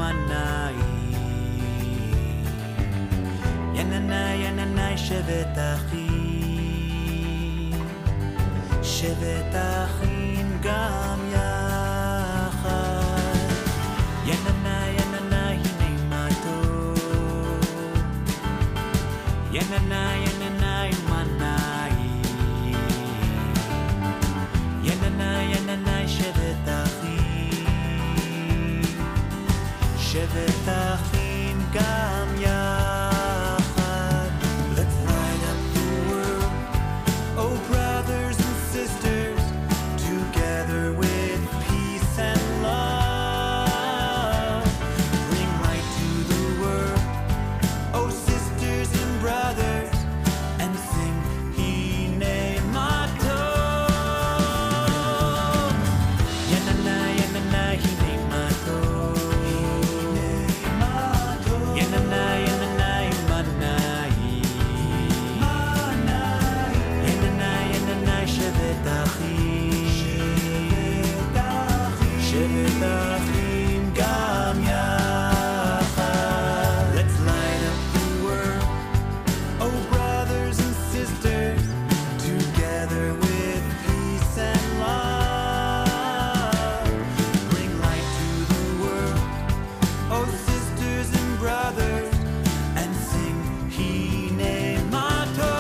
manai. Yananai shevet achim. Shevet achim gam yachad. Yananai hine matov. Yananai manai. Yananai shevet achim. Shevet achim gam yachad. Let's light up the world, oh brothers and sisters, together with peace and love. Bring light to the world, oh sisters and brothers, and sing Hine Matov. Yananai Hine Matov. Yananai manai. Yananai shevet achim. Shevet achim gam yachad. Let's light up the world, oh brothers and sisters, together with peace and love. Bring light to the world, oh sisters and brothers, and sing Hine Matov.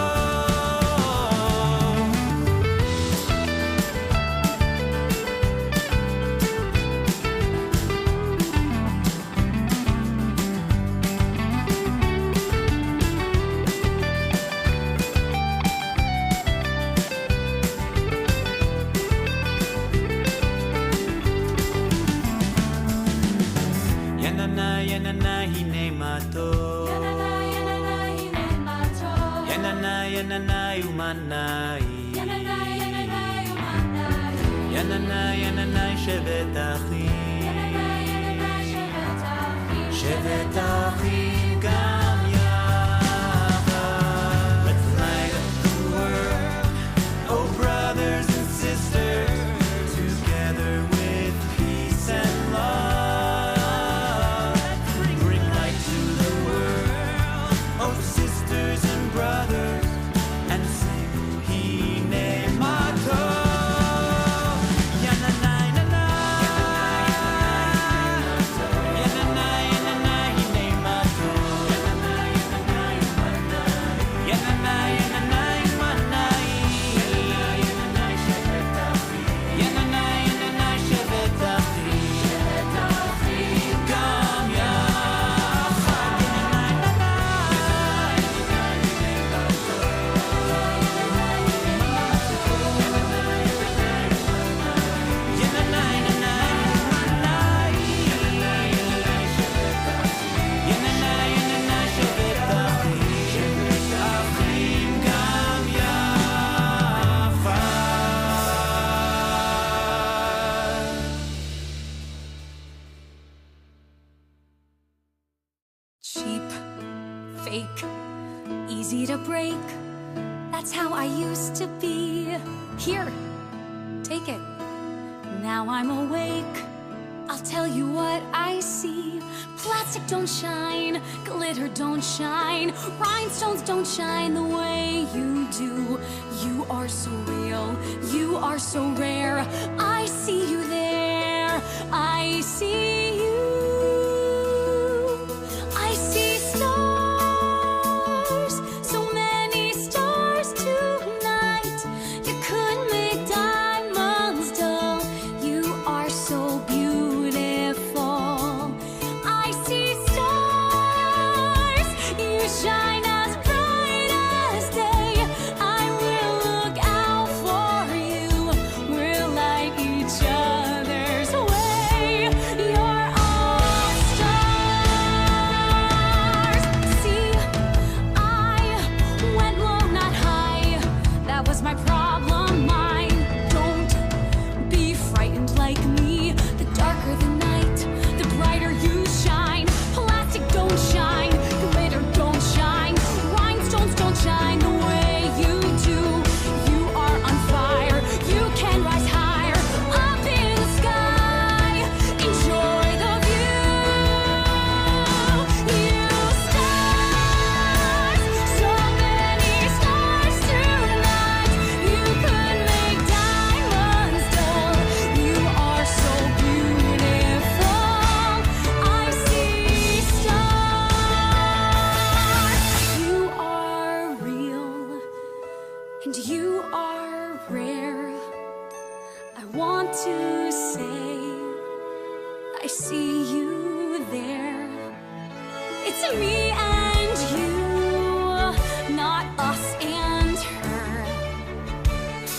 Yananai hine matov. Yananai umanai. Yananai shevet achim. Shevet achim gam yachad. Let's light up the world, oh brothers and sisters, together with peace and love. Bring light to the world, oh sisters and brothers, and sing Hine Matov. Yananai hine matov. Yananai manai. Yananai shevet achim. Gam Cheap, fake, easy to break. That's how I used to be. Here, take it. Now I'm awake. I'll tell you what I see. Plastic don't shine, glitter don't shine, rhinestones don't shine the way you do. You are so real, you are so rare. I see you there, I see you. I see stars, so many stars tonight. You could make diamonds dull. You are so beautiful. I see stars, you shine as bright as day. I will look out for you. We'll light each other's way. You're and you are rare. I want to say I see you there. It's me and you, not us and her.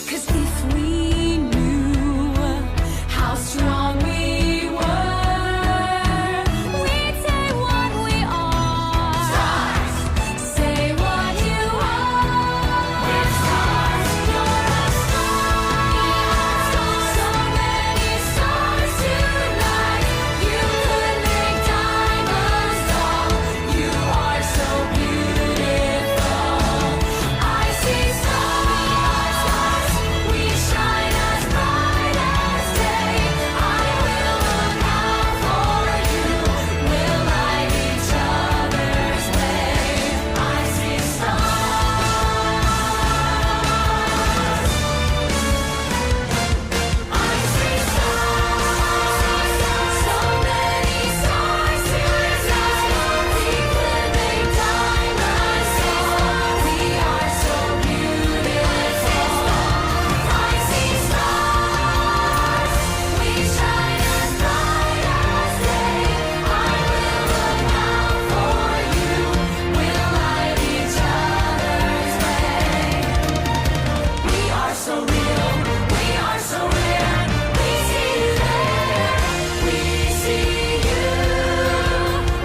'Cause if we knew how strong we were, we'd say what we are. Stars! Say what you are. We're stars. You're a star. So many stars tonight. You could make diamonds fall. You are so beautiful. I see stars. We shine as bright as day. I will look out for you. We'll light each other's way. I see stars. I see stars. So many stars tonight. We could make diamonds fall. We are so beautiful. I see stars. We shine as bright as day. I will look out for you. We'll light each other's way. We are so real. We are so rare. We see you there. We see you.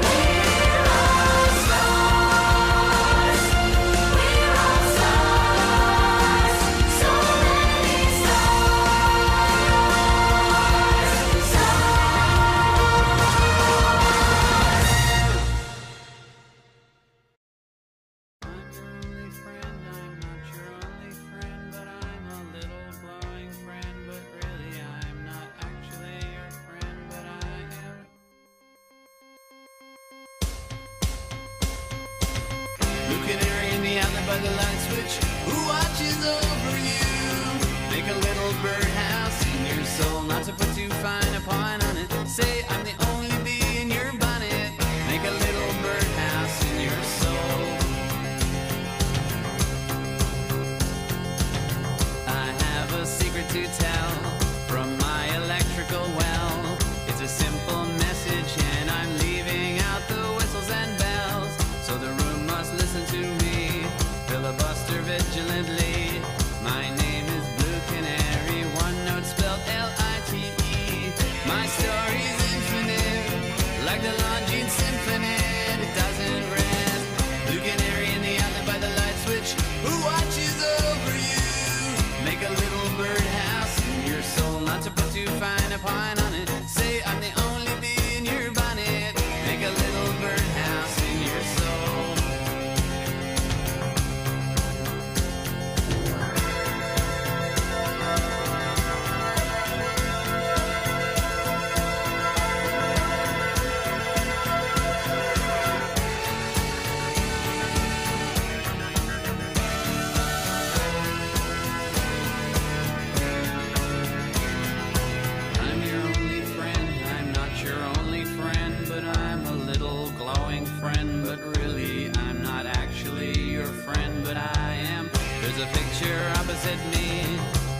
We're all stars. We're all stars. So many stars. I'm your only friend, I'm not your only friend, but I'm a little glowing friend, but really I'm not actually your friend, but I am. Blue canary in the outlet by the light switch, who watches over you? Make a little birdhouse in your soul, not to put too fine a point on it. Say I'm the only bee in your bonnet. Make a little birdhouse in your soul. I have a secret to tell from my electrical well. It's a simple message and I'm leaving out the whistles and bells. So the room must listen to me, filibuster vigilantly. My name is Blue Canary, one note spelled L-I-T-E. My story's infinite, like the Longines Symphony. It doesn't rest. Blue Canary in the outlet by the light switch, who watches over you? Make a little birdhouse in your soul, not to put too fine a point on it. Say I'm the only bee in your bonnet. Make a little birdhouse in your soul. I'm your only friend, I'm not your only friend, but I'm a little glowing friend, but really I'm not actually your friend, but I am. There's a picture opposite me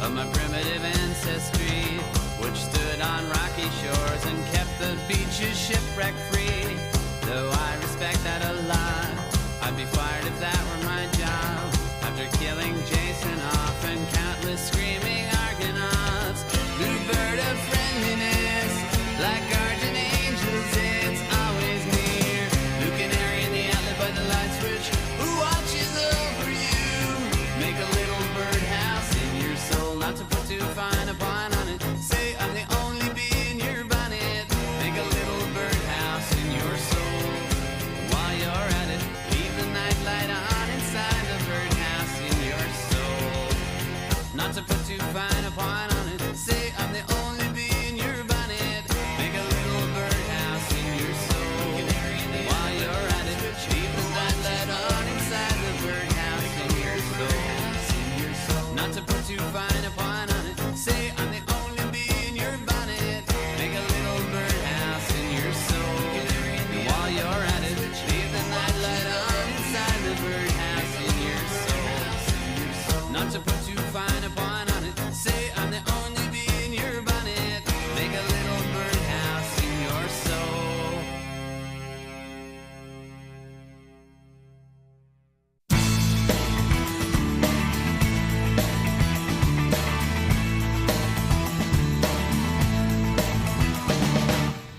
of my primitive ancestry, which stood on rocky shores and kept the beaches shipwreck free. Though I respect that a lot, I'd be fired if that were my job. After killing Jason off and countless screaming Argonauts, new bird of friendliness, like guardian angels, it's always near. Blue canary in the outlet by the light switch, who watches over you? Make a little birdhouse in your soul, not to put too fine a point on it. Say I'm the only bee in your bonnet. Make a little birdhouse in your soul. While you're at it, leave the nightlight on and to put too fine a point on it. Say I'm the only bee in your bonnet. Make a little birdhouse in your soul.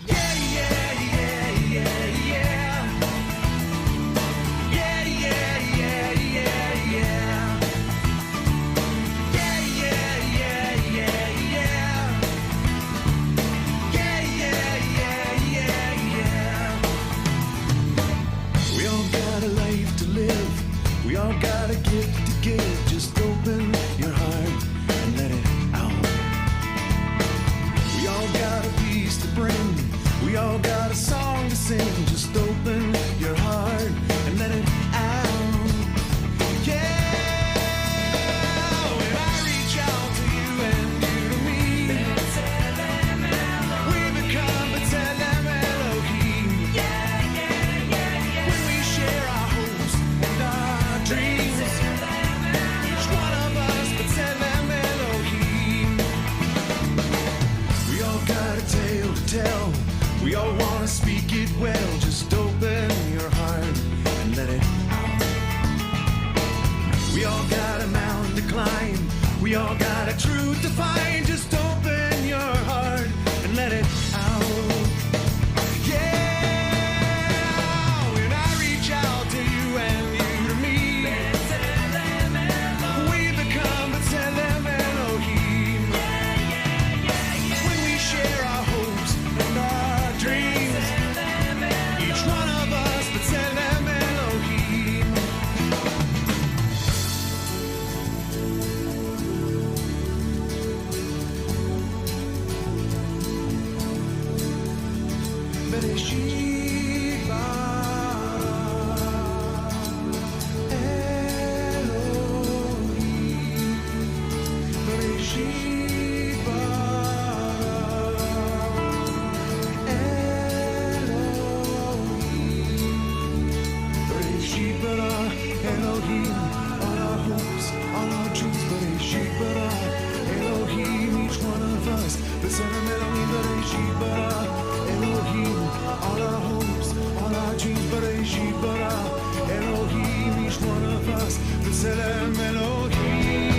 Yeah, yeah, yeah, yeah, yeah. Yeah, yeah, yeah, yeah, yeah. Yeah, yeah, yeah, yeah, yeah. Yeah, yeah, yeah, yeah, yeah. We all got a life to live. We all got a gift to give. Just open your heart and let it out. We all got a piece to bring. We all got a song to sing. Just open your heart and let it out. Yeah. When I reach out to you and you to me, we become B'Tselem Elohim. When we share our hopes and our dreams, each one of us B'Tselem Elohim. We all got a tale to tell. We all wanna speak it well. Just open your heart and let it out. We all got a mountain to climb. We all got a truth to find. Just open your heart and let it out. Yeah. When I reach out to you and you to me, we become B'Tselem Elohim. When we share our hopes and our dreams, each one of us B'Tselem Elohim. Bereshit bara Elohim. Bereshit bara Elohim. Bereshit bara Elohim. All our hopes, all our dreams. Bereshit bara Elohim. Each one of us B'Tselem Elohim. Bereshit bara Elohim. All our hopes, all our dreams. Bereshit bara Elohim. Each one of us B'Tselem Elohim.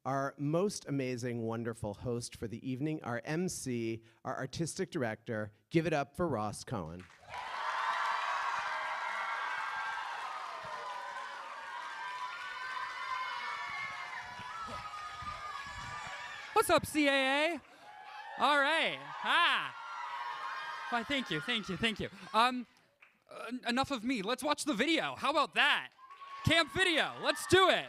our most amazing, wonderful host for the evening, our MC, our artistic director. Give it up for Ross Cohen. What's up, CAA? All right. Why, thank you. Enough of me. Let's watch the video. How about that? Camp video. Let's do it.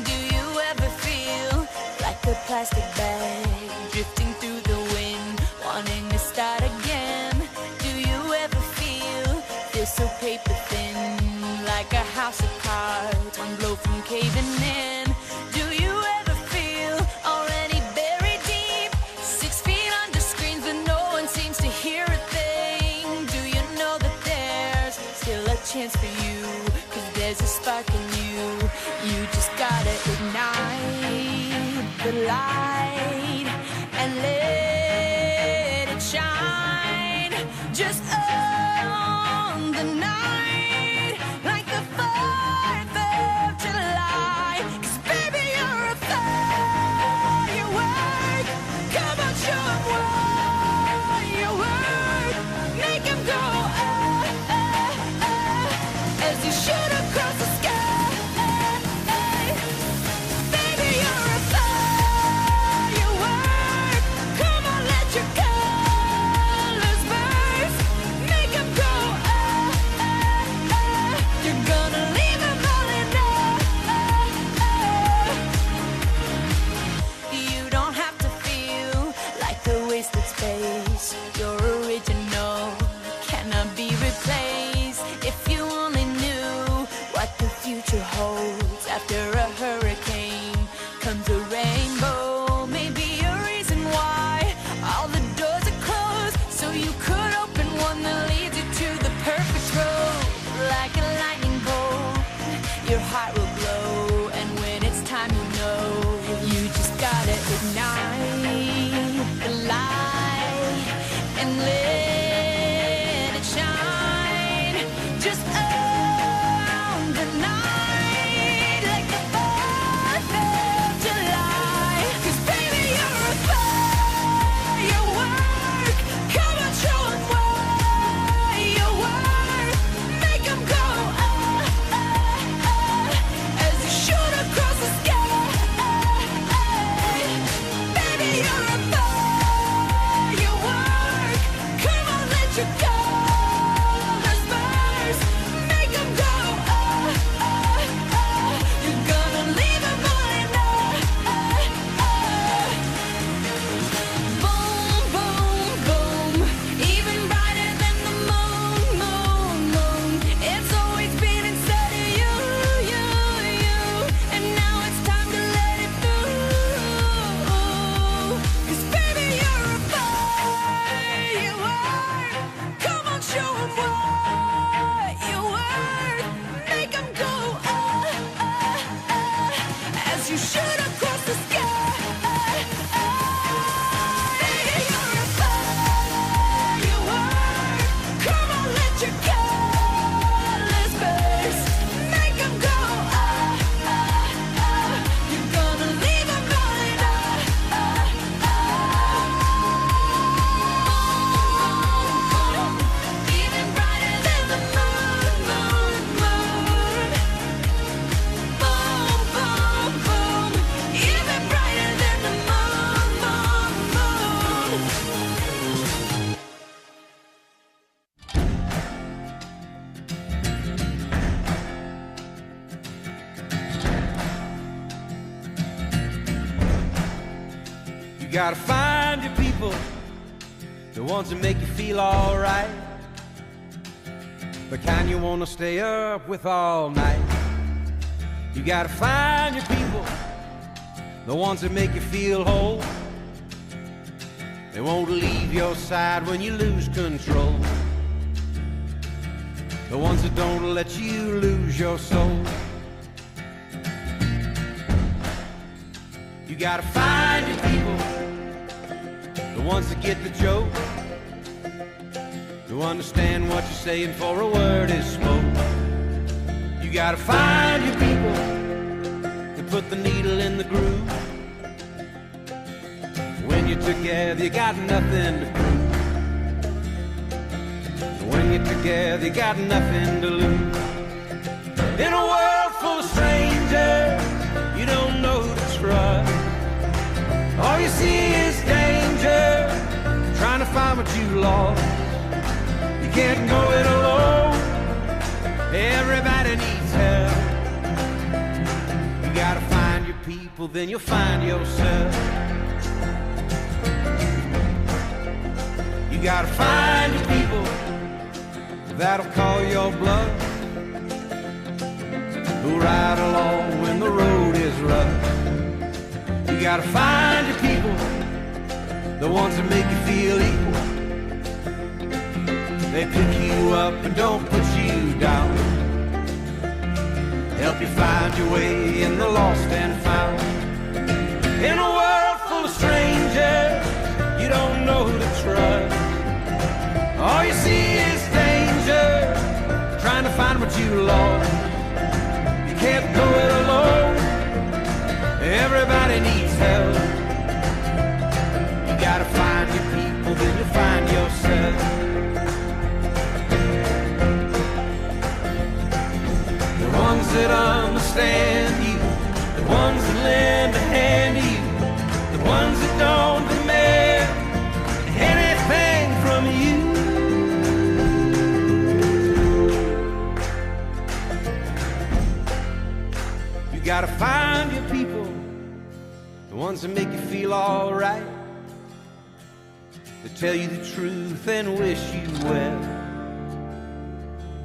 Do you ever feel like a plastic bag drifting through the wind, wanting to start again? Do you ever feel so paper thin, like a house of cards, one blow from caving in? Do you ever feel already buried deep, 6 feet under screens, but no one seems to hear a thing? Do you know that there's still a chance for you, 'cause there's a spark in you? You just gotta ignite the light and let it shine. Just on the night, like the 4th of July. 'Cause baby, you're a firework. Come on, show 'em what you work. Make 'em go, as you shoot across the sky. Baby, you're a firework. Come on, let your colors burst. Make 'em go, you're gonna leave 'em all in You don't have to feel like a wasted space. Your original cannot be replaced. If you only knew what the future holds. After a hurricane comes a rainbow. Maybe a reason why all the doors are closed, so you could open one that leads you to the perfect road. Like a lightning bolt, your heart will glow, and when it's time, you know you just gotta ignite the light and let it shine. Just on the night, like the 4th of July. 'Cause baby, you're a firework. Come on, show 'em what you work. Make 'em go, as you shoot across the sky. Baby, you're a firework. Come on, let your colors burst. Make 'em go, you're gonna leave 'em all in Boom, boom, boom. Even brighter than the moon, moon, moon. It's always been inside of you, you, you. And now it's time to let it through. 'Cause baby, you're a firework. Come on, show 'em what you work. Make 'em go, as you shoot across the sky. Baby, you're a firework. Come on, let your colors burst. Make 'em go, you're gonna leave 'em all in Even brighter than the moon, moon, moon. Boom, boom, boom. Even brighter than the moon, moon, moon. You gotta find your people, the ones that make you feel alright. The kind you wanna stay up with all night. You gotta find your people, the ones that make you feel whole. They won't leave your side when you lose control. The ones that don't let you lose your soul. You gotta find your people, the ones that get the joke, who understand what you're saying for a word is spoke. You gotta find your people that put the needle in the groove. When you're together, you got nothing to prove. When you're together, you got nothing to lose. In a world full of strangers, you don't know who to trust. All you see is danger, trying to find what you lost. You can't go it alone, everybody needs help. You gotta find your people, then you'll find yourself. You gotta find your people that'll call your bluff, who ride along when the road is rough. You gotta find your people, the ones that make you feel equal. They pick you up and don't put you down, help you find your way in the lost and found. In a world full of strangers, you don't know who to trust. All you see is danger, trying to find what you lost. You can't go it alone, everybody needs help. You gotta find your people, then you'll find yourself. The ones that understand you, the ones that lend a hand to you, the ones that don't demand anything from you. You gotta find your people, the ones that make you feel alright, that tell you the truth and wish you well.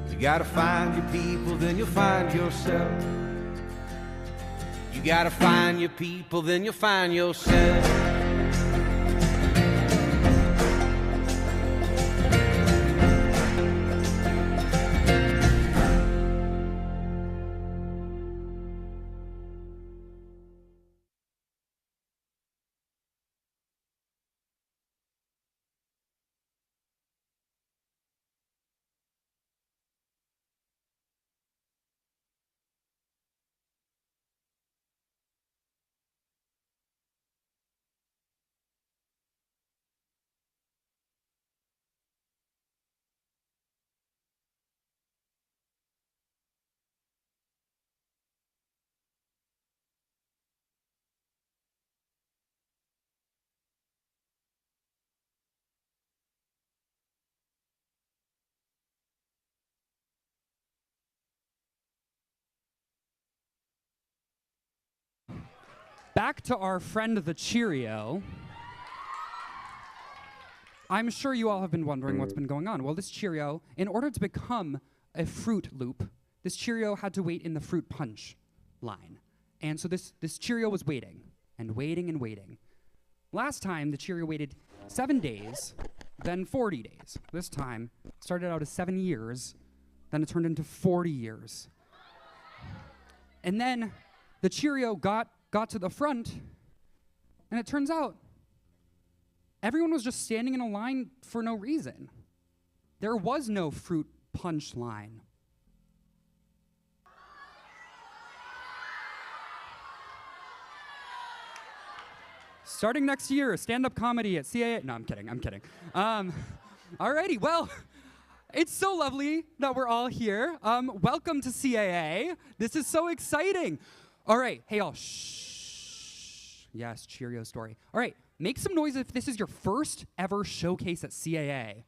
You gotta find your people, then you'll find yourself. You gotta find your people, then you'll find yourself. Back to our friend the Cheerio. I'm sure you all have been wondering what's been going on. Well, this Cheerio, in order to become a Fruit Loop, this Cheerio had to wait in the fruit punch line. And so this Cheerio was waiting and waiting and waiting. Last time, the Cheerio waited 7 days, then 40 days. This time, started out as 7 years, then it turned into 40 years. And then the Cheerio got to the front, and it turns out everyone was just standing in a line for no reason. There was no fruit punch line. Starting next year, stand-up comedy at CAA. No, I'm kidding. Alrighty, well, it's so lovely that we're all here. Welcome to CAA. This is so exciting. All right, hey y'all, shh. Yes, Cheerio story. All right, make some noise if this is your first ever showcase at CAA.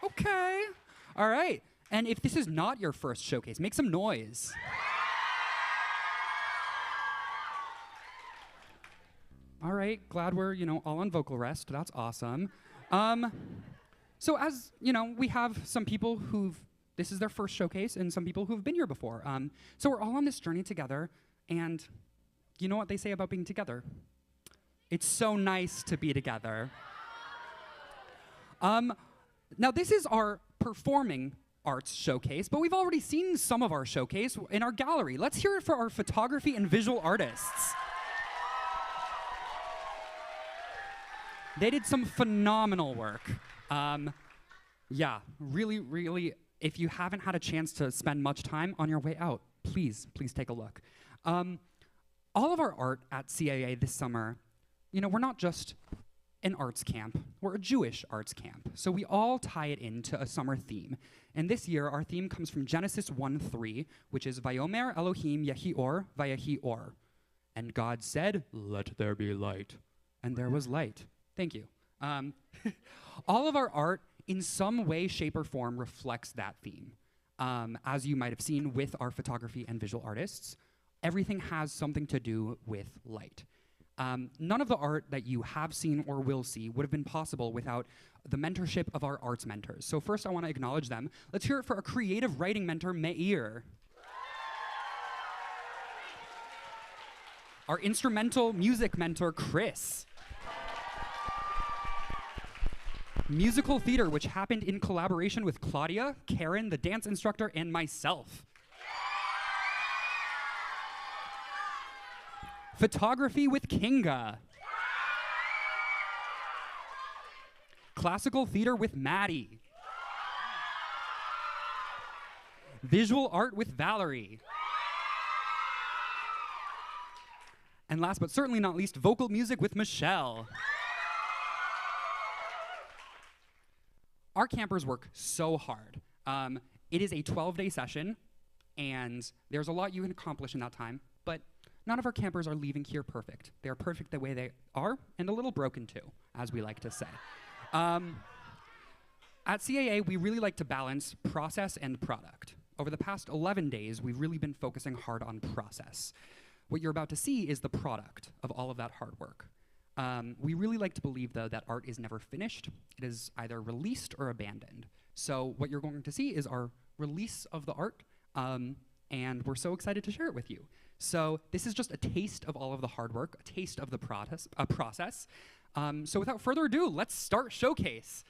Okay, all right. And if this is not your first showcase, make some noise. All right, glad we're, all on vocal rest. That's awesome. So as, we have some people this is their first showcase, and some people who've been here before. So we're all on this journey together, and you know what they say about being together? It's so nice to be together. Now this is our performing arts showcase, but we've already seen some of our showcase in our gallery. Let's hear it for our photography and visual artists. They did some phenomenal work. Yeah, really, really, if you haven't had a chance to spend much time on your way out, please take a look. All of our art at CAA this summer, we're not just an arts camp, we're a Jewish arts camp. So we all tie it into a summer theme. And this year, our theme comes from Genesis 1:3, which is Vayomer Elohim Yehi Or Vayehi Or. And God said, "Let there be light." And there was light. Thank you. All of our art, in some way, shape, or form, reflects that theme. As you might have seen with our photography and visual artists, everything has something to do with light. None of the art that you have seen or will see would have been possible without the mentorship of our arts mentors. So first, I want to acknowledge them. Let's hear it for our creative writing mentor, Meir. Our instrumental music mentor, Chris. Musical theater, which happened in collaboration with Claudia, Karen, the dance instructor, and myself. Photography with Kinga. Classical theater with Maddie. Visual art with Valerie. And last but certainly not least, vocal music with Michelle. Our campers work so hard. It is a 12-day session, and there's a lot you can accomplish in that time, but none of our campers are leaving here perfect. They are perfect the way they are, and a little broken too, as we like to say. At CAA, we really like to balance process and product. Over the past 11 days, we've really been focusing hard on process. What you're about to see is the product of all of that hard work. We really like to believe, though, that art is never finished. It is either released or abandoned. So what you're going to see is our release of the art, and we're so excited to share it with you. So this is just a taste of all of the hard work, a taste of the process. So without further ado, let's start Showcase.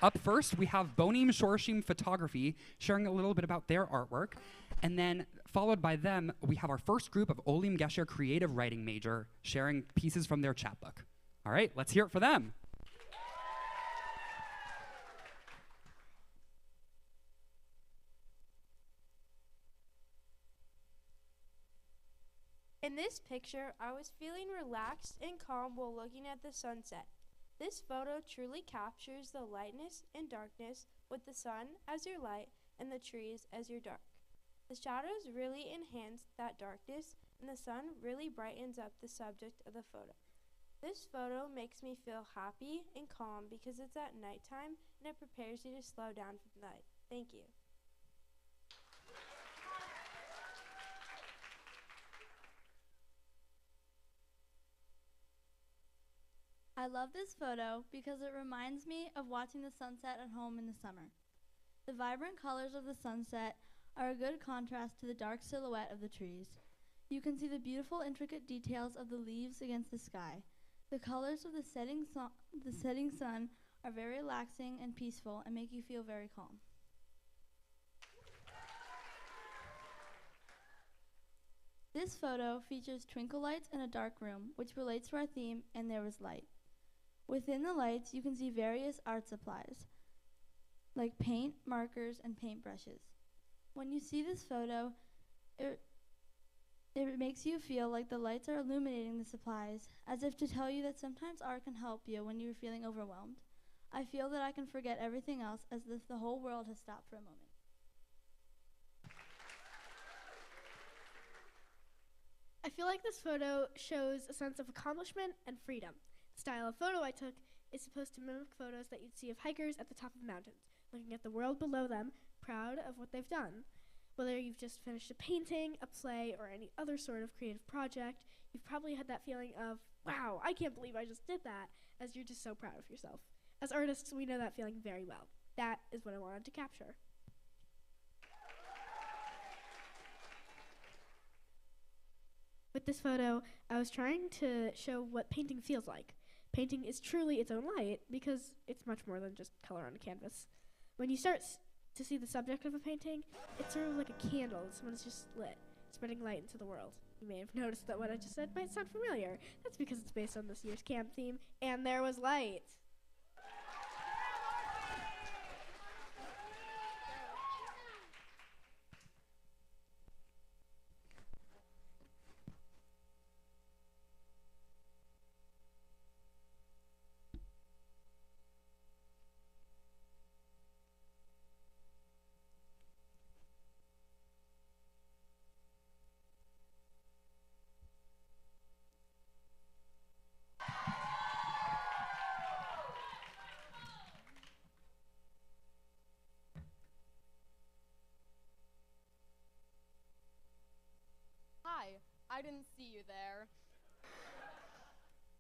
Up first, we have Bonim Shorashim Photography sharing a little bit about their artwork. And then followed by them, we have our first group of Olim Gesher creative writing major sharing pieces from their chapbook. All right, let's hear it for them. In this picture, I was feeling relaxed and calm while looking at the sunset. This photo truly captures the lightness and darkness with the sun as your light and the trees as your dark. The shadows really enhance that darkness, and the sun really brightens up the subject of the photo. This photo makes me feel happy and calm because it's at nighttime and it prepares you to slow down for the night. Thank you. I love this photo because it reminds me of watching the sunset at home in the summer. The vibrant colors of the sunset are a good contrast to the dark silhouette of the trees. You can see the beautiful, intricate details of the leaves against the sky. The colors of the setting sun are very relaxing and peaceful and make you feel very calm. This photo features twinkle lights in a dark room, which relates to our theme, and there was light. Within the lights, you can see various art supplies, like paint, markers, and paintbrushes. When you see this photo, it makes you feel like the lights are illuminating the supplies, as if to tell you that sometimes art can help you when you're feeling overwhelmed. I feel that I can forget everything else as if the whole world has stopped for a moment. I feel like this photo shows a sense of accomplishment and freedom. The style of photo I took is supposed to mimic photos that you'd see of hikers at the top of mountains, looking at the world below them, proud of what they've done. Whether you've just finished a painting, a play, or any other sort of creative project, you've probably had that feeling of, wow, I can't believe I just did that, as you're just so proud of yourself. As artists, we know that feeling very well. That is what I wanted to capture. With this photo, I was trying to show what painting feels like. Painting is truly its own light because it's much more than just color on a canvas. When you start to see the subject of a painting, it's sort of like a candle. Someone is just lit, spreading light into the world. You may have noticed that what I just said might sound familiar. That's because it's based on this year's camp theme, and there was light. Hi, I didn't see you there.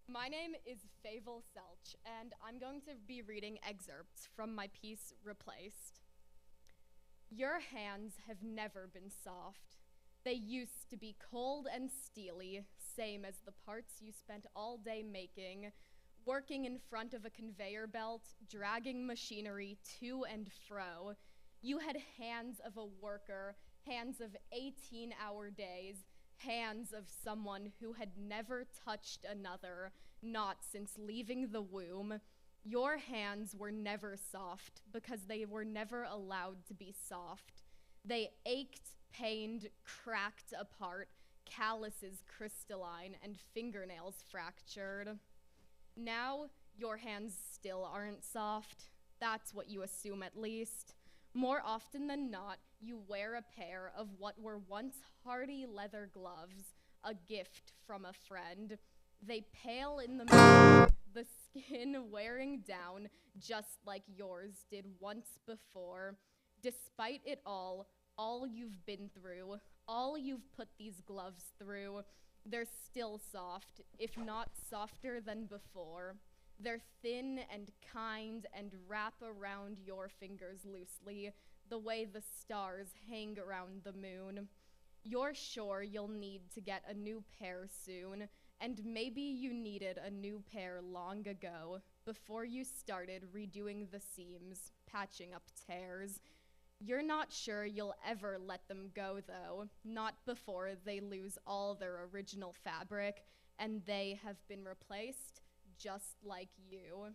My name is Favel Selch, and I'm going to be reading excerpts from my piece, Replaced. Your hands have never been soft. They used to be cold and steely, same as the parts you spent all day making, working in front of a conveyor belt, dragging machinery to and fro. You had hands of a worker, hands of 18-hour days, hands of someone who had never touched another, not since leaving the womb. Your hands were never soft because they were never allowed to be soft. They ached, pained, cracked apart, calluses crystalline, and fingernails fractured. Now, your hands still aren't soft. That's what you assume, at least. More often than not, you wear a pair of what were once hardy leather gloves, a gift from a friend. They pale in the moon, the skin wearing down just like yours did once before. Despite it all you've been through, all you've put these gloves through, they're still soft, if not softer than before. They're thin and kind and wrap around your fingers loosely, the way the stars hang around the moon. You're sure you'll need to get a new pair soon, and maybe you needed a new pair long ago, before you started redoing the seams, patching up tears. You're not sure you'll ever let them go, though, not before they lose all their original fabric, and they have been replaced just like you.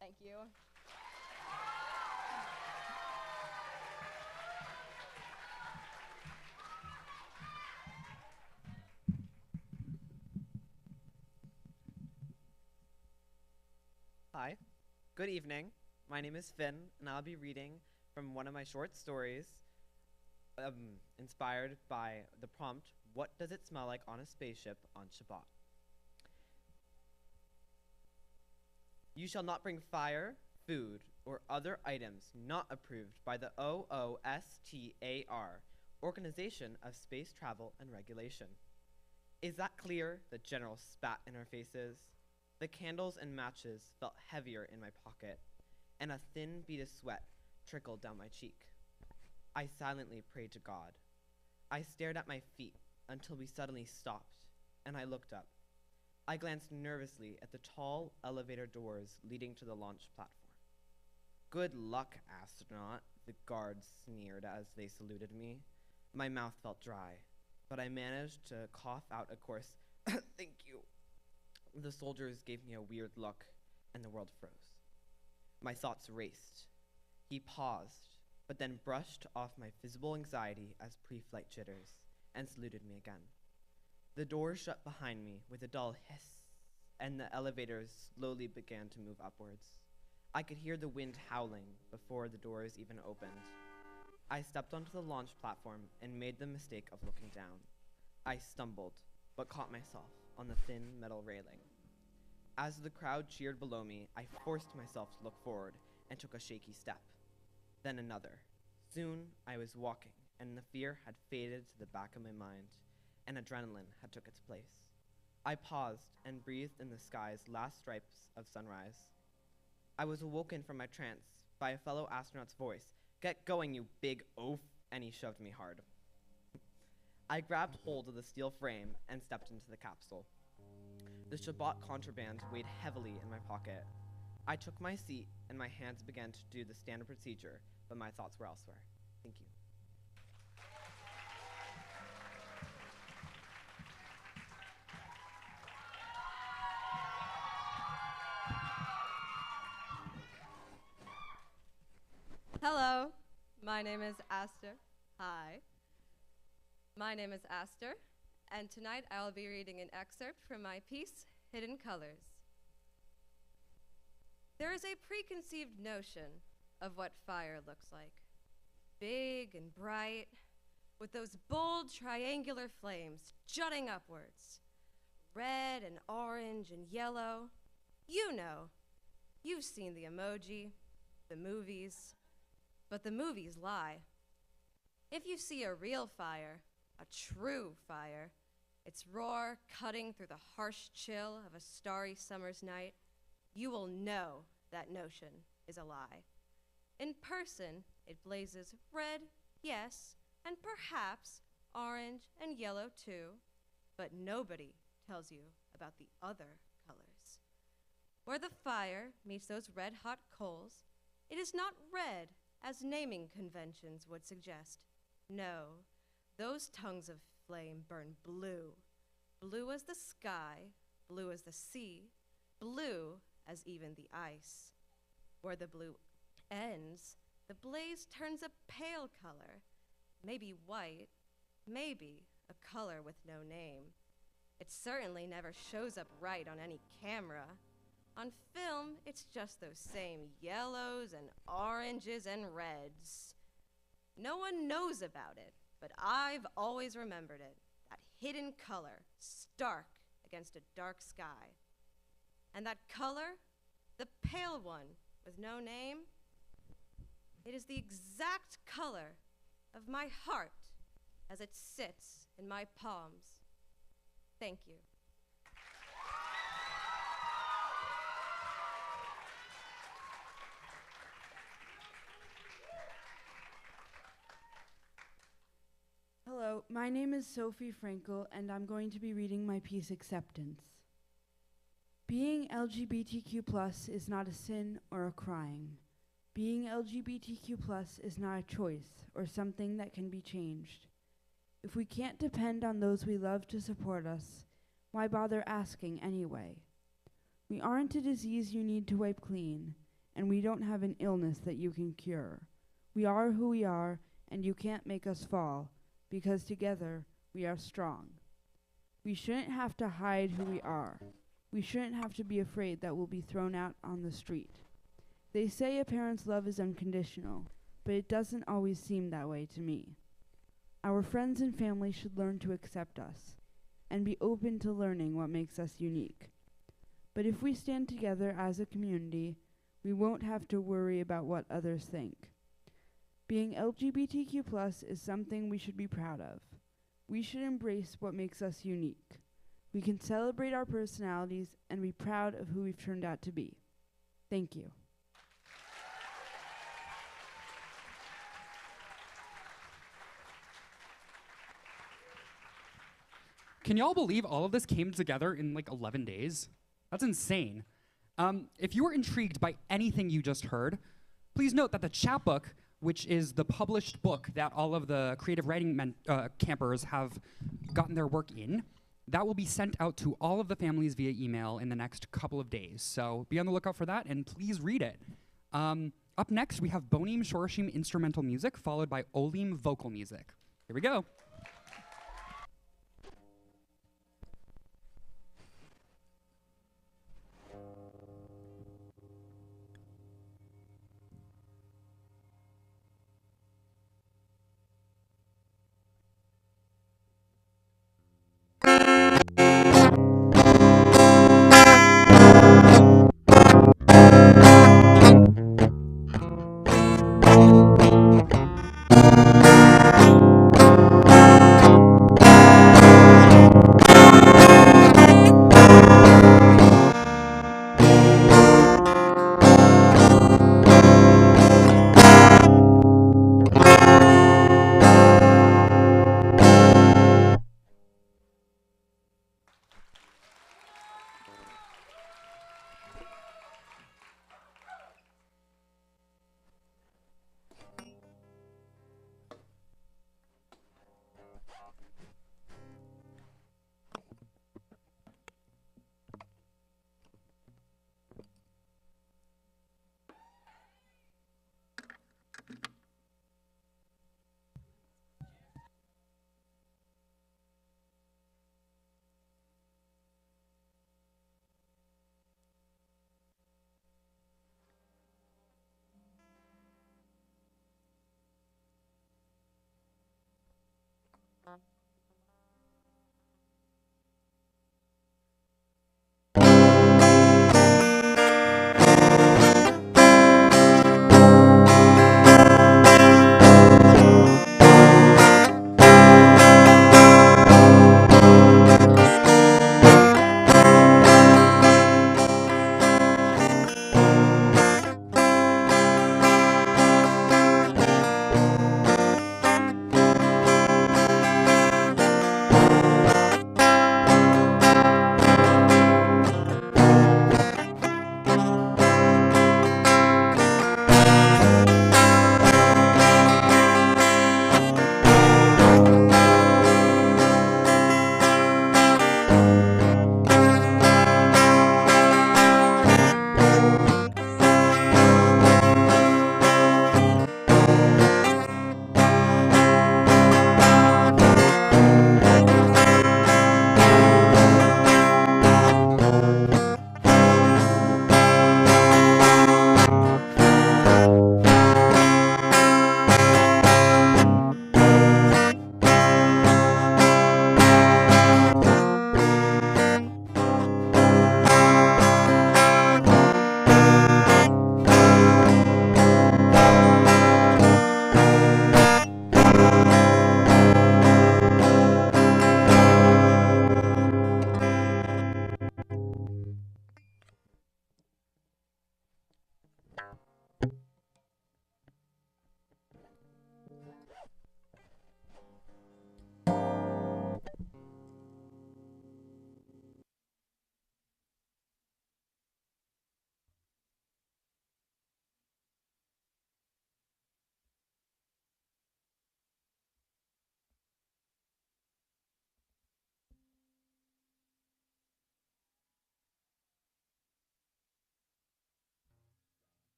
Thank you. Hi, good evening. My name is Finn, and I'll be reading from one of my short stories inspired by the prompt, "What does it smell like on a spaceship on Shabbat?" You shall not bring fire, food, or other items not approved by the OOSTAR, Organization of Space Travel and Regulation. Is that clear? The general spat in our faces. The candles and matches felt heavier in my pocket, and a thin bead of sweat trickled down my cheek. I silently prayed to God. I stared at my feet until we suddenly stopped, and I looked up. I glanced nervously at the tall elevator doors leading to the launch platform. "Good luck, astronaut," the guards sneered as they saluted me. My mouth felt dry, but I managed to cough out a coarse, "Thank you." The soldiers gave me a weird look, and the world froze. My thoughts raced. He paused, but then brushed off my visible anxiety as pre-flight jitters, and saluted me again. The doors shut behind me with a dull hiss, and the elevators slowly began to move upwards. I could hear the wind howling before the doors even opened. I stepped onto the launch platform and made the mistake of looking down. I stumbled, but caught myself on the thin metal railing. As the crowd cheered below me, I forced myself to look forward and took a shaky step. Then another. Soon I was walking, and the fear had faded to the back of my mind, and adrenaline had took its place. I paused and breathed in the sky's last stripes of sunrise. I was awoken from my trance by a fellow astronaut's voice. "Get going, you big oaf," and he shoved me hard. I grabbed hold of the steel frame and stepped into the capsule. The Shabbat contraband weighed heavily in my pocket. I took my seat and my hands began to do the standard procedure, but my thoughts were elsewhere. Thank you. Hello, my name is Aster. Hi. My name is Aster, and tonight I will be reading an excerpt from my piece, Hidden Colors. There is a preconceived notion of what fire looks like. Big and bright, with those bold triangular flames jutting upwards. Red and orange and yellow. You know, you've seen the emoji, the movies. But the movies lie. If you see a real fire, a true fire, its roar cutting through the harsh chill of a starry summer's night, you will know that notion is a lie. In person, it blazes red, yes, and perhaps orange and yellow too, but nobody tells you about the other colors. Where the fire meets those red-hot coals, it is not red, as naming conventions would suggest. No, those tongues of flame burn blue. Blue as the sky, blue as the sea, blue as even the ice. Where the blue ends, the blaze turns a pale color, maybe white, maybe a color with no name. It certainly never shows up right on any camera. On film, it's just those same yellows and oranges and reds. No one knows about it, but I've always remembered it, that hidden color, stark against a dark sky. And that color, the pale one with no name, it is the exact color of my heart as it sits in my palms. Thank you. Hello, my name is Sophie Frankel, and I'm going to be reading my piece, Acceptance. Being LGBTQ+ is not a sin or a crime. Being LGBTQ+ is not a choice or something that can be changed. If we can't depend on those we love to support us, why bother asking anyway? We aren't a disease you need to wipe clean, and we don't have an illness that you can cure. We are who we are, and you can't make us fall, because together we are strong. We shouldn't have to hide who we are. We shouldn't have to be afraid that we'll be thrown out on the street. They say a parent's love is unconditional, but it doesn't always seem that way to me. Our friends and family should learn to accept us and be open to learning what makes us unique. But if we stand together as a community, we won't have to worry about what others think. Being LGBTQ+ is something we should be proud of. We should embrace what makes us unique. We can celebrate our personalities and be proud of who we've turned out to be. Thank you. Can y'all believe all of this came together in like 11 days? That's insane. If you were intrigued by anything you just heard, please note that the chapbook, which is the published book that all of the creative writing campers have gotten their work in, that will be sent out to all of the families via email in the next couple of days. So be on the lookout for that, and please read it. Up next, we have Bonim Shorashim instrumental music, followed by Olim vocal music. Here we go.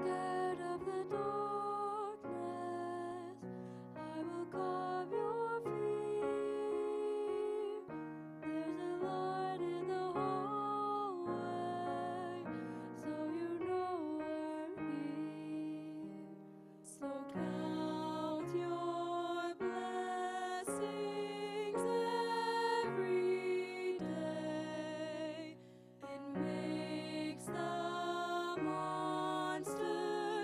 scared of the darkness, I will calm your fear. There's a light in the hallway, so you know I'm here. So count your blessings every day. It makes the monster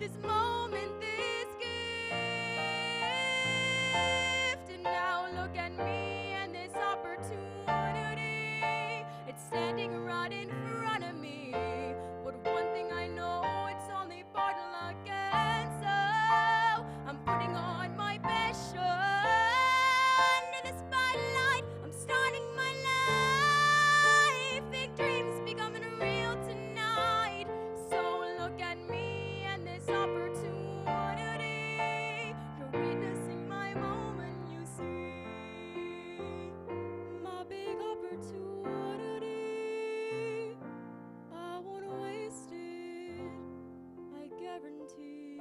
this moment, this gift. And now look at me and this opportunity. It's standing right in front of me. But one thing I know, it's only part of luck. And so I'm putting on my best show. Under the spotlight, I'm starting my life. Big dreams becoming real tonight. So look at me and this opportunity. You're witnessing my moment, you see. My big opportunity. I won't waste it, I guarantee.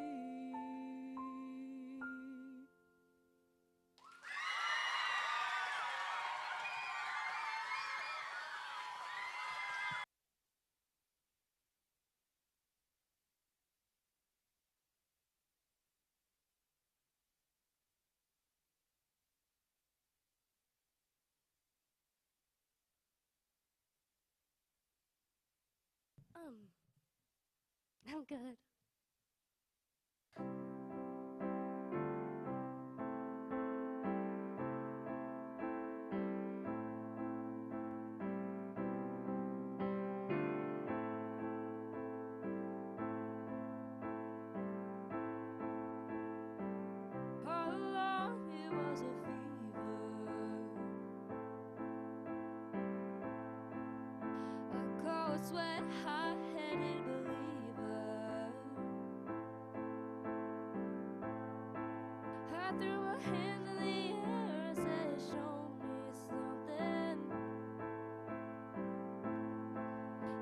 I'm good. All along it was a fever, a cold sweat, hot-headed believer. I threw my hands in the air and said, show me something.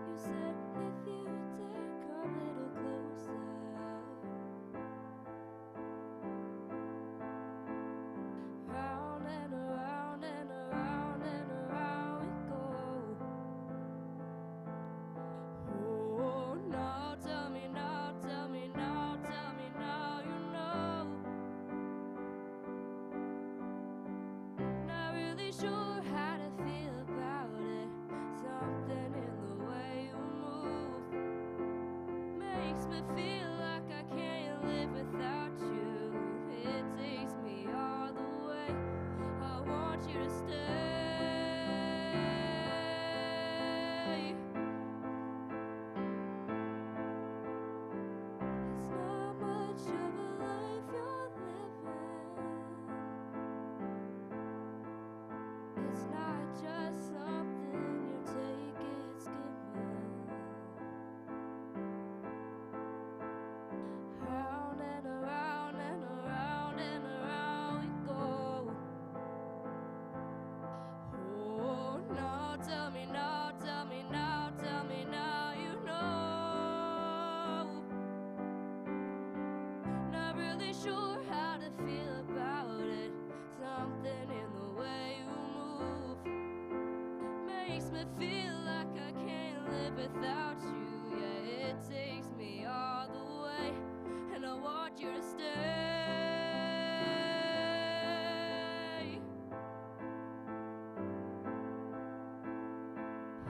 You said, if you dare come a little closer. Round and around and around and around we go. Oh, now tell me now, tell me now, tell me now, you know. Not really sure how to feel about it. Something in the way you move makes me feel like I can't live without you. It takes me all the way. I want you to stay. It's not much of a life you're living. It's not just something you take, it's given. Round and around and around and around we go. Oh, now tell me now, tell me now, tell me now, you know. Not really sure how to feel about it. Something in the way you move makes me feel like I can't live without you. Yeah, it takes me all the way, and I want you to stay.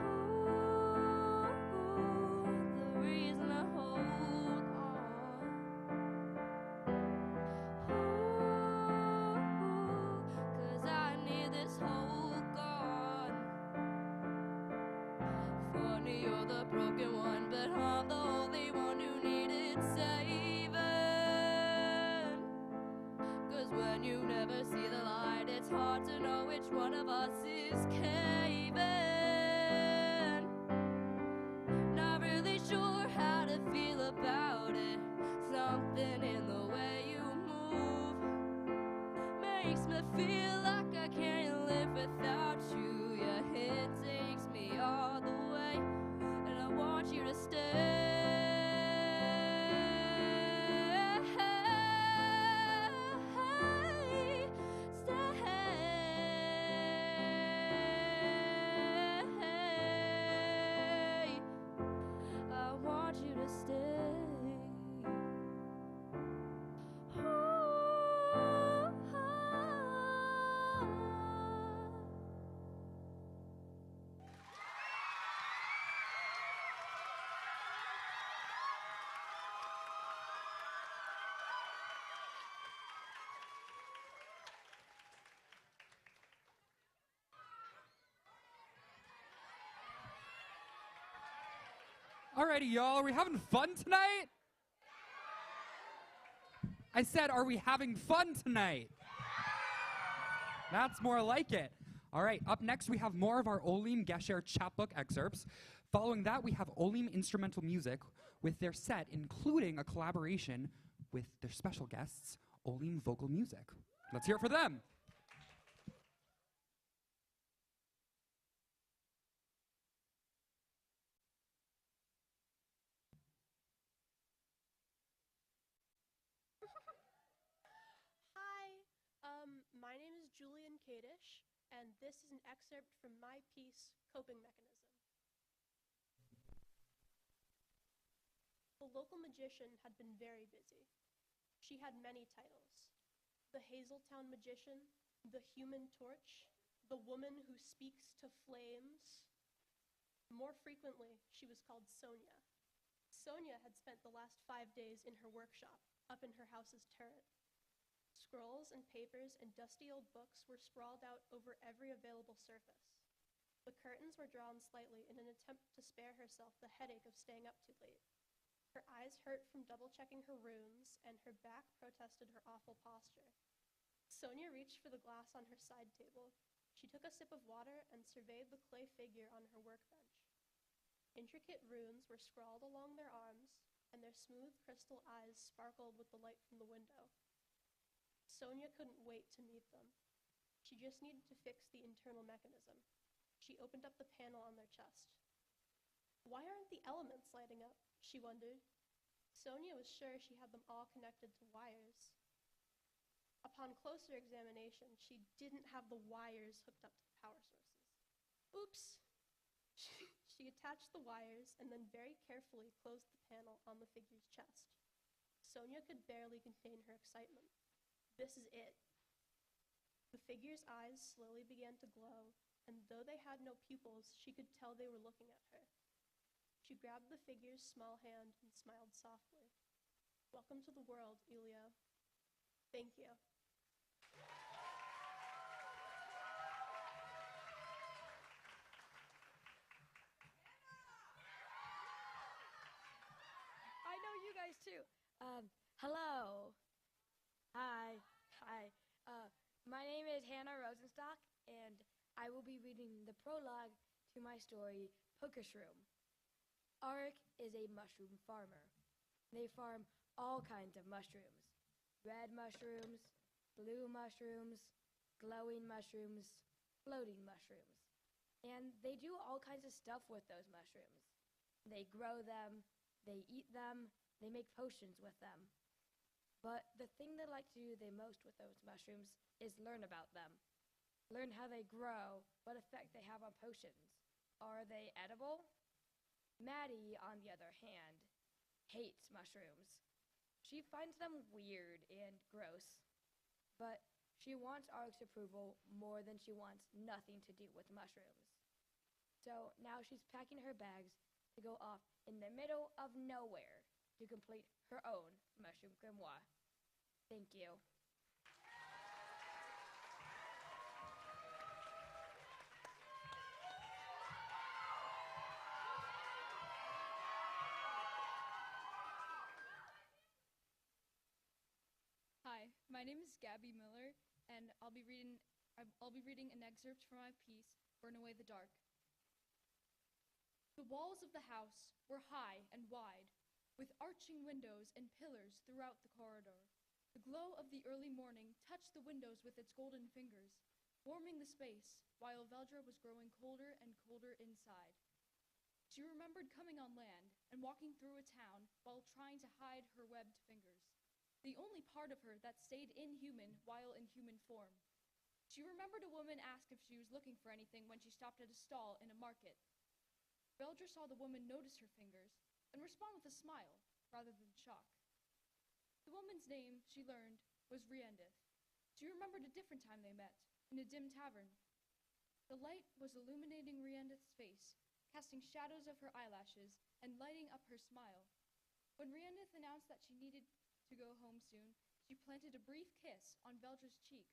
Ooh, the reason I hold on. Ooh, 'cause I need this whole gone. Funny, you're the broken one, but I'm the only one who needed saving. 'Cause when you never see the light, it's hard to know which one of us is caving. Not really sure how to feel about it. Something in the way you move makes me feel like I can't live without you. Yeah, it takes me all the way, and I want you to stay. Stay. Alrighty, y'all, are we having fun tonight? I said, are we having fun tonight? That's more like it. All right, up next we have more of our Olim Gesher chapbook excerpts. Following that, we have Olim instrumental music with their set, including a collaboration with their special guests, Olim vocal music. Let's hear it for them. My name is Julian Kadish, and this is an excerpt from my piece, Coping Mechanism. The local magician had been very busy. She had many titles: the Hazeltown Magician, the Human Torch, the Woman Who Speaks to Flames. More frequently, she was called Sonia. Sonia had spent the last 5 days in her workshop, up in her house's turret. Scrolls and papers and dusty old books were sprawled out over every available surface. The curtains were drawn slightly in an attempt to spare herself the headache of staying up too late. Her eyes hurt from double-checking her runes, and her back protested her awful posture. Sonia reached for the glass on her side table. She took a sip of water and surveyed the clay figure on her workbench. Intricate runes were scrawled along their arms, and their smooth crystal eyes sparkled with the light from the window. Sonia couldn't wait to meet them. She just needed to fix the internal mechanism. She opened up the panel on their chest. Why aren't the elements lighting up? She wondered. Sonia was sure she had them all connected to wires. Upon closer examination, she didn't have the wires hooked up to the power sources. Oops! She attached the wires and then very carefully closed the panel on the figure's chest. Sonia could barely contain her excitement. This is it. The figure's eyes slowly began to glow, and though they had no pupils, she could tell they were looking at her. She grabbed the figure's small hand and smiled softly. Welcome to the world, Elio. Thank you. I know you guys too. Hello. Hi. My name is Hannah Rosenstock, and I will be reading the prologue to my story, Pokershroom. Arik is a mushroom farmer. They farm all kinds of mushrooms: red mushrooms, blue mushrooms, glowing mushrooms, floating mushrooms. And they do all kinds of stuff with those mushrooms. They grow them, they eat them, they make potions with them. But the thing they like to do the most with those mushrooms is learn about them. Learn how they grow, what effect they have on potions. Are they edible? Maddie, on the other hand, hates mushrooms. She finds them weird and gross. But she wants Arik's approval more than she wants nothing to do with mushrooms. So now she's packing her bags to go off in the middle of nowhere to complete her own mushroom grimoire. Thank you. Hi, my name is Gabby Miller, and I'll be reading an excerpt from my piece, Burn Away the Dark. The walls of the house were high and wide, with arching windows and pillars throughout the corridor. The glow of the early morning touched the windows with its golden fingers, warming the space, while Veldra was growing colder and colder inside. She remembered coming on land and walking through a town while trying to hide her webbed fingers, the only part of her that stayed inhuman while in human form. She remembered a woman ask if she was looking for anything when she stopped at a stall in a market. Veldra saw the woman notice her fingers and respond with a smile rather than shock. The woman's name, she learned, was Riendith. She remembered a different time they met, in a dim tavern. The light was illuminating Riendith's face, casting shadows of her eyelashes and lighting up her smile. When Riendith announced that she needed to go home soon, she planted a brief kiss on Veldra's cheek.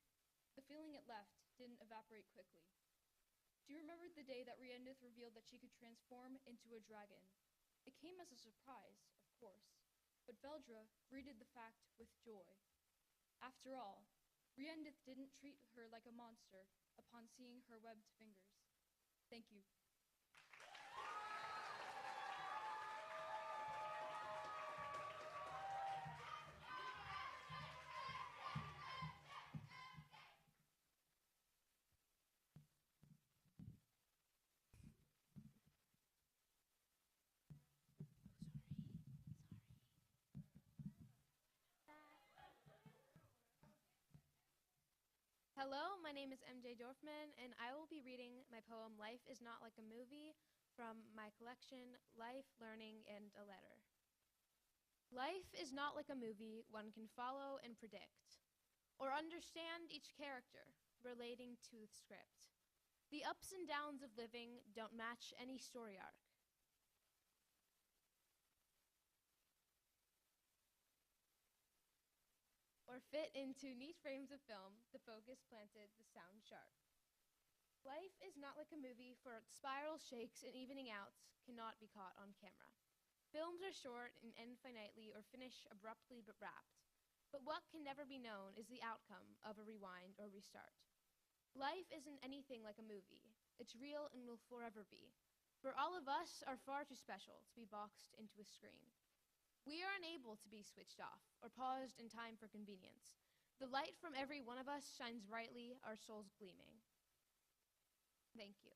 The feeling it left didn't evaporate quickly. She remembered the day that Riendith revealed that she could transform into a dragon. It came as a surprise, of course, but Veldra greeted the fact with joy. After all, Riendith didn't treat her like a monster upon seeing her webbed fingers. Thank you. Hello, my name is MJ Dorfman, and I will be reading my poem Life is Not Like a Movie from my collection Life, Learning, and a Letter. Life is not like a movie one can follow and predict, or understand each character relating to the script. The ups and downs of living don't match any story arc. Or fit into neat frames of film, the focus planted, the sound sharp. Life is not like a movie, for its spiral shakes and evening outs cannot be caught on camera. Films are short and end finitely or finish abruptly but wrapped. But what can never be known is the outcome of a rewind or restart. Life isn't anything like a movie. It's real and will forever be. For all of us are far too special to be boxed into a screen. We are unable to be switched off or paused in time for convenience. The light from every one of us shines brightly, our souls gleaming. Thank you.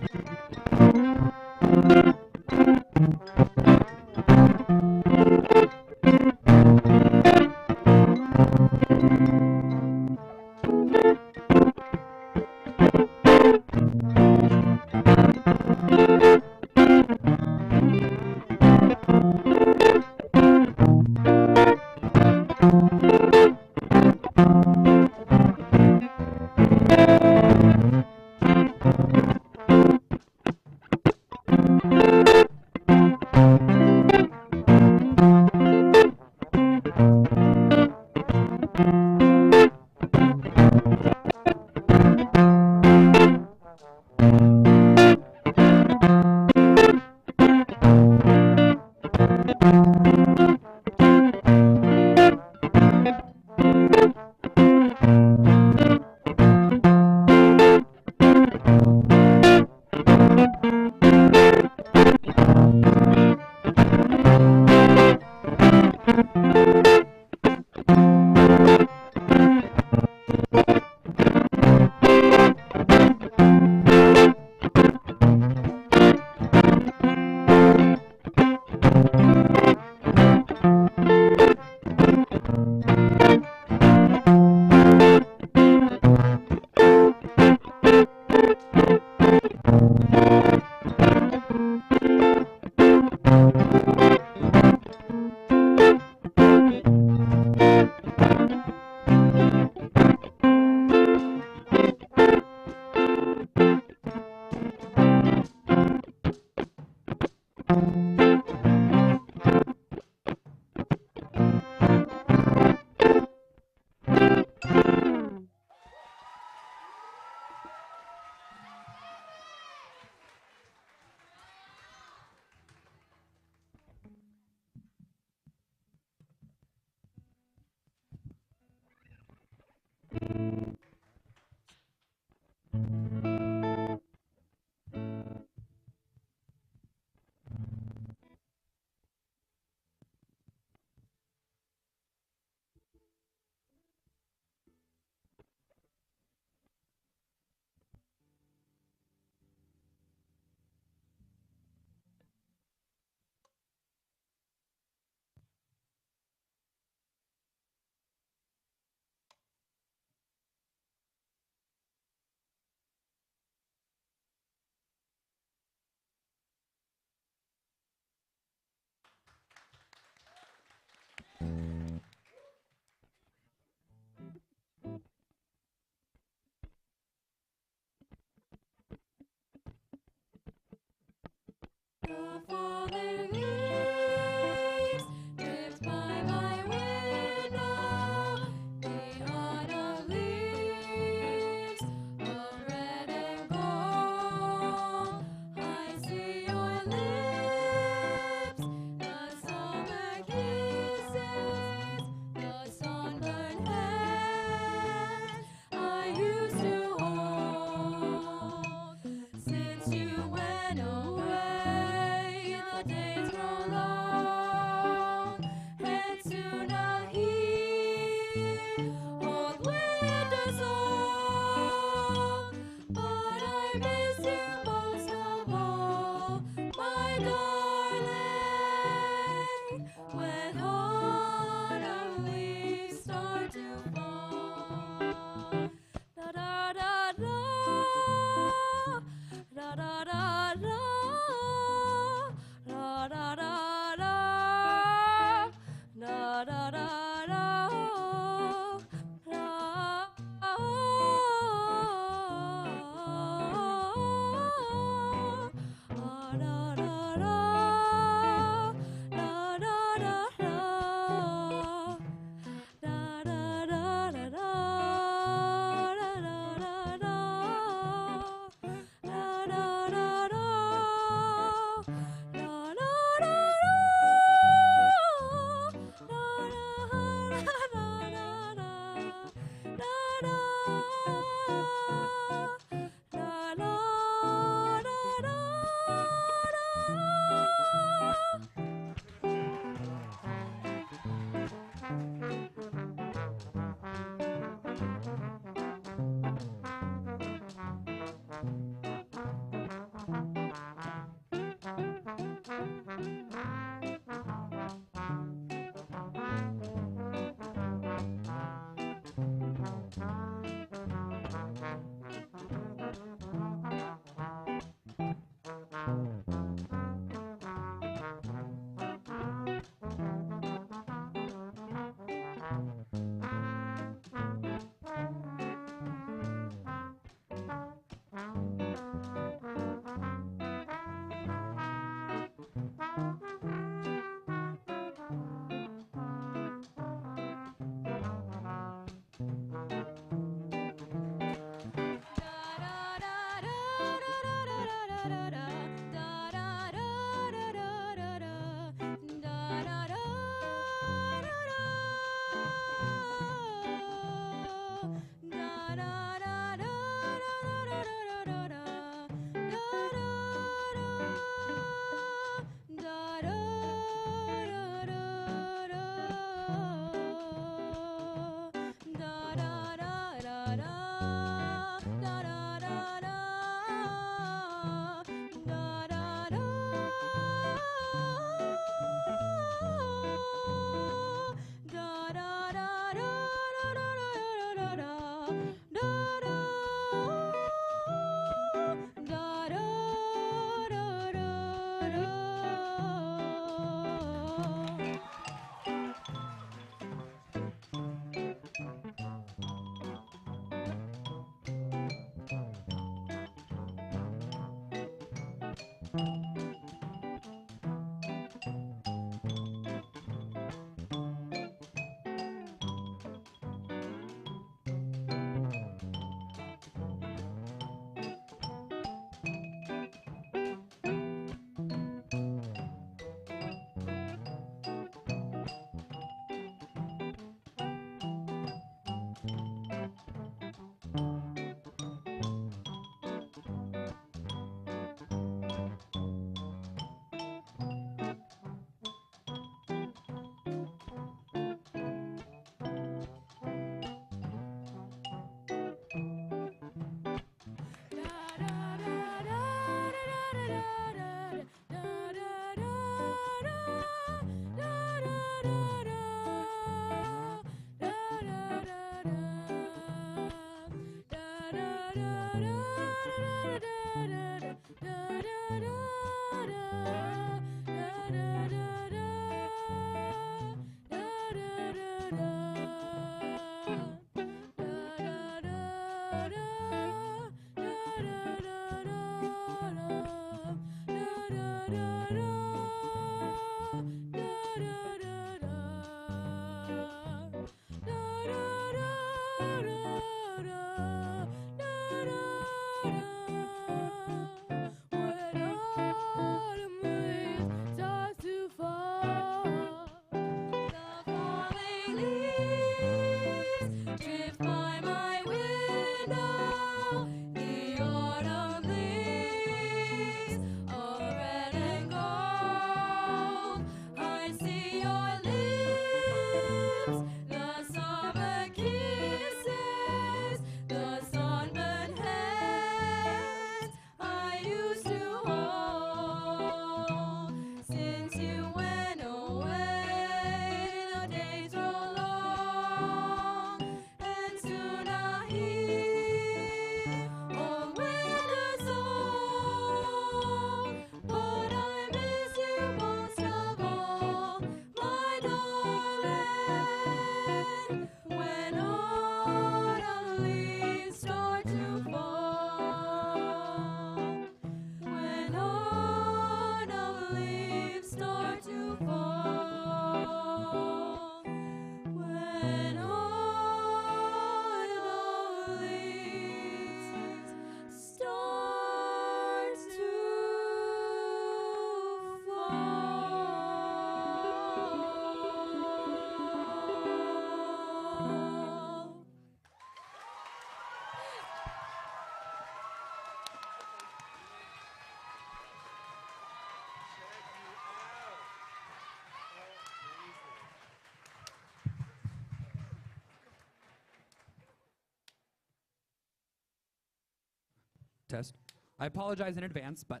Test. I apologize in advance, but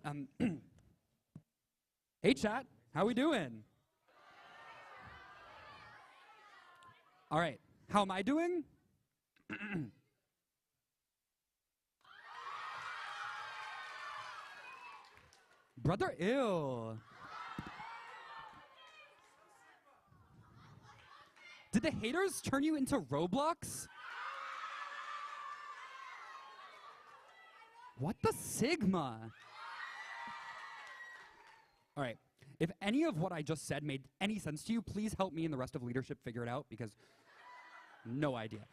hey chat, how we doing? All right, how am I doing? Brother ill. Did the haters turn you into Roblox? What the Sigma? All right, if any of what I just said made any sense to you, please help me and the rest of leadership figure it out, because no idea.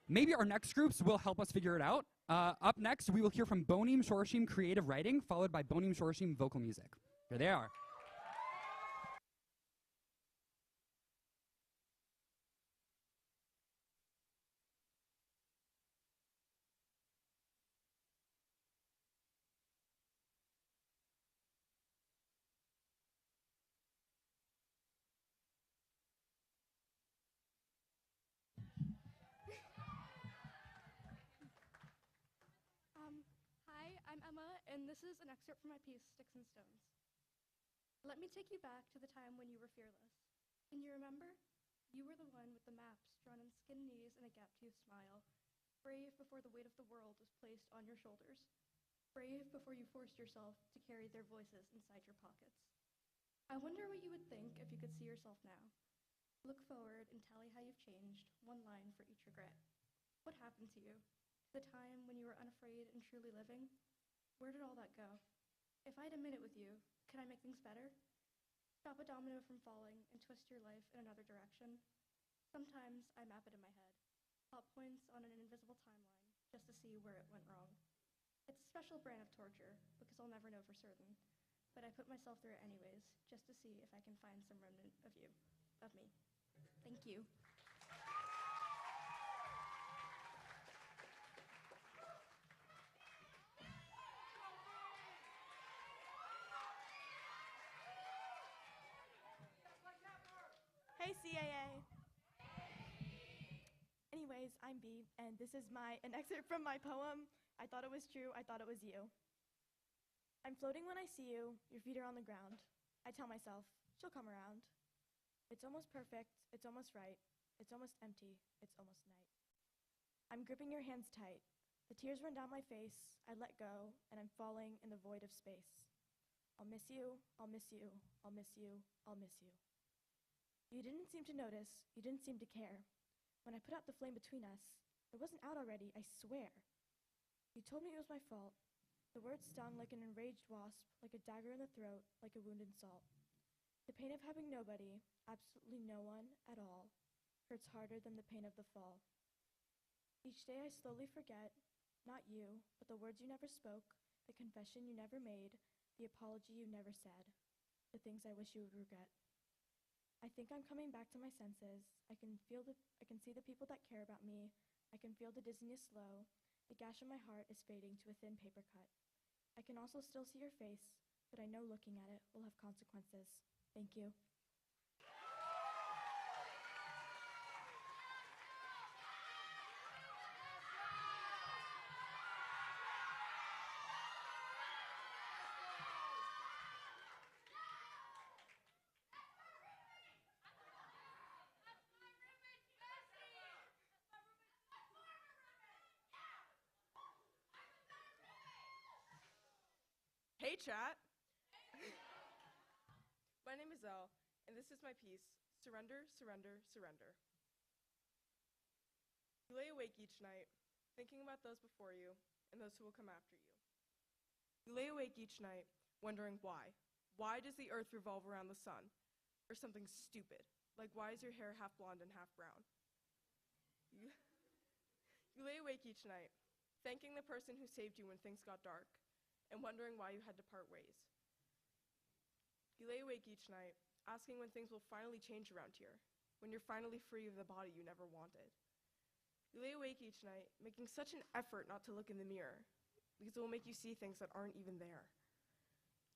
Maybe our next groups will help us figure it out. Up next, we will hear from Bonim Shorashim Creative Writing, followed by Bonim Shorashim Vocal Music. Here they are. Hi, I'm Emma, and this is an excerpt from my piece, Sticks and Stones. Let me take you back to the time when you were fearless. Can you remember? You were the one with the maps drawn in skin knees and a gap-toothed smile, brave before the weight of the world was placed on your shoulders, brave before you forced yourself to carry their voices inside your pockets. I wonder what you would think if you could see yourself now. Look forward and tally how you've changed, one line for each regret. What happened to you? The time when you were unafraid and truly living? Where did all that go? If I had a minute with you, could I make things better? Stop a domino from falling and twist your life in another direction? Sometimes I map it in my head, plot points on an invisible timeline, just to see where it went wrong. It's a special brand of torture, because I'll never know for certain, but I put myself through it anyways, just to see if I can find some remnant of you, of me. Thank you. Hey, CAA. Anyways, I'm B, and this is an excerpt from my poem, I Thought It Was True, I Thought It Was You. I'm floating when I see you, your feet are on the ground. I tell myself, she'll come around. It's almost perfect, it's almost right, it's almost empty, it's almost night. I'm gripping your hands tight. The tears run down my face, I let go, and I'm falling in the void of space. I'll miss you, I'll miss you, I'll miss you, I'll miss you. You didn't seem to notice, you didn't seem to care. When I put out the flame between us, it wasn't out already, I swear. You told me it was my fault. The words stung like an enraged wasp, like a dagger in the throat, like a wounded salt. The pain of having nobody, absolutely no one at all, hurts harder than the pain of the fall. Each day I slowly forget, not you, but the words you never spoke, the confession you never made, the apology you never said, the things I wish you would regret. I think I'm coming back to my senses. I can see the people that care about me. I can feel the dizziness slow. The gash in my heart is fading to a thin paper cut. I can also still see your face, but I know looking at it will have consequences. Thank you. Hey chat! My name is Elle, and this is my piece, Surrender, Surrender, Surrender. You lay awake each night, thinking about those before you and those who will come after you. You lay awake each night, wondering why. Why does the earth revolve around the sun? Or something stupid, like why is your hair half blonde and half brown? You lay awake each night, thanking the person who saved you when things got dark, and wondering why you had to part ways. You lay awake each night, asking when things will finally change around here, when you're finally free of the body you never wanted. You lay awake each night, making such an effort not to look in the mirror, because it will make you see things that aren't even there.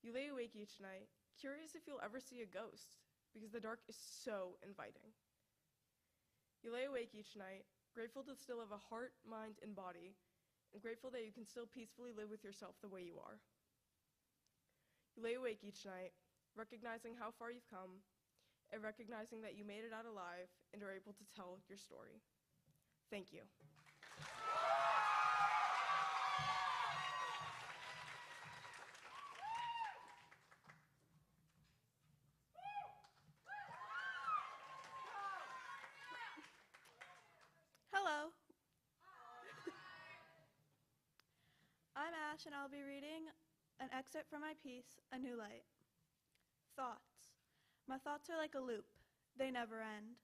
You lay awake each night, curious if you'll ever see a ghost, because the dark is so inviting. You lay awake each night, grateful to still have a heart, mind, and body, I'm grateful that you can still peacefully live with yourself the way you are. You lay awake each night, recognizing how far you've come, and recognizing that you made it out alive and are able to tell your story. Thank you. Hello. I'm Ash, and I'll be reading an excerpt from my piece, A New Light. Thoughts. My thoughts are like a loop. They never end.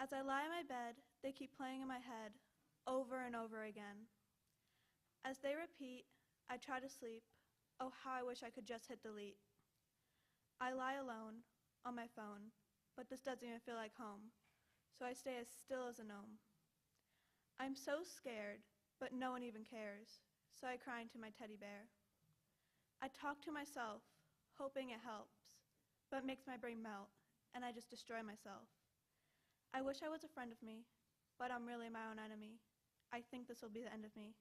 As I lie in my bed, they keep playing in my head over and over again. As they repeat, I try to sleep. Oh, how I wish I could just hit delete. I lie alone on my phone, but this doesn't even feel like home, so I stay as still as a gnome. I'm so scared, but no one even cares, so I cry into my teddy bear. I talk to myself, hoping it helps, but makes my brain melt, and I just destroy myself. I wish I was a friend of me, but I'm really my own enemy. I think this will be the end of me.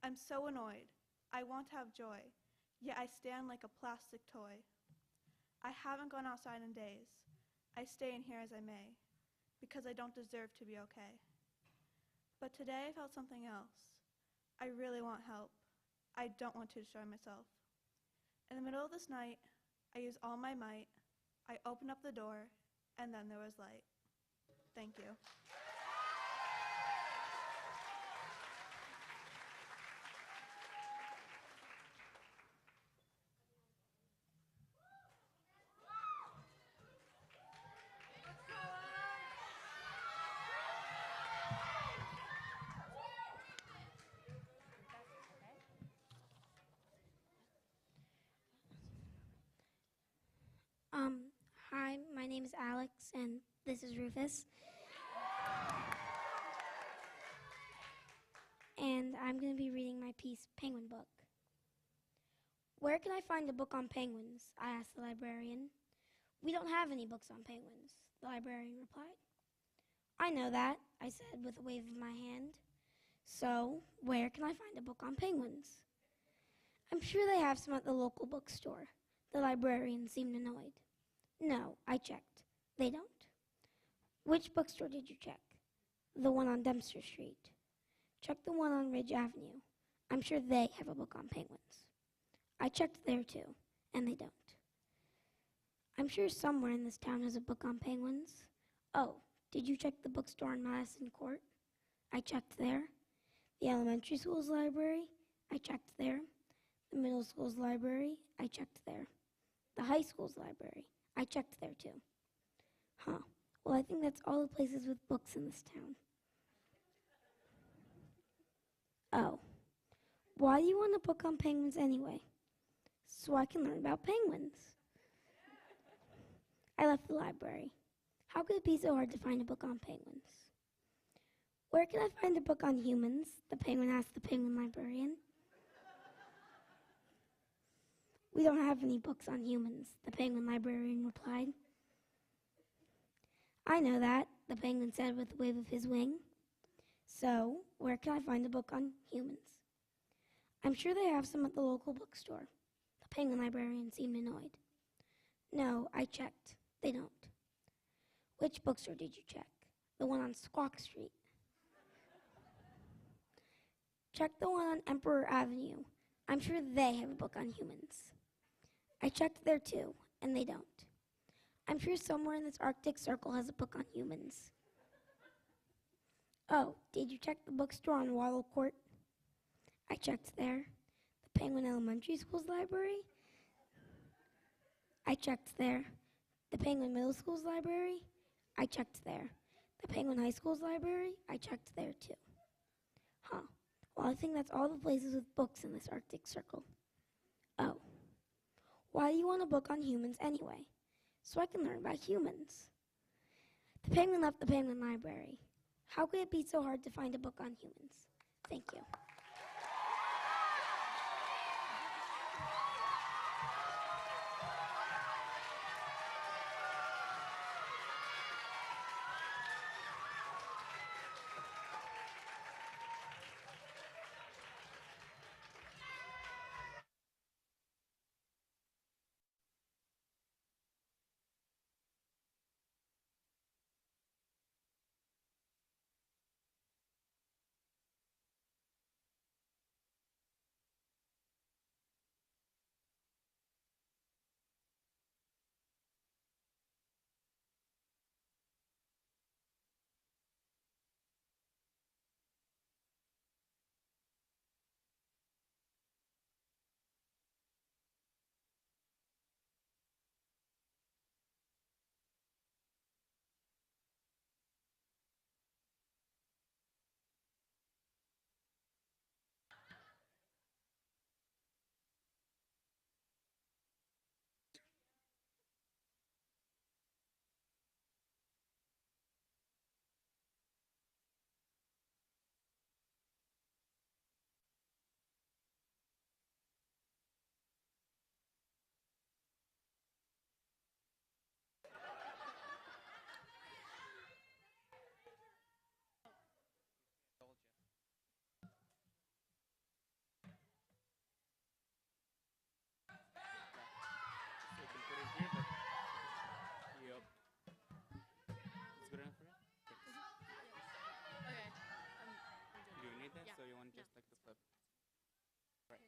I'm so annoyed. I want to have joy, yet I stand like a plastic toy. I haven't gone outside in days. I stay in here as I may, because I don't deserve to be okay. But today I felt something else. I really want help. I don't want to destroy myself. In the middle of this night, I used all my might. I opened up the door, and then there was light. Thank you. Hi, my name is Alex, and this is Rufus. And I'm going to be reading my piece, Penguin Book. Where can I find a book on penguins? I asked the librarian. We don't have any books on penguins, the librarian replied. I know that, I said with a wave of my hand. So, where can I find a book on penguins? I'm sure they have some at the local bookstore. The librarian seemed annoyed. No, I checked. They don't. Which bookstore did you check? The one on Dempster Street. Check the one on Ridge Avenue. I'm sure they have a book on penguins. I checked there too, and they don't. I'm sure somewhere in this town has a book on penguins. Oh, did you check the bookstore on Madison Court? I checked there. The elementary school's library? I checked there. The middle school's library? I checked there. The high school's library? I checked there too. Huh. Well, I think that's all the places with books in this town. Oh. Why do you want a book on penguins anyway? So I can learn about penguins. I left the library. How could it be so hard to find a book on penguins? Where can I find a book on humans? The penguin asked the penguin librarian. We don't have any books on humans, the penguin librarian replied. I know that, the penguin said with a wave of his wing. So, where can I find a book on humans? I'm sure they have some at the local bookstore. The penguin librarian seemed annoyed. No, I checked. They don't. Which bookstore did you check? The one on Squawk Street. Check the one on Emperor Avenue. I'm sure they have a book on humans. I checked there too, and they don't. I'm sure somewhere in this Arctic Circle has a book on humans. Oh, did you check the bookstore on Waddle Court? I checked there. The Penguin Elementary School's library? I checked there. The Penguin Middle School's library? I checked there. The Penguin High School's library? I checked there too. Huh. Well, I think that's all the places with books in this Arctic Circle. Oh. Why do you want a book on humans anyway? So I can learn about humans. The penguin left the penguin library. How could it be so hard to find a book on humans? Thank you. just like the flip. Right.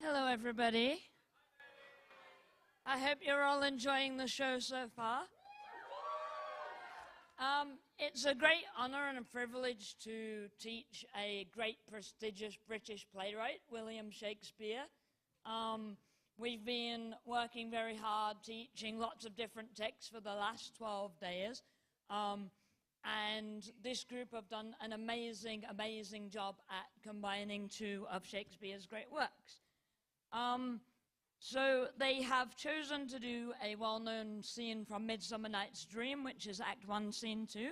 Hello, everybody. I hope you're all enjoying the show so far. It's a great honor and a privilege to teach a great, prestigious British playwright, William Shakespeare. We've been working very hard, teaching lots of different texts for the last 12 days. And this group have done an amazing, amazing job at combining two of Shakespeare's great works. So they have chosen to do a well-known scene from Midsummer Night's Dream, which is Act 1, Scene 2.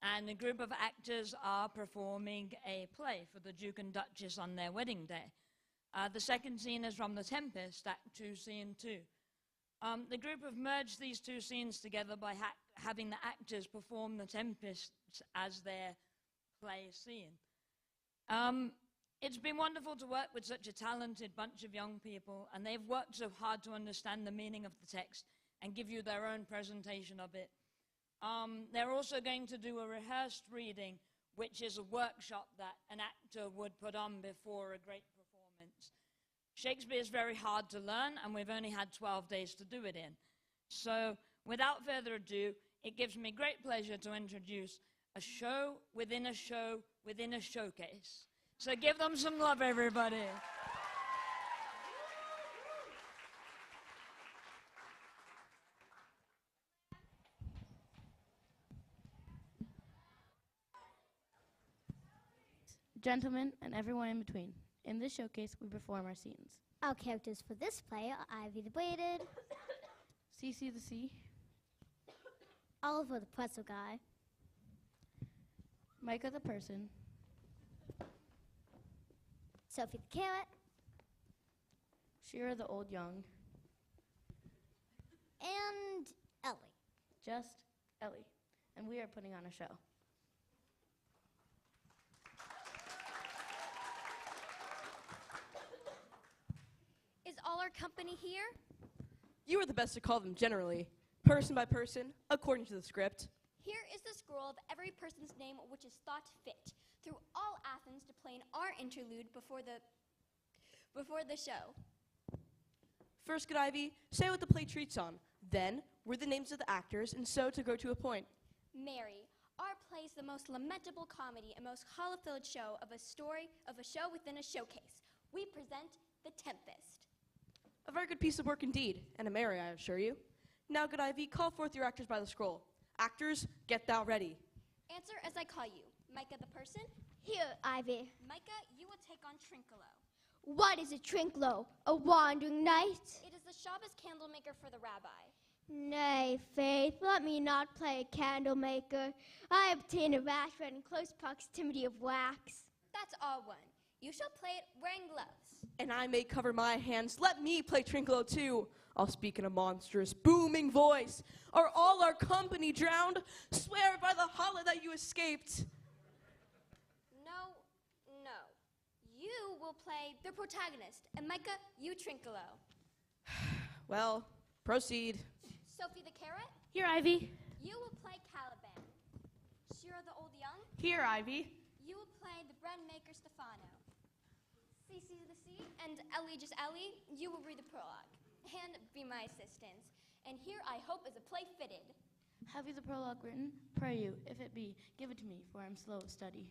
And a group of actors are performing a play for the Duke and Duchess on their wedding day. The second scene is from The Tempest, Act 2, Scene 2. The group have merged these two scenes together by having the actors perform The Tempest as their play scene. It's been wonderful to work with such a talented bunch of young people, and they've worked so hard to understand the meaning of the text and give you their own presentation of it. They're also going to do a rehearsed reading, which is a workshop that an actor would put on before a great performance. Shakespeare is very hard to learn, and we've only had 12 days to do it in. So, without further ado, it gives me great pleasure to introduce a show within a show within a showcase. So give them some love, everybody. Gentlemen, and everyone in between. In this showcase, we perform our scenes. Our characters for this play are Ivy the Braided, Cece the Sea, Oliver the Pretzel Guy, Micah the Person, Sophie the Carrot, Shira the Old Young, and Ellie. Just Ellie. And we are putting on a show. Is all our company here? You are the best to call them generally, person by person, according to the script. Here is the scroll of every person's name which is thought fit through all Athens to play in our interlude before the show. First, good Ivy, say what the play treats on. Then, read the names of the actors, and so to go to a point. Mary, our play is the most lamentable comedy and most hollow-filled show of a story of a show within a showcase. We present The Tempest. A very good piece of work indeed, and a merry, I assure you. Now, good Ivy, call forth your actors by the scroll. Actors, get thou ready. Answer as I call you. Micah the Person. Here, Ivy. Micah, you will take on Trinculo. What is a Trinklo? A wandering knight? It is the Shabbos candle maker for the rabbi. Nay, Faith, let me not play a candle maker. I obtain a rash red and close proximity of wax. That's all one. You shall play it wearing gloves. And I may cover my hands. Let me play Trinculo too. I'll speak in a monstrous, booming voice. Are all our company drowned? Swear by the hollow that you escaped. No. You will play the protagonist, and Micah, you Trinculo. Well, proceed. Sophie the Carrot. Here, Ivy. You will play Caliban. Shira the Old Young. Here, Ivy. You will play the bread maker Stefano. Cece the Sea and Ellie, just Ellie, you will read the prologue and be my assistants. And here I hope is a play fitted. Have you the prologue written? Pray you, if it be, give it to me, for I am slow of study.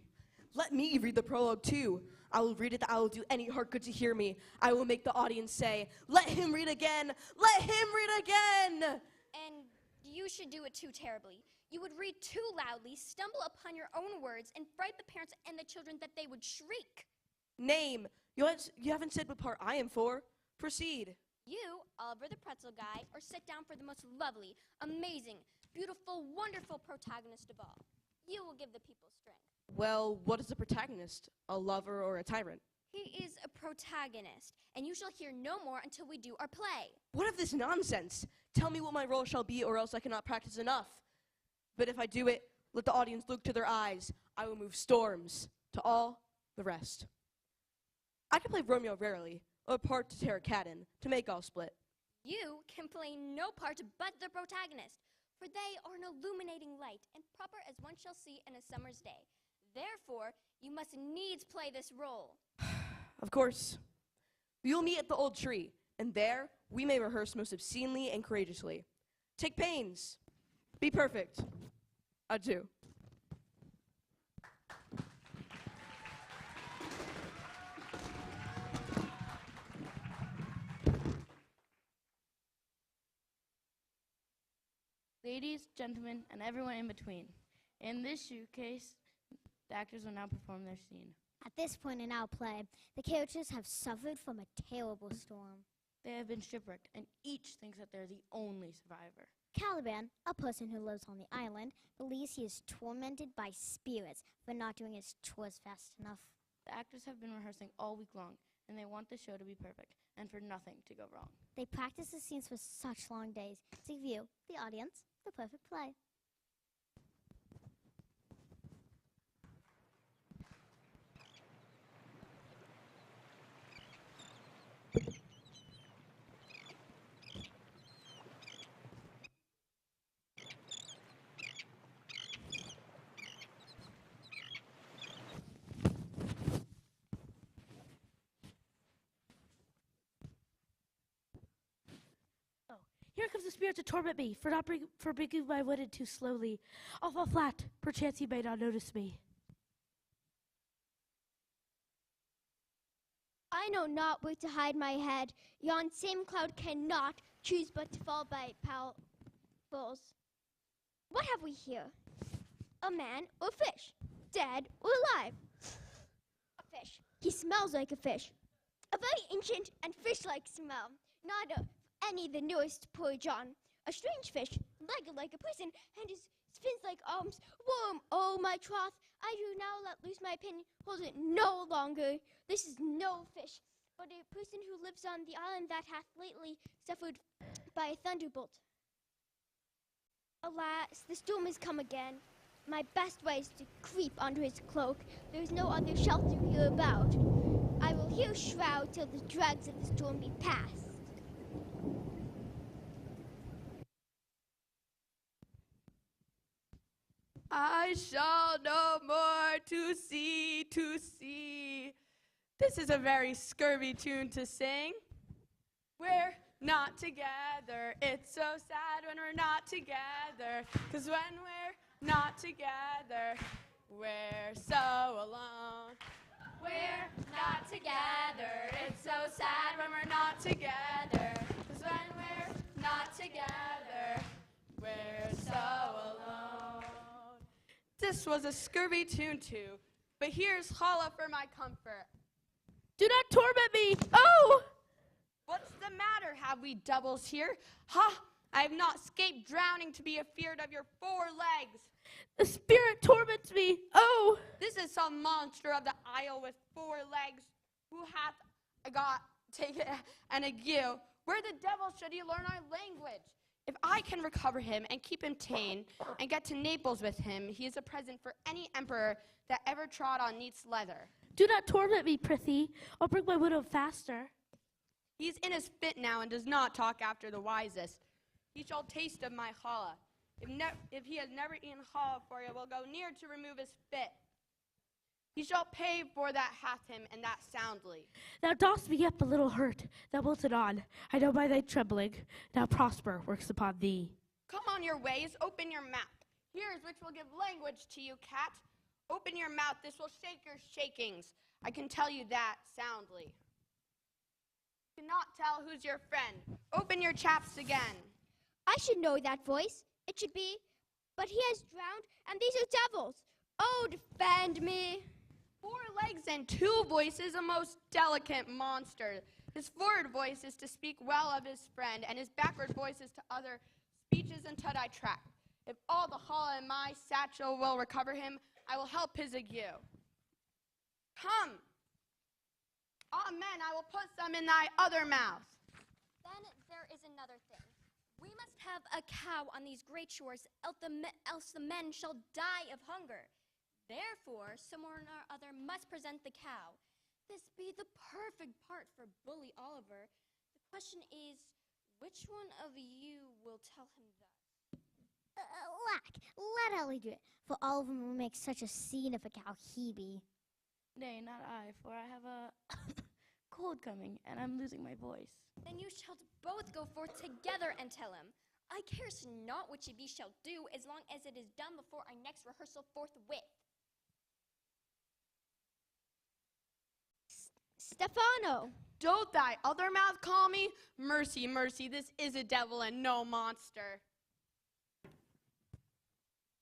Let me read the prologue too. I will read it, I will do any heart good to hear me. I will make the audience say, let him read again, let him read again. And you should do it too terribly. You would read too loudly, stumble upon your own words, and fright the parents and the children that they would shriek. Name. You haven't said what part I am for. Proceed. You, Oliver the Pretzel Guy, are set down for the most lovely, amazing, beautiful, wonderful protagonist of all. You will give the people strength. Well, what is a protagonist? A lover or a tyrant? He is a protagonist, and you shall hear no more until we do our play. What of this nonsense? Tell me what my role shall be, or else I cannot practice enough. But if I do it, let the audience look to their eyes. I will move storms to all the rest. I can play Romeo rarely, or part to tear a cat in, to make all split. You can play no part but the protagonist, for they are an illuminating light, and proper as one shall see in a summer's day. Therefore, you must needs play this role. Of course. We will meet at the old tree, and there we may rehearse most obscenely and courageously. Take pains. Be perfect. Adieu. Ladies, gentlemen, and everyone in between. In this showcase, the actors will now perform their scene. At this point in our play, the characters have suffered from a terrible storm. They have been shipwrecked, and each thinks that they're the only survivor. Caliban, a person who lives on the island, believes he is tormented by spirits for not doing his chores fast enough. The actors have been rehearsing all week long, and they want the show to be perfect and for nothing to go wrong. They practice the scenes for such long days to give you, the audience, the perfect play. Here comes the spirit to torment me, for breaking my wooden too slowly. I'll fall flat, perchance he may not notice me. I know not where to hide my head. Yon same cloud cannot choose but to fall by falls. What have we here? A man or fish? Dead or alive? A fish. He smells like a fish. A very ancient and fish-like smell. Not any the newest poor John. A strange fish, legged like a person, and his fins like arms. Worm, oh my troth, I do now let loose my pin, hold it no longer. This is no fish, but a person who lives on the island that hath lately suffered by a thunderbolt. Alas, the storm has come again. My best way is to creep under his cloak. There is no other shelter hereabout. I will here shroud till the dregs of the storm be past. I shall no more to see, to see. This is a very scurvy tune to sing. We're not together. It's so sad when we're not together. 'Cause when we're not together, we're so alone. We're not together. It's so sad when we're not together. 'Cause when we're not together, we're so alone. This was a scurvy tune too, but here's Chala for my comfort. Do not torment me! Oh! What's the matter? Have we doubles here? Ha! I have not escaped drowning to be afeard of your 4 legs. The spirit torments me! Oh! This is some monster of the isle with 4 legs, who hath got taken an ague. Where the devil should he learn our language? If I can recover him and keep him tame and get to Naples with him, he is a present for any emperor that ever trod on neat's leather. Do not torment me, prithee. I'll bring my widow faster. He's in his fit now and does not talk after the wisest. He shall taste of my challah. If he has never eaten challah for you, will go near to remove his fit. He shall pay for that hath him, and that soundly. Thou dost me yet a little hurt. Thou wilt anon. I know by thy trembling. Now prosper works upon thee. Come on your ways, open your mouth. Here's which will give language to you, cat. Open your mouth, this will shake your shakings. I can tell you that soundly. Cannot tell who's your friend. Open your chaps again. I should know that voice. It should be, but he has drowned, and these are devils. Oh, defend me. 4 legs and 2 voices, a most delicate monster. His forward voice is to speak well of his friend, and his backward voice is to other speeches until I track. If all the challah in my satchel will recover him, I will help his ague. Come. Amen, I will put some in thy other mouth. Then there is another thing. We must have a cow on these great shores, else the men shall die of hunger. Therefore, someone or other must present the cow. This be the perfect part for Bully Oliver. The question is, which one of you will tell him thus? Lack, let Ellie do it, for all of them will make such a scene of a cow he be. Nay, not I, for I have a cold coming, and I'm losing my voice. Then you shall both go forth together and tell him. I cares not what ye be shall do, as long as it is done before our next rehearsal forthwith. Stefano! Don't thy other mouth call me? Mercy, mercy, this is a devil and no monster.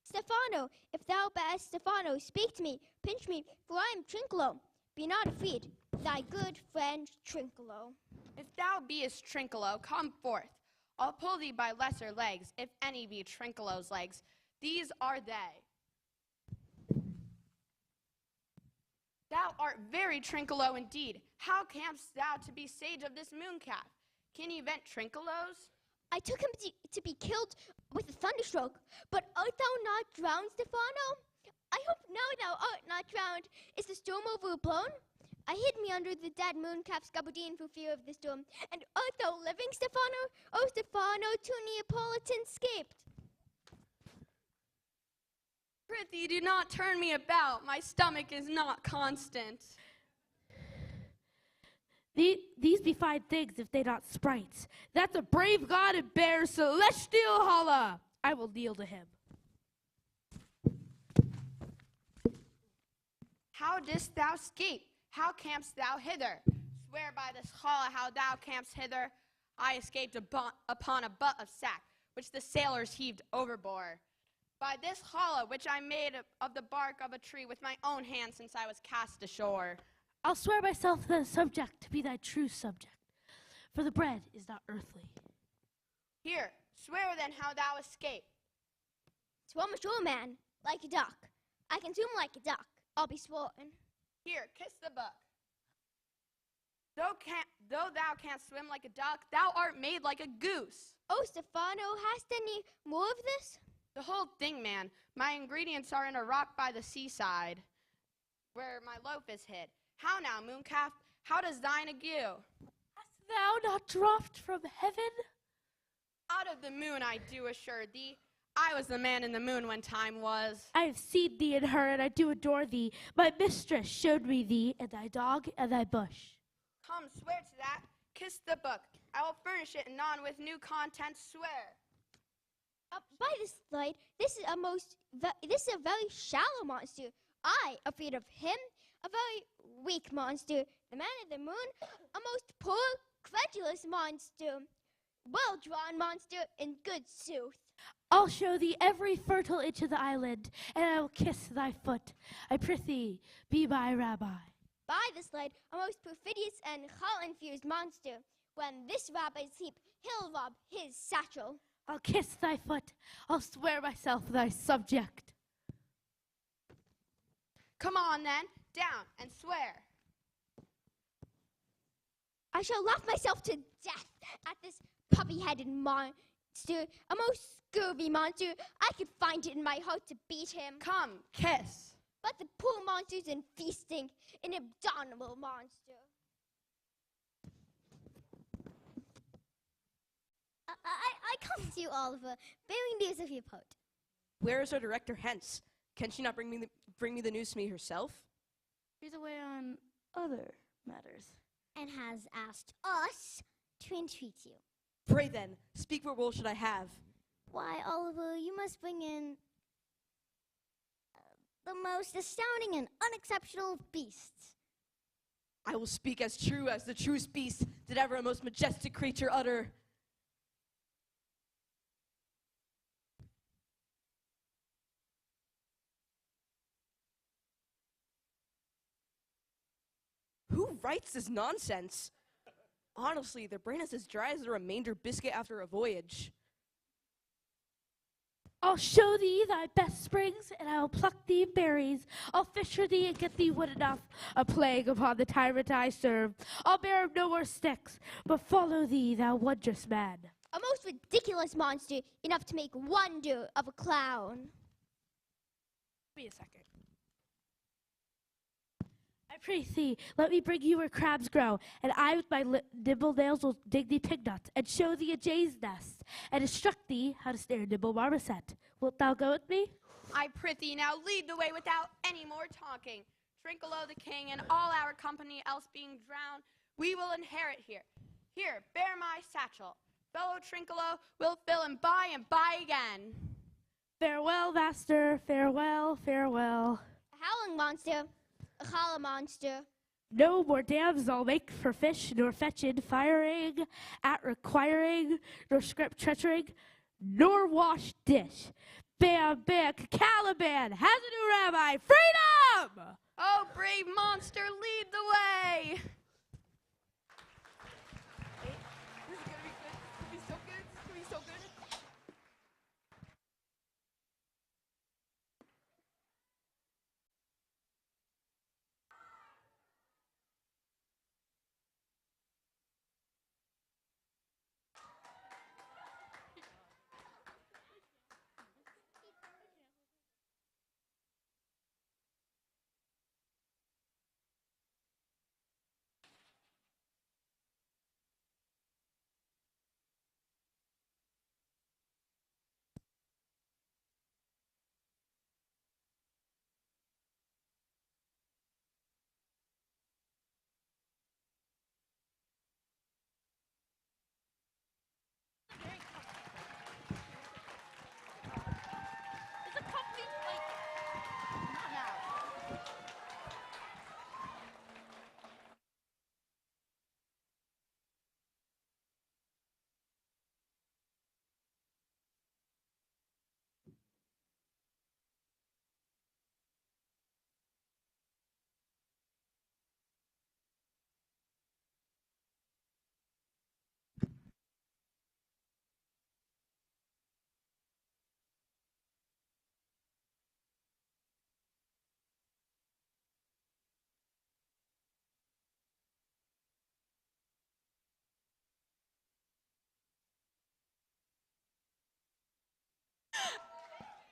Stefano, if thou be'st Stefano, speak to me, pinch me, for I am Trinculo. Be not afraid, thy good friend Trinculo. If thou beest Trinculo, come forth. I'll pull thee by lesser legs, if any be Trinculo's legs. These are they. Thou art very Trinculo indeed. How camest thou to be sage of this mooncalf? Can ye vent Trinculos? I took him to be killed with a thunderstroke, but art thou not drowned, Stefano? I hope now thou art not drowned. Is the storm overblown? I hid me under the dead mooncalf's gabardine for fear of the storm. And art thou living, Stefano? Oh, Stefano, to Neapolitan escaped. Prithee, do not turn me about. My stomach is not constant. These be fine things if they not sprites. That's a brave god and bears celestial holla. I will kneel to him. How didst thou escape? How camest thou hither? Swear by this holla how thou camest hither. I escaped upon a butt of sack, which the sailors heaved overboard. By this holla, which I made of the bark of a tree with my own hand since I was cast ashore. I'll swear myself the subject to be thy true subject, for the bread is not earthly. Here, swear then how thou escaped. Swim ashore, man, like a duck. I can swim like a duck. I'll be sworn. Here, kiss the book. Though thou canst swim like a duck, thou art made like a goose. Oh, Stefano, hast any more of this? The whole thing, man. My ingredients are in a rock by the seaside, where my loaf is hid. How now, mooncalf? How does thine ague? Hast thou not dropped from heaven? Out of the moon, I do assure thee. I was the man in the moon when time was. I have seen thee and her, and I do adore thee. My mistress showed me thee, and thy dog, and thy bush. Come, swear to that. Kiss the book. I will furnish it anon with new contents, swear. By this light, this is a very shallow monster. I, afraid of him, a very weak monster. The man in the moon, a most poor, credulous monster. Well-drawn monster, in good sooth. I'll show thee every fertile inch of the island, and I will kiss thy foot. I prithee, be my rabbi. By this light, a most perfidious and hall-infused monster. When this rabbi sleep, he'll rob his satchel. I'll kiss thy foot. I'll swear myself thy subject. Come on, then, down and swear. I shall laugh myself to death at this puppy-headed monster, a most scurvy monster. I could find it in my heart to beat him. Come, kiss. But the poor monster's in feasting, an abominable monster. I come to you, Oliver, bearing news of your poet. Where is our director hence? Can she not bring me the news to me herself? She's away on other matters. And has asked us to entreat you. Pray then, speak what role should I have? Why, Oliver, you must bring in the most astounding and unexceptional of beasts. I will speak as true as the truest beast did ever a most majestic creature utter. Who writes this nonsense? Honestly, their brain is as dry as a remainder biscuit after a voyage. I'll show thee thy best springs, and I will pluck thee berries. I'll fish for thee and get thee wood enough, a plague upon the tyrant I serve. I'll bear him no more sticks, but follow thee, thou wondrous man. A most ridiculous monster, enough to make wonder of a clown. Wait a second. I pray thee, let me bring you where crabs grow, and I with my nimble nails will dig thee pig nuts, and show thee a jay's nest, and instruct thee how to snare a nimble marmoset. Wilt thou go with me? I prithee now lead the way without any more talking. Trinculo the king and all our company else being drowned, We will inherit here. Here, bear my satchel. Fellow Trinculo will fill and buy again. Farewell, master, farewell, farewell. A howling monster, a hollow monster. No more dams I'll make for fish, nor fetching, firing, at requiring, nor script treachery, nor wash dish. Bam, bam, Caliban has a new rabbi, freedom! Oh, brave monster, lead the way! This is gonna be good. It's gonna be so good. It's gonna be so good.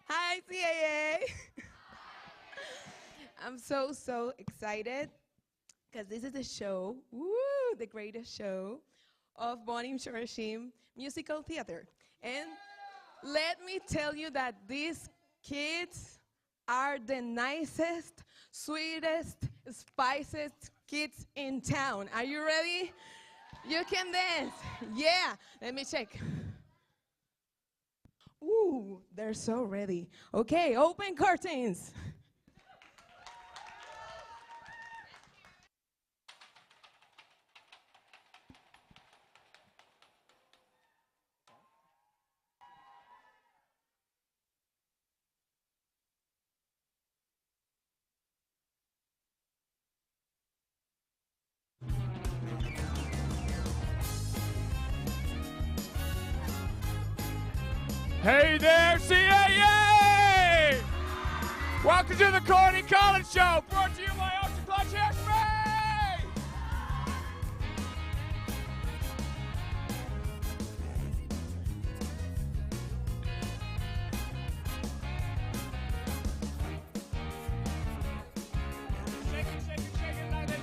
Hi, CAA. I'm so excited because this is the show, the greatest show of Bonim Shorashim musical theater. And let me tell you that these kids are the nicest, sweetest, spiciest kids in town. Are you ready? You can dance. Yeah, let me check. Ooh, they're so ready. Okay, open curtains. Hey there, CAA! Welcome to the Corny College Show, brought to you by Ocean Clutch Hairspray! Shake it like that.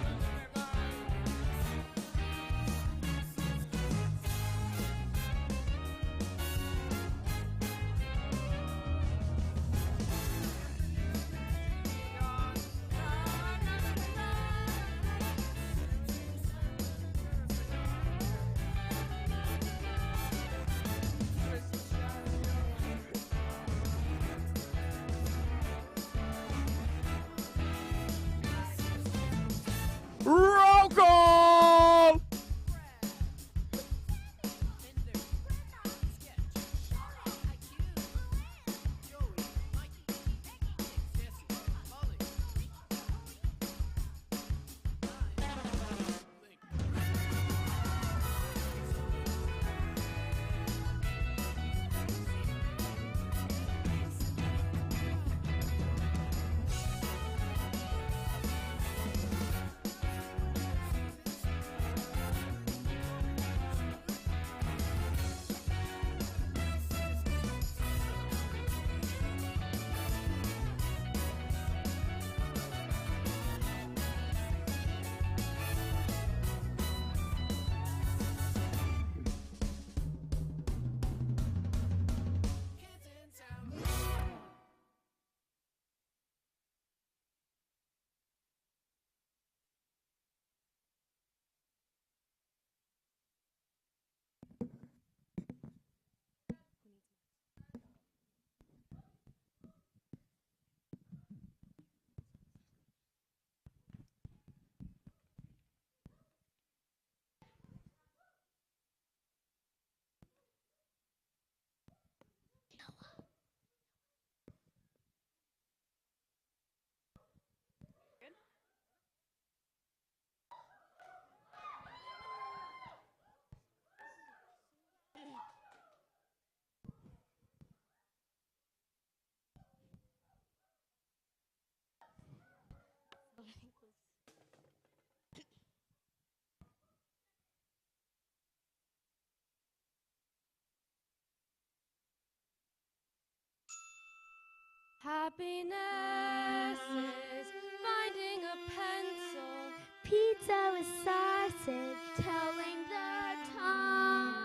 Happiness is finding a pencil. Pizza with sausage, telling the time.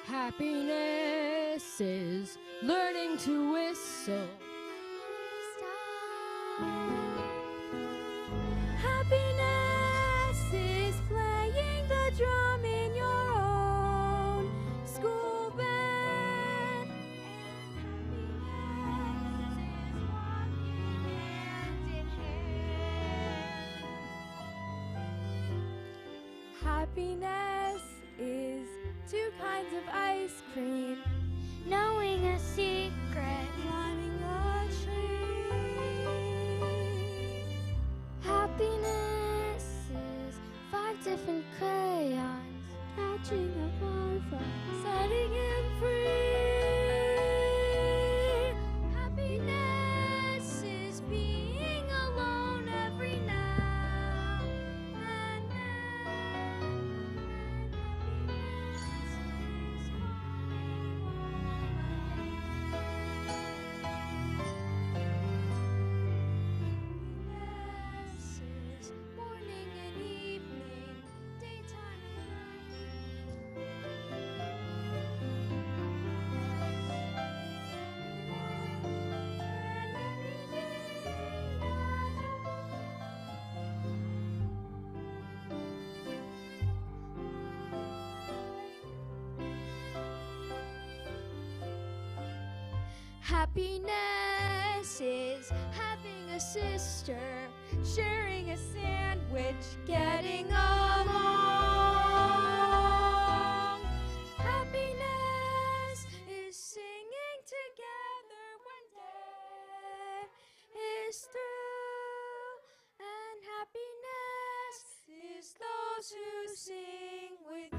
Happiness is learning to whistle. Happiness is playing the drum in your own school band. Happiness is two kinds of ice cream. Knowing a secret, Climbing a tree. happiness is 5 different crayons catching a butterfly, Setting him free. Happiness is being alone every now and Happiness is morning and evening, daytime and Happiness is having a sister, sharing a sandwich, getting along. Happiness is singing together when day is through. And happiness is those who sing with you.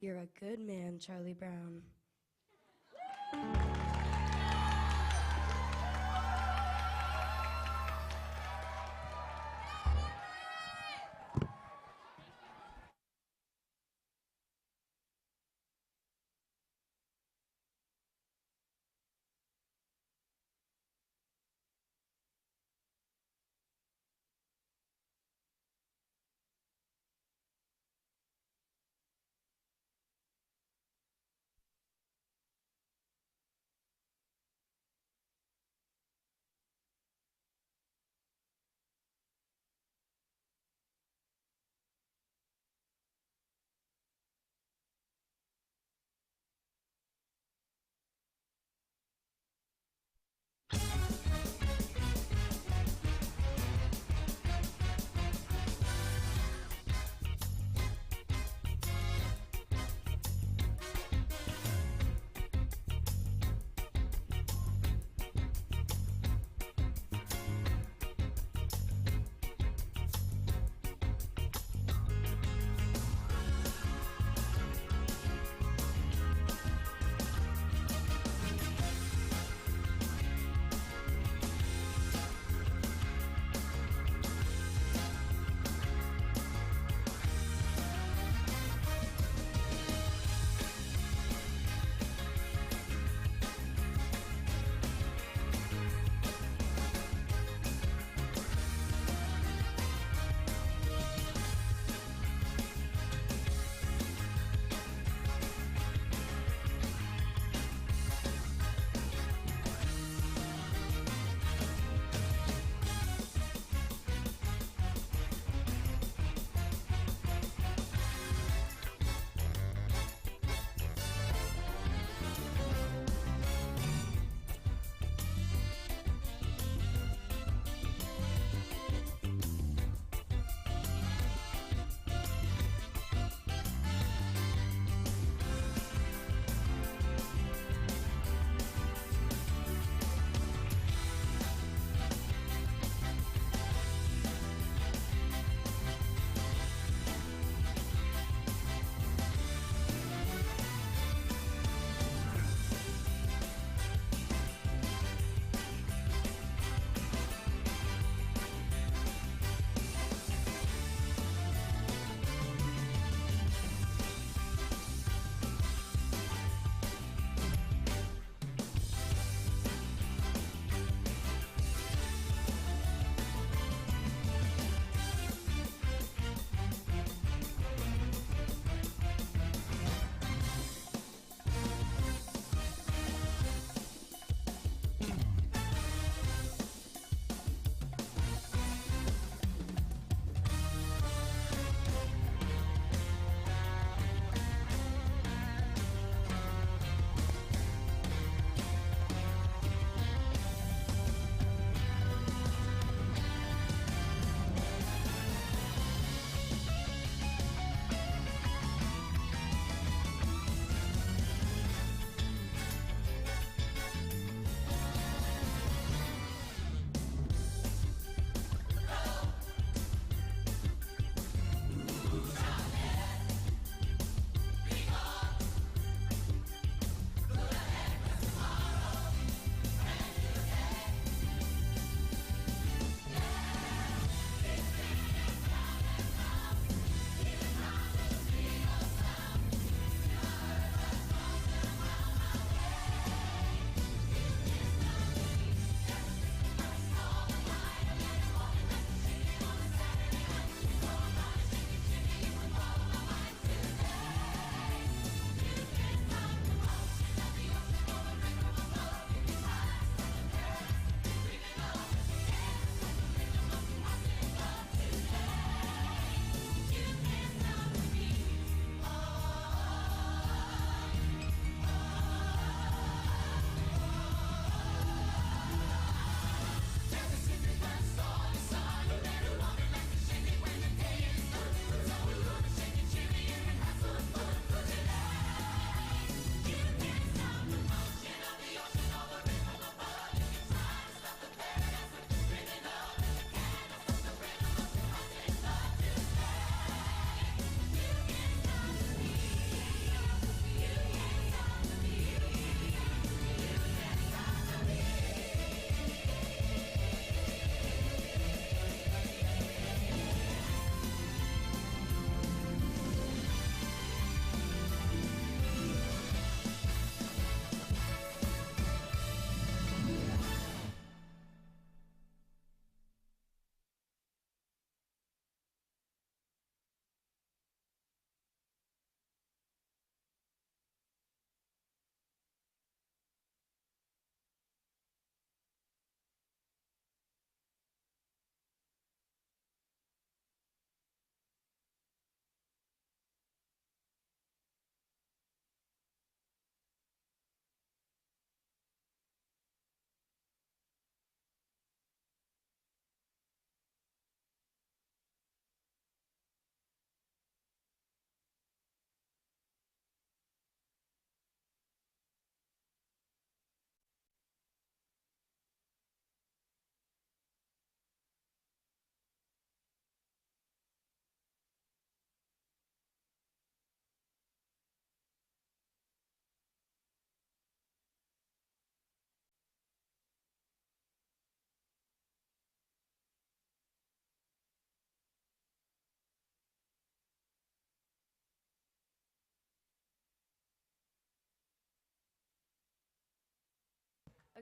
You're a good man, Charlie Brown.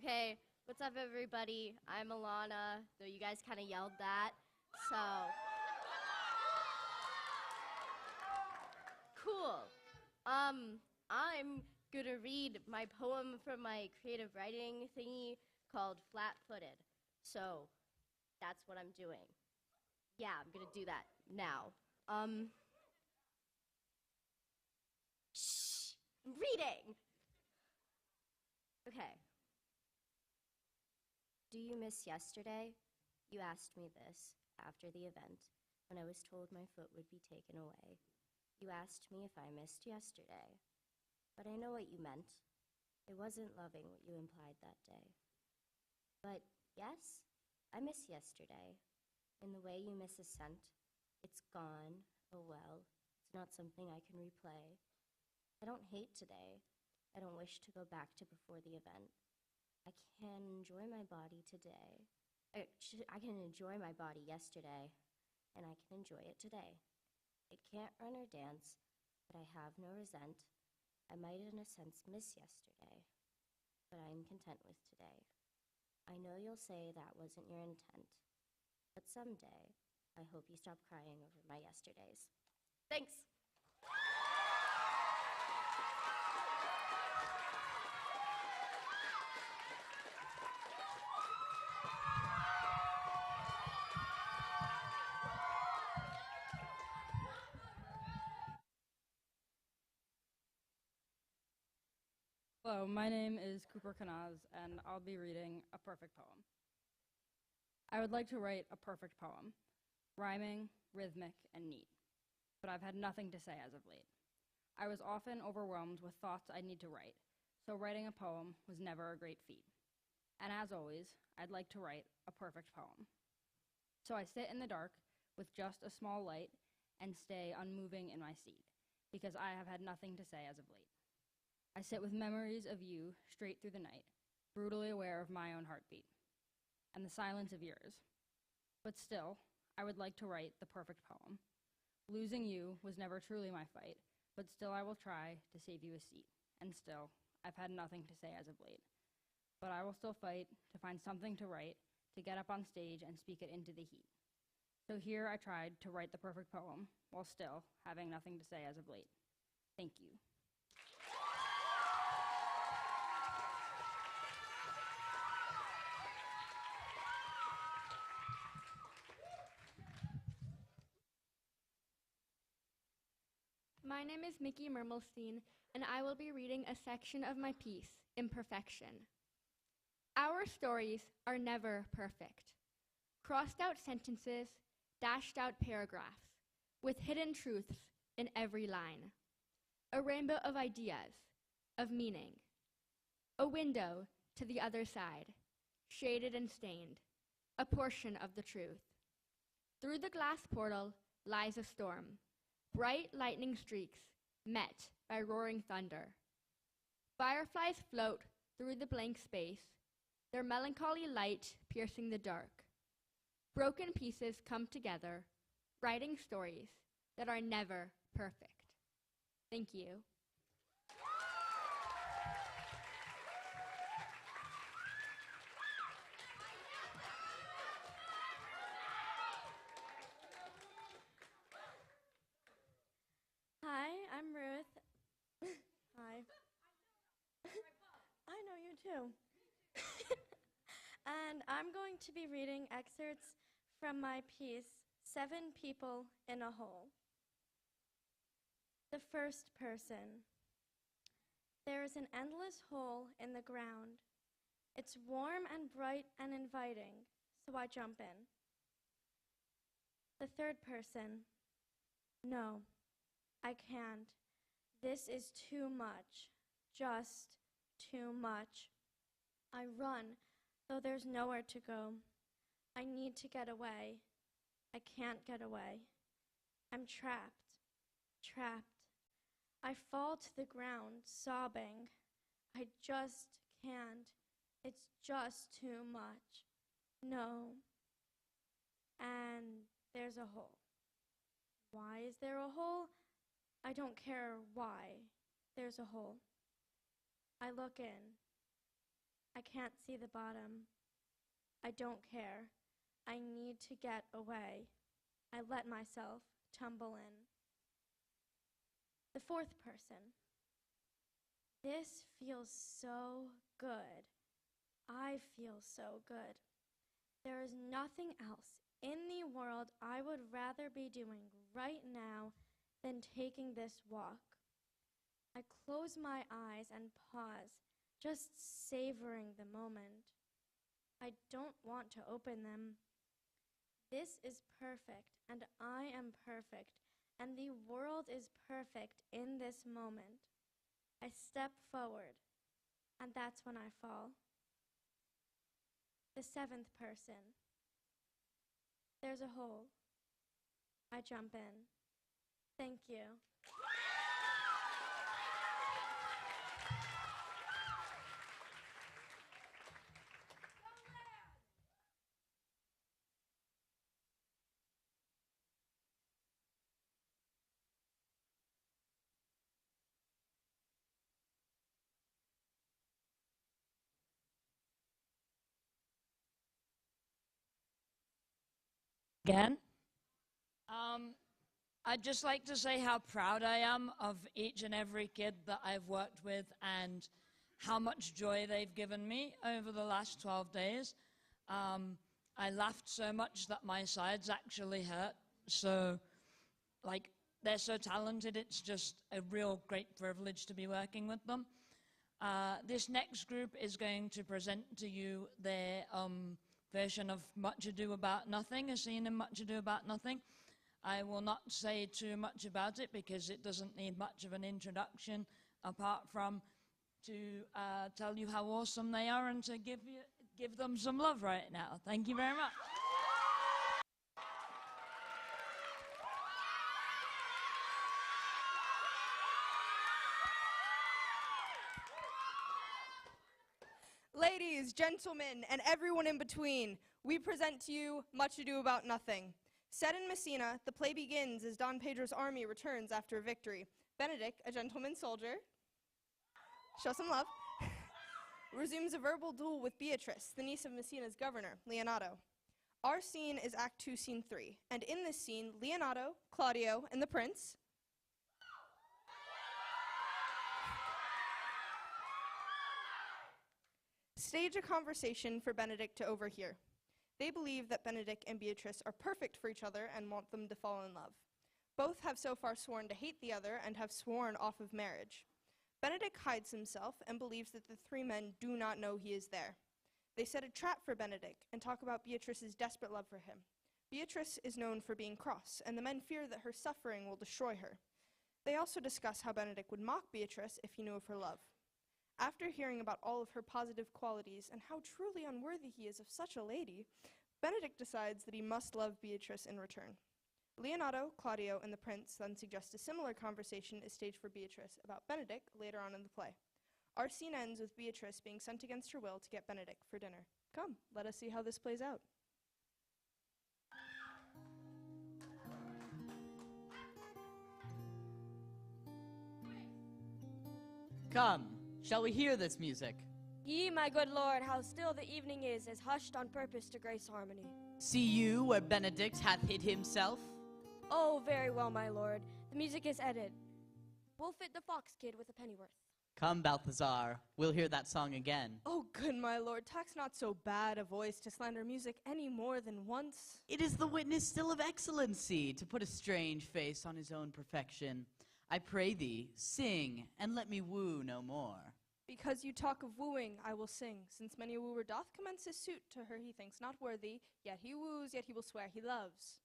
Okay, what's up, everybody? I'm Alana, though you guys kind of yelled that. So, cool. I'm gonna read my poem from my creative writing thingy called Flat Footed. So, that's what I'm doing. Yeah, I'm gonna do that now. Shh, I'm reading. Okay. Do you miss yesterday? You asked me this after the event when I was told my foot would be taken away. You asked me if I missed yesterday. But I know what you meant. It wasn't loving what you implied that day. But yes, I miss yesterday. In the way you miss a scent. It's gone. Oh well. It's not something I can replay. I don't hate today. I don't wish to go back to before the event. I can enjoy my body today. I can enjoy my body yesterday, and I can enjoy it today. It can't run or dance, but I have no resent. I might in a sense miss yesterday, but I'm content with today. I know you'll say that wasn't your intent, but someday I hope you stop crying over my yesterdays. Thanks. Hello, my name is Cooper Kanaz, and I'll be reading a perfect poem. I would like to write a perfect poem, rhyming, rhythmic, and neat, but I've had nothing to say as of late. I was often overwhelmed with thoughts I need to write, so writing a poem was never a great feat. And as always, I'd like to write a perfect poem. So I sit in the dark with just a small light and stay unmoving in my seat, because I have had nothing to say as of late. I sit with memories of you straight through the night, brutally aware of my own heartbeat, and the silence of yours. But still, I would like to write the perfect poem. Losing you was never truly my fight, but still I will try to save you a seat. And still, I've had nothing to say as of late. But I will still fight to find something to write, to get up on stage and speak it into the heat. So here I tried to write the perfect poem, while still having nothing to say as of late. Thank you. My name is Mickey Mermelstein, and I will be reading a section of my piece, Imperfection. Our stories are never perfect. Crossed out sentences, dashed out paragraphs, with hidden truths in every line. A rainbow of ideas, of meaning. A window to the other side, shaded and stained, a portion of the truth. Through the glass portal lies a storm. Bright lightning streaks, met by roaring thunder. Fireflies float through the blank space, their melancholy light piercing the dark. Broken pieces come together, writing stories that are never perfect. Thank you. Hi, I'm Ruth. Hi. I know you too. And I'm going to be reading excerpts from my piece, 7 People in a Hole. The first person. There is an endless hole in the ground. It's warm and bright and inviting, so I jump in. The third person. No. I can't. This is too much. Just too much. I run, though there's nowhere to go. I need to get away. I can't get away. I'm trapped. Trapped. I fall to the ground, sobbing. I just can't. It's just too much. No. And there's a hole. Why is there a hole? I don't care why. There's a hole. I look in. I can't see the bottom. I don't care. I need to get away. I let myself tumble in. The fourth person. This feels so good. I feel so good. There is nothing else in the world I would rather be doing right now than taking this walk. I close my eyes and pause, just savoring the moment. I don't want to open them. This is perfect, and I am perfect, and the world is perfect in this moment. I step forward, and that's when I fall. The seventh person. There's a hole. I jump in. Thank you. Again. I'd just like to say how proud I am of each and every kid that I've worked with and how much joy they've given me over the last 12 days. I laughed so much that my sides actually hurt. So, like, they're so talented, it's just a real great privilege to be working with them. This next group is going to present to you their version of Much Ado About Nothing, a scene in Much Ado About Nothing. I will not say too much about it because it doesn't need much of an introduction apart from to tell you how awesome they are and to give them some love right now. Thank you very much. Ladies, gentlemen, and everyone in between, we present to you Much Ado About Nothing. Set in Messina, the play begins as Don Pedro's army returns after a victory. Benedict, a gentleman soldier, show some love, resumes a verbal duel with Beatrice, the niece of Messina's governor, Leonato. Our scene is Act 2, Scene 3, and in this scene, Leonato, Claudio, and the prince stage a conversation for Benedict to overhear. They believe that Benedict and Beatrice are perfect for each other and want them to fall in love. Both have so far sworn to hate the other and have sworn off of marriage. Benedict hides himself and believes that the three men do not know he is there. They set a trap for Benedict and talk about Beatrice's desperate love for him. Beatrice is known for being cross, and the men fear that her suffering will destroy her. They also discuss how Benedict would mock Beatrice if he knew of her love. After hearing about all of her positive qualities and how truly unworthy he is of such a lady, Benedict decides that he must love Beatrice in return. Leonato, Claudio, and the prince then suggest a similar conversation is staged for Beatrice about Benedict later on in the play. Our scene ends with Beatrice being sent against her will to get Benedict for dinner. Come, let us see how this plays out. Come, shall we hear this music? Ye, my good lord, how still the evening is hushed on purpose to grace harmony. See you where Benedict hath hid himself? Oh, very well, my lord. The music is ended. We'll fit the fox kid with a pennyworth. Come, Balthazar, we'll hear that song again. Oh, good my lord, tax not so bad a voice to slander music any more than once. It is the witness still of excellency to put a strange face on his own perfection. I pray thee, sing, and let me woo no more. Because you talk of wooing, I will sing, since many a wooer doth commence his suit to her he thinks not worthy, yet he woos, yet he will swear he loves.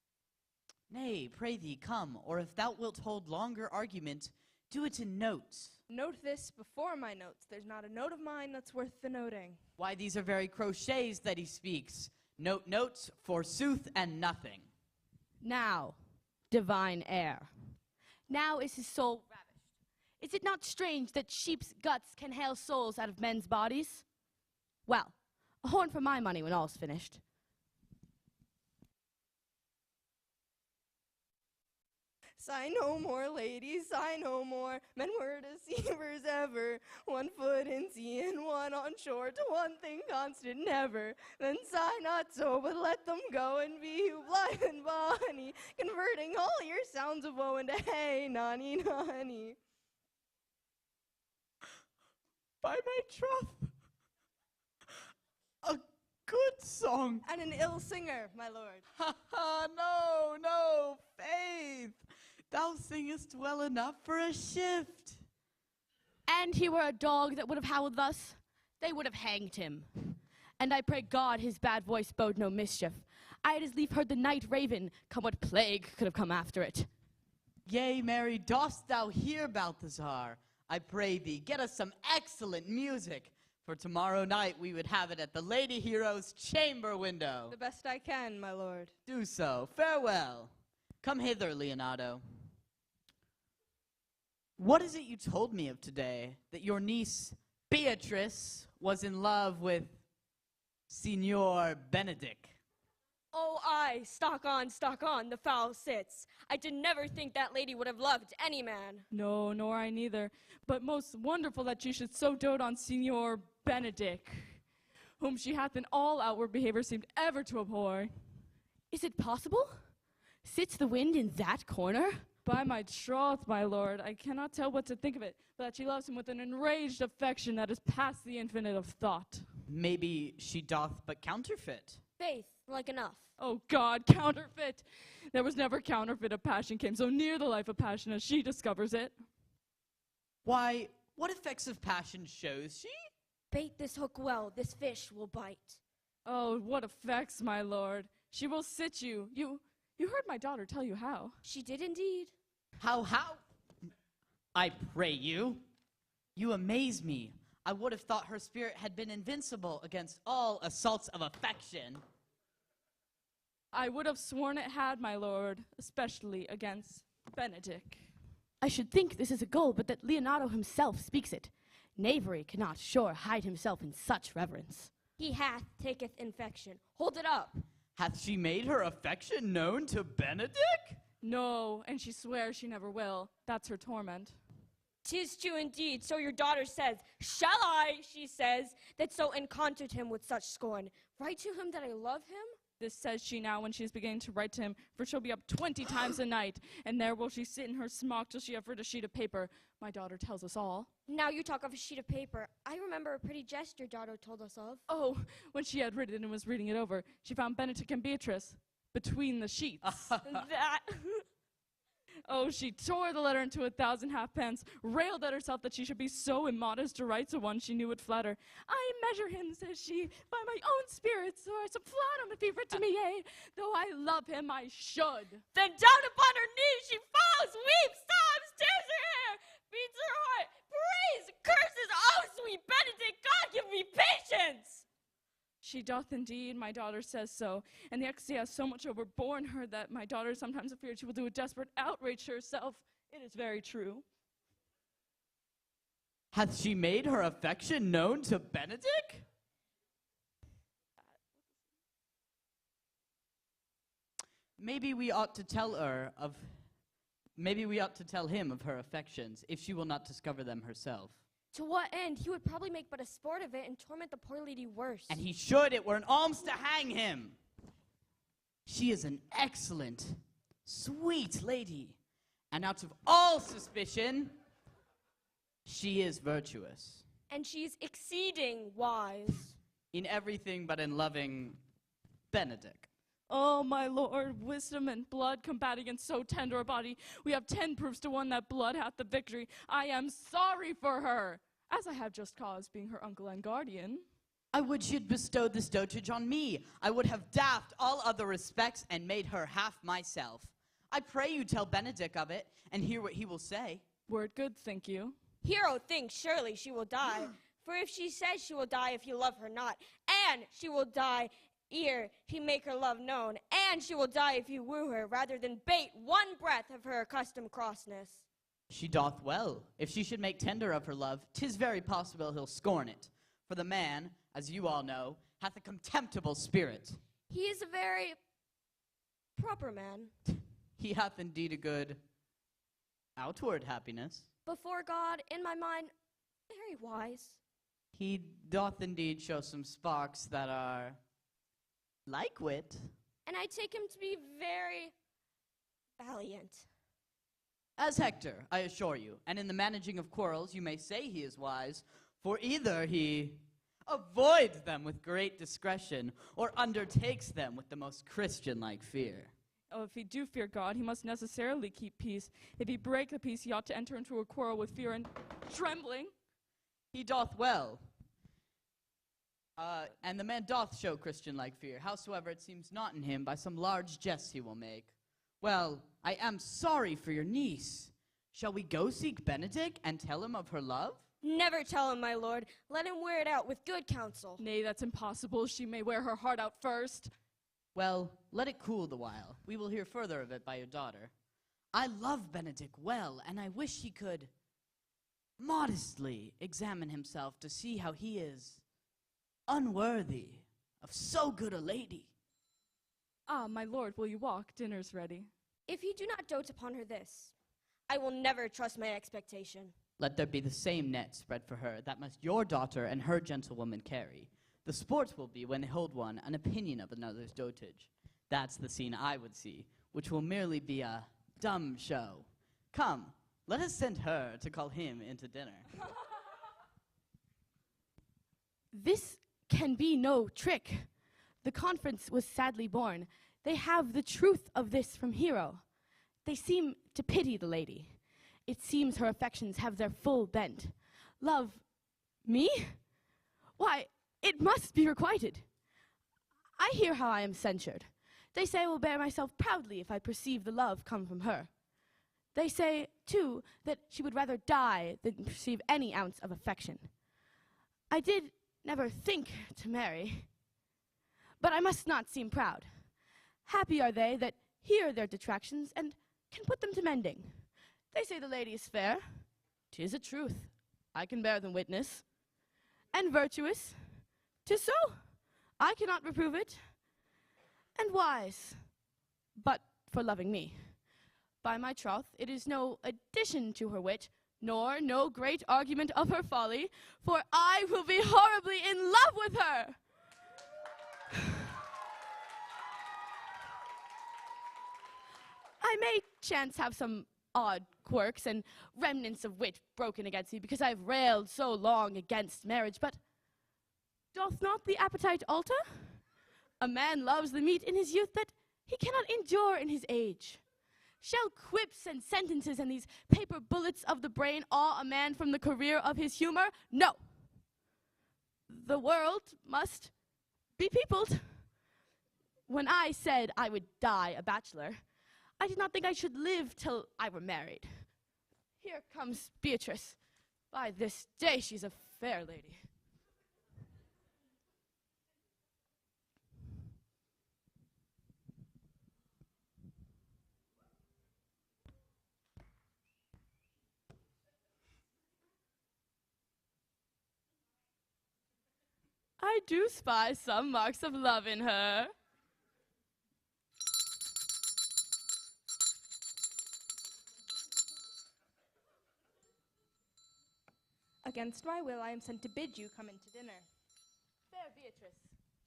Nay, pray thee, come, or if thou wilt hold longer argument, do it in notes. Note this before my notes. There's not a note of mine that's worth the noting. Why, these are very crotchets that he speaks. Note notes, forsooth, and nothing. Now, divine heir. Now is his soul ravished. Is it not strange that sheep's guts can hale souls out of men's bodies? Well, a horn for my money when all's finished. Sigh no more, ladies, sigh no more. Men were deceivers ever. 1 foot in sea and 1 on shore. To one thing constant never. Then sigh not so, but let them go and be you blithe and bonny, converting all your sounds of woe into hey, nonny, nonny. By my troth, a good song. And an ill singer, my lord. Ha ha, no, no, Faith. Thou singest well enough for a shift. And he were a dog that would have howled thus, they would have hanged him. And I pray God his bad voice bode no mischief. I had as lief heard the night raven, come what plague could have come after it. Yea, Mary, dost thou hear, Balthazar? I pray thee, get us some excellent music, for tomorrow night we would have it at the Lady Hero's chamber window. The best I can, my lord. Do so. Farewell. Come hither, Leonardo. What is it you told me of today? That your niece, Beatrice, was in love with Signor Benedict. Oh, aye, stock on, the fowl sits. I did never think that lady would have loved any man. No, nor I neither. But most wonderful that you should so dote on Signor Benedict, whom she hath in all outward behavior seemed ever to abhor. Is it possible? Sits the wind in that corner? By my troth, my lord, I cannot tell what to think of it, but that she loves him with an enraged affection that is past the infinite of thought. Maybe she doth but counterfeit. Faith, like enough. Oh God, counterfeit! There was never counterfeit of passion came so near the life of passion as she discovers it. Why, what effects of passion shows she? Bait this hook well, this fish will bite. Oh, what effects, my lord. She will sit you. You heard my daughter tell you how. She did indeed. How? I pray you. You amaze me. I would have thought her spirit had been invincible against all assaults of affection. I would have sworn it had, my lord, especially against Benedict. I should think this is a goal, but that Leonardo himself speaks it. Knavery cannot sure hide himself in such reverence. He hath taketh infection. Hold it up. Hath she made her affection known to Benedict? No, and she swears she never will. That's her torment. 'Tis true indeed, so your daughter says. Shall I, she says, that so encountered him with such scorn, write to him that I love him? This says she now when she is beginning to write to him, for she'll be up 20 times a night, and there will she sit in her smock till she have read a sheet of paper. My daughter tells us all. Now you talk of a sheet of paper. I remember a pretty jest your daughter told us of. Oh, when she had written and was reading it over, she found Benedict and Beatrice between the sheets. That... Oh, she tore the letter into 1,000 halfpence, railed at herself that she should be so immodest to write to one she knew would flatter. I measure him, says she, by my own spirits, or I should flatter him if he writ to me, yea, though I love him, I should. Then down upon her knees she falls, weeps, sobs, tears her hair, beats her heart, prays, curses, oh, sweet Benedict, God give me patience! She doth indeed, my daughter says so, and the ecstasy has so much overborne her that my daughter is sometimes afeard she will do a desperate outrage to herself. It is very true. Hath she made her affection known to Benedict? Maybe we ought to tell him of her affections, if she will not discover them herself. To what end? He would probably make but a sport of it and torment the poor lady worse. And he should. It were an alms to hang him. She is an excellent, sweet lady. And out of all suspicion, she is virtuous. And she's exceeding wise. In everything but in loving Benedict. Oh, my lord, wisdom and blood combat against so tender a body. We have 10 proofs to 1 that blood hath the victory. I am sorry for her, as I have just cause, being her uncle and guardian. I would she'd bestowed this dotage on me. I would have daffed all other respects and made her half myself. I pray you tell Benedict of it, and hear what he will say. Word good, think you. Hero thinks surely she will die, for if she says she will die if you love her not, and she will die ere he make her love known, and she will die if you woo her, rather than bate 1 breath of her accustomed crossness. She doth well. If she should make tender of her love, 'tis very possible he'll scorn it. For the man, as you all know, hath a contemptible spirit. He is a very proper man. He hath indeed a good Outward happiness. Before God, in my mind, very wise. He doth indeed show some sparks that are like wit. And I take him to be very valiant. As Hector, I assure you, and in the managing of quarrels you may say he is wise, for either he avoids them with great discretion, or undertakes them with the most Christian-like fear. Oh, if he do fear God, he must necessarily keep peace. If he break the peace, he ought to enter into a quarrel with fear and trembling. He doth well. And the man doth show Christian-like fear. Howsoever, it seems not in him by some large jests he will make. Well, I am sorry for your niece. Shall we go seek Benedict and tell him of her love? Never tell him, my lord. Let him wear it out with good counsel. Nay, that's impossible. She may wear her heart out first. Well, let it cool the while. We will hear further of it by your daughter. I love Benedict well, and I wish he could modestly examine himself to see how he is unworthy of so good a lady. Ah, my lord, will you walk? Dinner's ready. If you do not dote upon her this, I will never trust my expectation. Let there be the same net spread for her that must your daughter and her gentlewoman carry. The sport will be when they hold one an opinion of another's dotage. That's the scene I would see, which will merely be a dumb show. Come, let us send her to call him into dinner. This can be no trick. The conference was sadly born. They have the truth of this from Hero. They seem to pity the lady. It seems her affections have their full bent. Love me? Why, it must be requited. I hear how I am censured. They say I will bear myself proudly if I perceive the love come from her. They say, too, that she would rather die than perceive any ounce of affection. I did never think to marry, but I must not seem proud. Happy are they that hear their detractions and can put them to mending. They say the lady is fair. 'Tis a truth. I can bear them witness. And virtuous. 'Tis so. I cannot reprove it. And wise. But for loving me. By my troth, it is no addition to her wit, nor no great argument of her folly, for I will be horribly in love with her. I may chance have some odd quirks and remnants of wit broken against me, because I have railed so long against marriage, but doth not the appetite alter? A man loves the meat in his youth that he cannot endure in his age. Shall quips and sentences and these paper bullets of the brain awe a man from the career of his humor? No. The world must be peopled. When I said I would die a bachelor, I did not think I should live till I were married. Here comes Beatrice. By this day, she's a fair lady. I do spy some marks of love in her. Against my will, I am sent to bid you come into dinner. Fair Beatrice,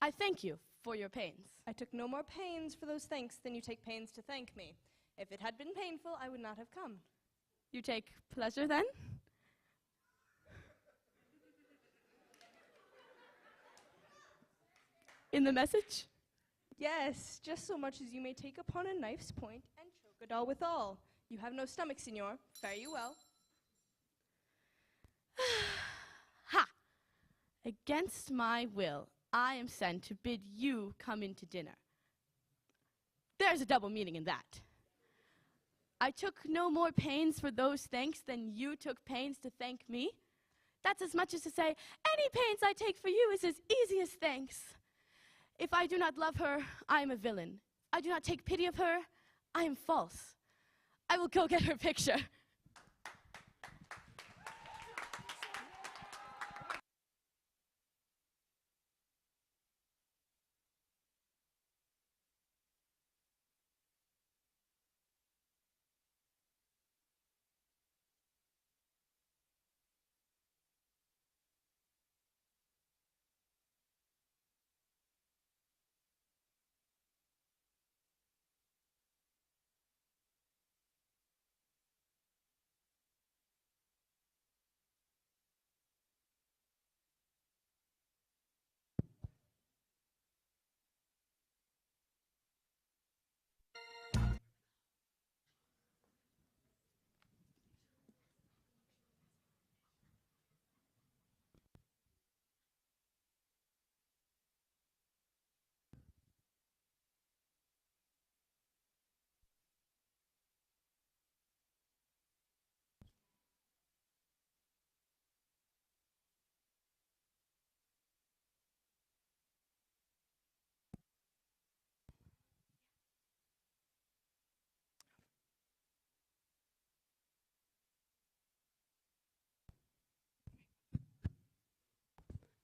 I thank you for your pains. I took no more pains for those thanks than you take pains to thank me. If it had been painful, I would not have come. You take pleasure then? In the message? Yes, just so much as you may take upon a knife's point and choke a doll withal. You have no stomach, signor. Fare you well. Ha! Against my will, I am sent to bid you come into dinner. There's a double meaning in that. I took no more pains for those thanks than you took pains to thank me. That's as much as to say, any pains I take for you is as easy as thanks. If I do not love her, I am a villain. I do not take pity of her, I am false. I will go get her picture.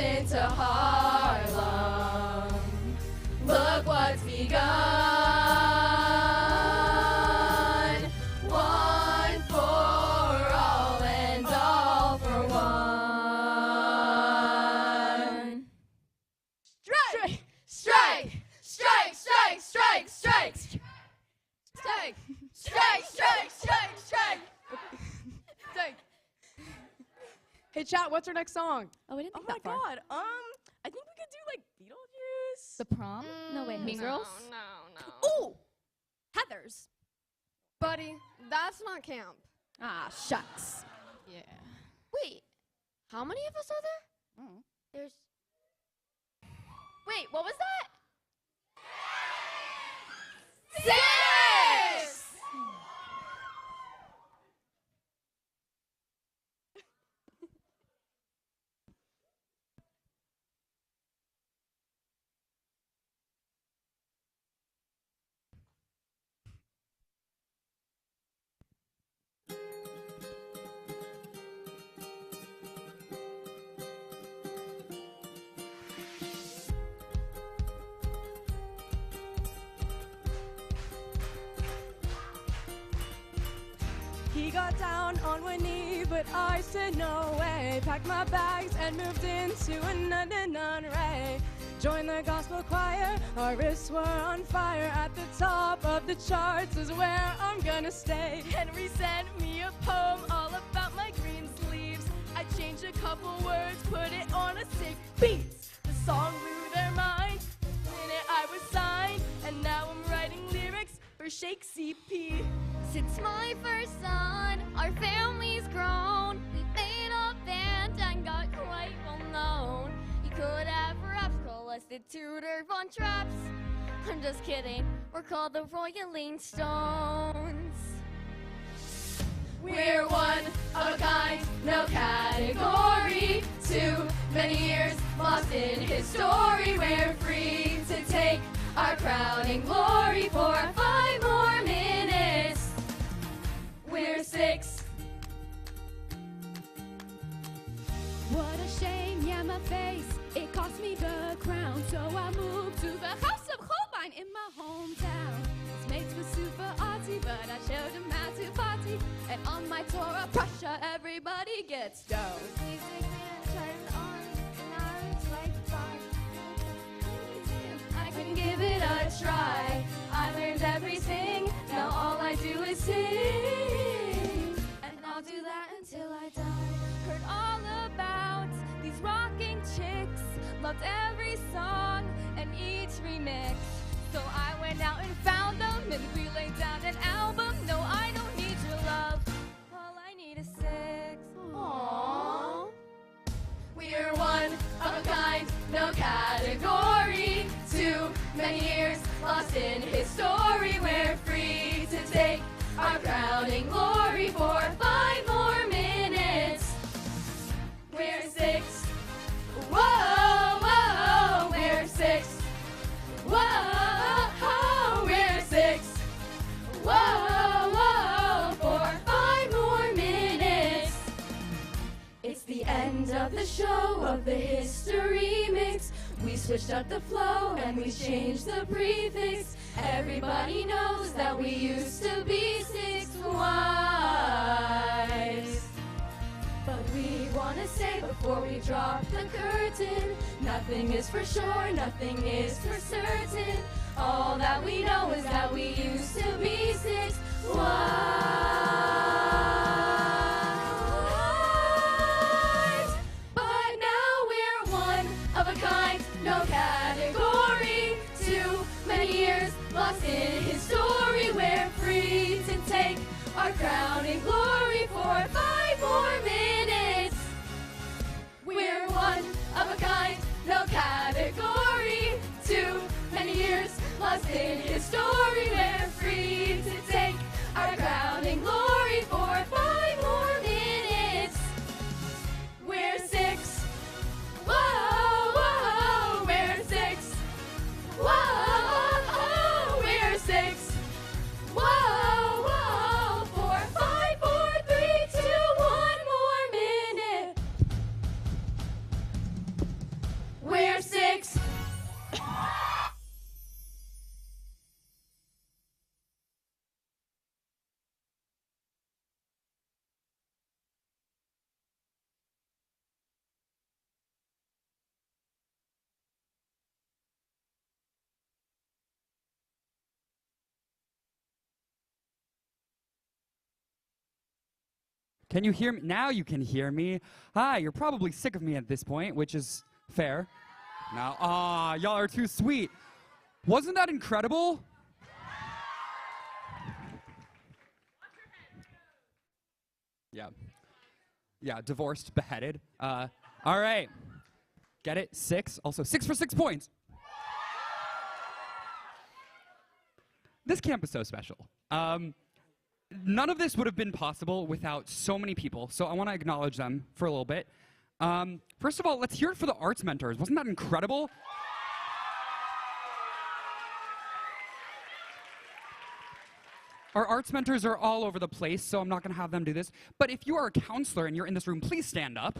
into Harlem. Look what's begun. One for all and all for one. Strike! Strike! Strike! Strike! Strike! Strike! Strike! Strike! Strike! Strike! Strike! Strike. Hey, chat, what's our next song? Oh, we didn't think my that far. God. I think we could do like Beetlejuice. The Prom? No way. Mean Girls? No. Ooh! Heathers. Buddy, that's not camp. Ah, shucks. Yeah. Wait, how many of us are there? There's. Wait, what was that? 6! He got down on one knee, but I said no way. Packed my bags and moved into a nunnery. Joined the gospel choir, our wrists were on fire. At the top of the charts is where I'm gonna stay. Henry sent me a poem all about my green sleeves. I changed a couple words, put it on a sick beat. The song blew their mind the minute I was signed, and now I'm writing lyrics for Shakespeare. Since my first son, our family's grown. We made a band and got quite well known. You could have perhaps called us the Tudor Von Traps. I'm just kidding, we're called the Royaling Stones. We're one of a kind, no category. Too many years lost in his story. We're free to take our crowning glory for 5 more minutes. We're 6. What a shame, yeah, my face, it cost me the crown. So I moved to the House of Holbein in my hometown. His mates were super arty, but I showed him how to party. And on my tour of Prussia, everybody gets stoned. I can give it a try. I learned everything, now all I do is sing. And I'll do that until I die. Heard all about these rocking chicks. Loved every song and each remix. So I went out and found them, and we laid down an album. No, I don't need your love. All I need is 6. Aww. We're one of a kind, no category. Too many years lost in his story. We're free to take our crowning glory for 5 more minutes. We're 6. Whoa, whoa, we're 6. Whoa, we're 6. Whoa, whoa, for 5 more minutes. It's the end of the show of the history mix. We switched up the flow and we changed the prefix. Everybody knows that we used to be 6 wives. But we wanna say before we drop the curtain, nothing is for sure, nothing is for certain. All that we know is that we used to be 6 wives. But now we're one of a kind, no category. Too many years lost in his story. We're free to take our crowning glory for 5 more minutes. We're one of a kind, no category. Too many years lost in his story. We're free to take our crowning glory for 5 more minutes. We're 6. Whoa, whoa, we're 6. Whoa, we're 6. Whoa, whoa, for 5 more Can you hear me? Now you can hear me. Hi, you're probably sick of me at this point, which is fair. Now, y'all are too sweet. Wasn't that incredible? Yeah, divorced, beheaded. All right. Get it? 6. Also 6 for 6 points. This camp is so special. None of this would have been possible without so many people, so I want to acknowledge them for a little bit. First of all, let's hear it for the arts mentors. Wasn't that incredible? Our arts mentors are all over the place, so I'm not going to have them do this. But if you are a counselor and you're in this room, please stand up.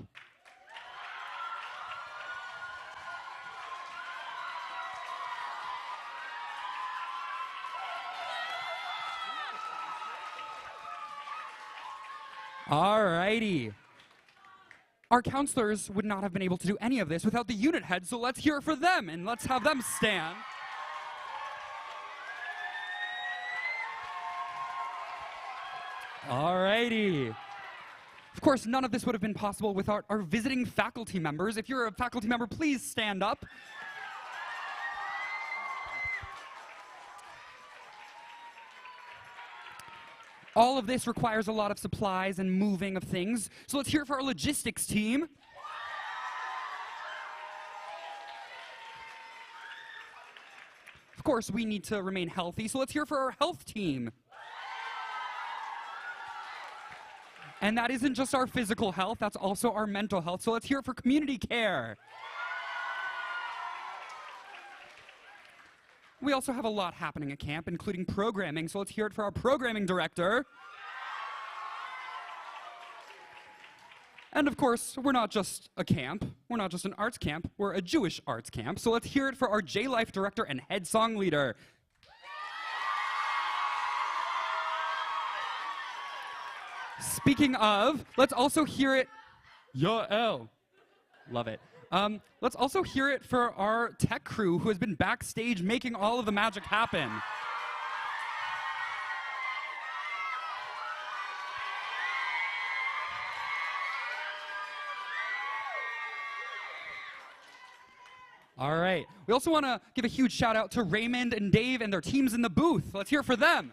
Alrighty. Our counselors would not have been able to do any of this without the unit heads, so let's hear it for them, and let's have them stand. Alrighty. Of course, none of this would have been possible without our visiting faculty members. If you're a faculty member, please stand up. All of this requires a lot of supplies and moving of things. So let's hear it for our logistics team. Of course, we need to remain healthy, so let's hear it for our health team. And that isn't just our physical health, that's also our mental health. So let's hear it for community care. We also have a lot happening at camp, including programming, so let's hear it for our programming director. And of course, we're not just a camp, we're not just an arts camp, we're a Jewish arts camp, so let's hear it for our J-Life director and head song leader. Speaking of, let's also hear it, Yael. Love it. Let's also hear it for our tech crew who has been backstage making all of the magic happen. All right. We also want to give a huge shout out to Raymond and Dave and their teams in the booth. Let's hear it for them.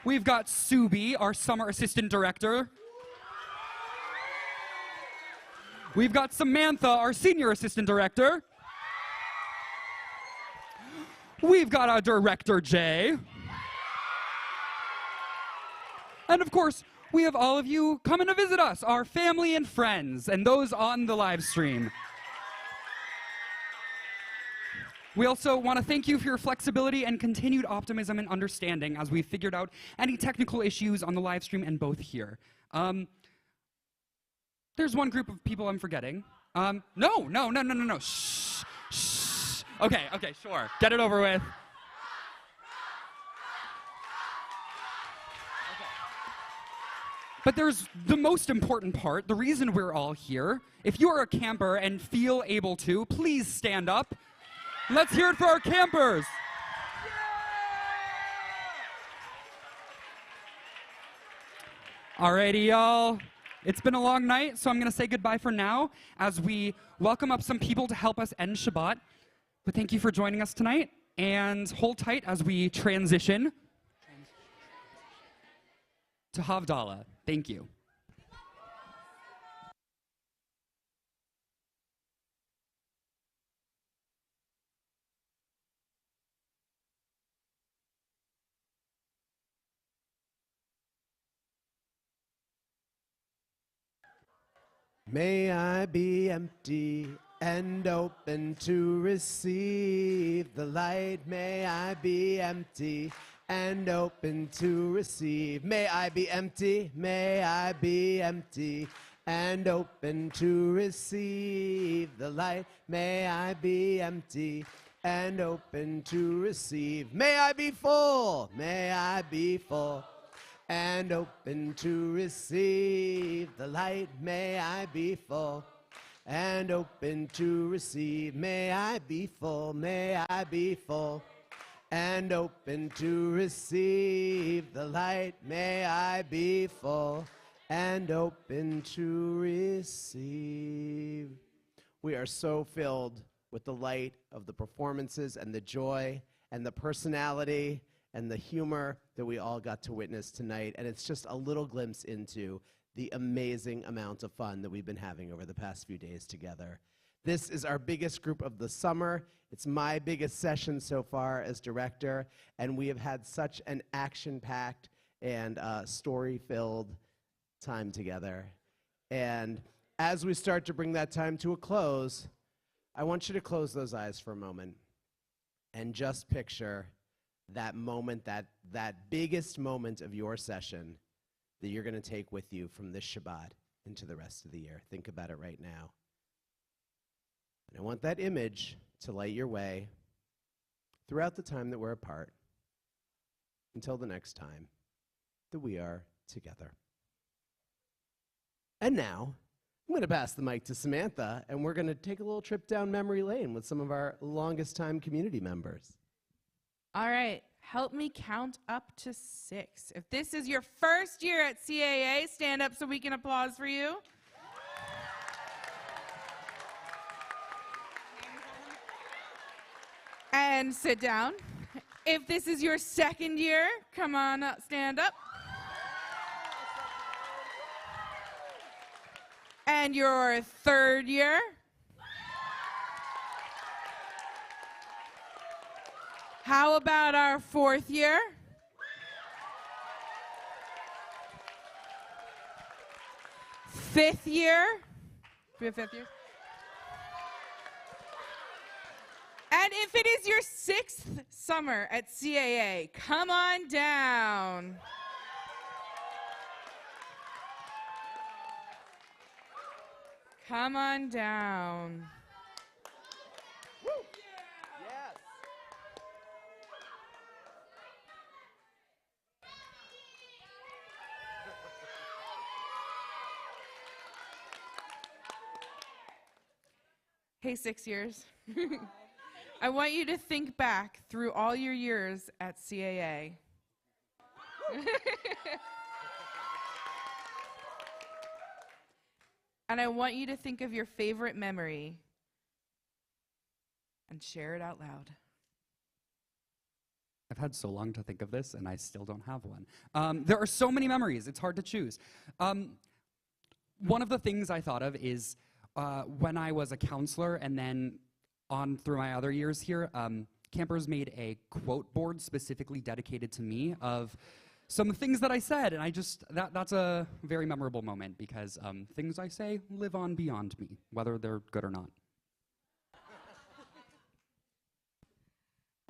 We've got Subi, our summer assistant director. We've got Samantha, our senior assistant director. We've got our director, Jay. And of course, we have all of you coming to visit us, our family and friends, and those on the live stream. We also want to thank you for your flexibility and continued optimism and understanding as we figured out any technical issues on the live stream and both here. There's one group of people I'm forgetting. No. Shh. Okay, sure. Get it over with. But there's the most important part, the reason we're all here. If you are a camper and feel able to, please stand up. Let's hear it for our campers. Alrighty, y'all. It's been a long night, so I'm going to say goodbye for now as we welcome up some people to help us end Shabbat. But thank you for joining us tonight, and hold tight as we transition to Havdalah. Thank you. May I be empty and open to receive the light. May I be empty and open to receive. May I be empty, may I be empty and open to receive the light. May I be empty and open to receive. May I be full, may I be full and open to receive the light. May I be full and open to receive. May I be full, may I be full and open to receive the light. May I be full and open to receive. We are so filled with the light of the performances and the joy and the personality and the humor that we all got to witness tonight. And it's just a little glimpse into the amazing amount of fun that we've been having over the past few days together. This is our biggest group of the summer. It's my biggest session so far as director, and we have had such an action-packed and story-filled time together. And as we start to bring that time to a close, I want you to close those eyes for a moment and just picture that moment, that biggest moment of your session that you're going to take with you from this Shabbat into the rest of the year. Think about it right now. And I want that image to light your way throughout the time that we're apart until the next time that we are together. And now, I'm going to pass the mic to Samantha, and we're going to take a little trip down memory lane with some of our longest time community members. All right, help me count up to 6. If this is your first year at CAA, stand up so we can applause for you. And sit down. If this is your second year, come on up, stand up. And your third year. How about our fourth year? Fifth year? We have fifth year? And if it is your 6th summer at CAA, come on down. Come on down. Hey, 6 years. I want you to think back through all your years at CAA. And I want you to think of your favorite memory and share it out loud. I've had so long to think of this, and I still don't have one. There are so many memories, it's hard to choose. One of the things I thought of is when I was a counselor and then on through my other years here, campers made a quote board specifically dedicated to me of some things that I said, and that's a very memorable moment because things I say live on beyond me, whether they're good or not.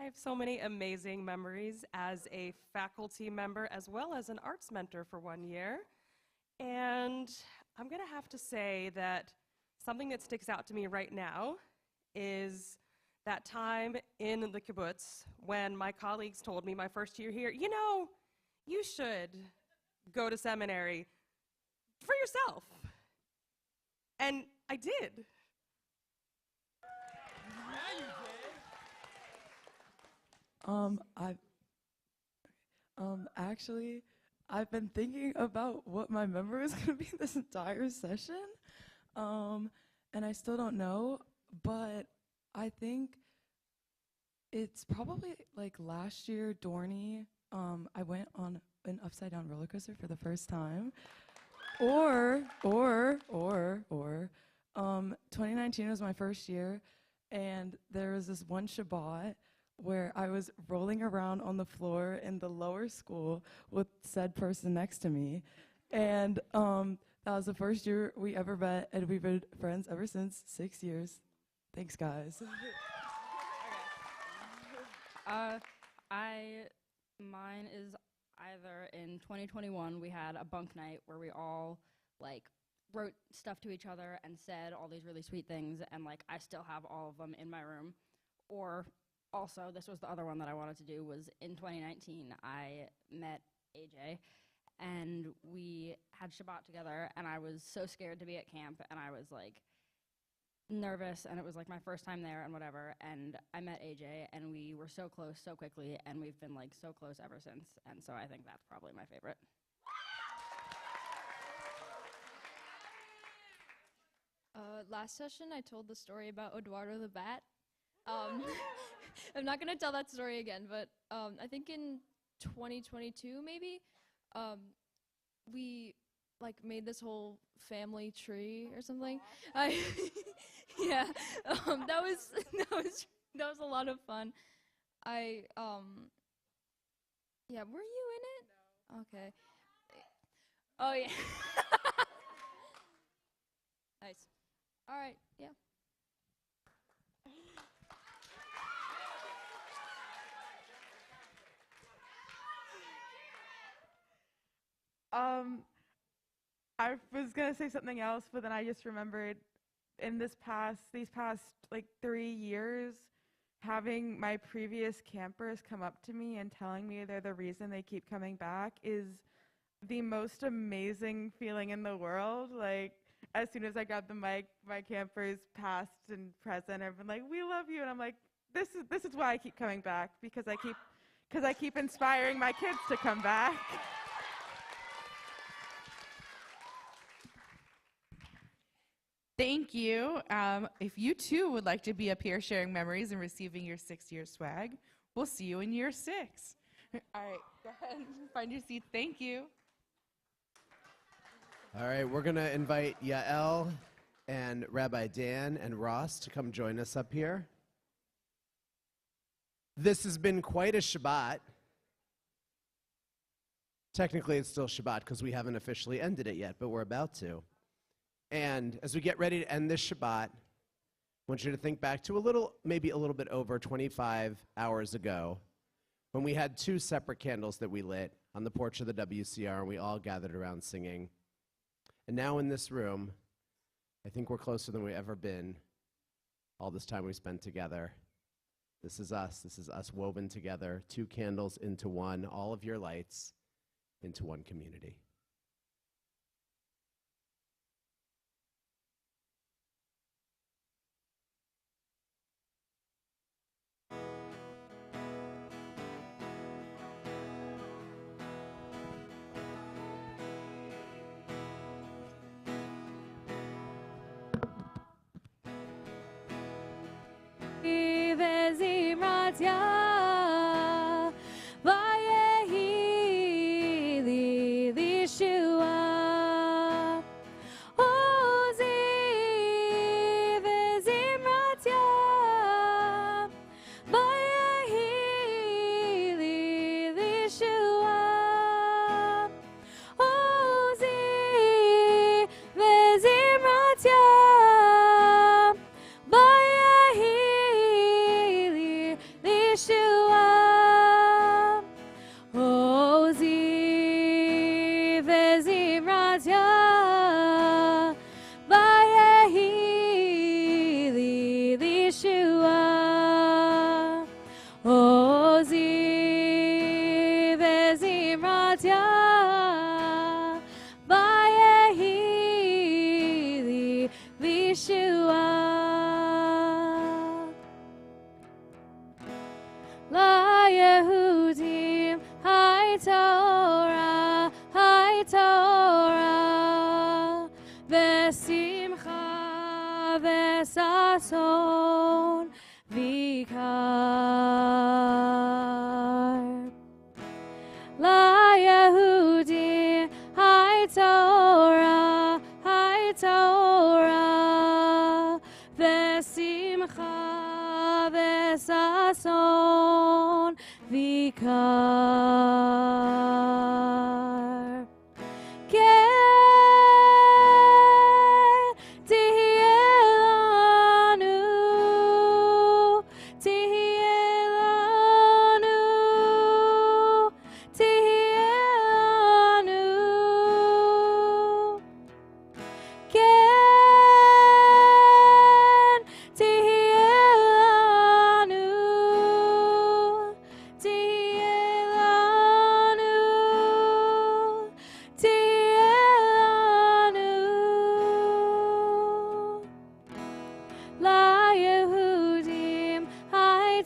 I have so many amazing memories as a faculty member as well as an arts mentor for 1 year. And I'm going to have to say that something that sticks out to me right now is that time in the kibbutz when my colleagues told me my first year here, you know, you should go to seminary for yourself. And I did. Actually, I've been thinking about what my memory is going to be this entire session, and I still don't know, but I think it's probably like last year, Dorney, I went on an upside-down roller coaster for the first time, or 2019 was my first year, and there was this one Shabbat where I was rolling around on the floor in the lower school with said person next to me. And that was the first year we ever met, and we've been friends ever since. 6 years. Thanks, guys. Mine is either in 2021, we had a bunk night where we all like wrote stuff to each other and said all these really sweet things, and like I still have all of them in my room. Or also, this was the other one that I wanted to do, was in 2019, I met AJ, and we had Shabbat together, and I was so scared to be at camp, and I was like, nervous, and it was like my first time there and whatever, and I met AJ, and we were so close so quickly, and we've been like so close ever since, and so I think that's probably my favorite. Last session, I told the story about Eduardo the Bat. I'm not going to tell that story again, but I think in 2022, maybe, we like made this whole family tree or something. Yeah, that was a lot of fun. Yeah, were you in it? No. Okay. Oh yeah. Nice. All right. Yeah. I was gonna say something else, but then I just remembered in these past like 3 years, having my previous campers come up to me and telling me they're the reason they keep coming back is the most amazing feeling in the world. Like, as soon as I grabbed the mic, my campers, past and present, have been like, "We love you," and I'm like, "This is why I keep coming back, because I keep inspiring my kids to come back." Thank you. If you too would like to be up here sharing memories and receiving your 6-year swag, we'll see you in year 6. All right, go ahead and find your seats. Thank you. All right, we're going to invite Yael and Rabbi Dan and Ross to come join us up here. This has been quite a Shabbat. Technically, it's still Shabbat because we haven't officially ended it yet, but we're about to. And as we get ready to end this Shabbat, I want you to think back to maybe a little bit over 25 hours ago, when we had 2 separate candles that we lit on the porch of the WCR, and we all gathered around singing. And now in this room, I think we're closer than we've ever been all this time we spent together. This is us woven together, 2 candles into one, all of your lights into one community.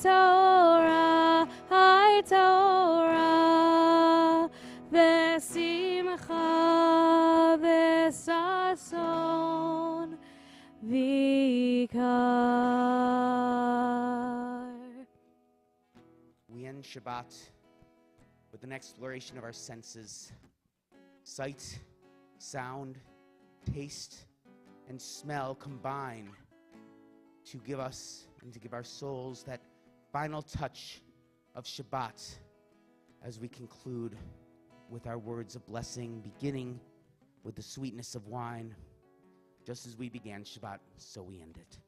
Torah, High Torah, Vesimcha, Vesason, Vikar. We end Shabbat with an exploration of our senses. Sight, sound, taste, and smell combine to give us and to give our souls that final touch of Shabbat as we conclude with our words of blessing, beginning with the sweetness of wine. Just as we began Shabbat, so we end it.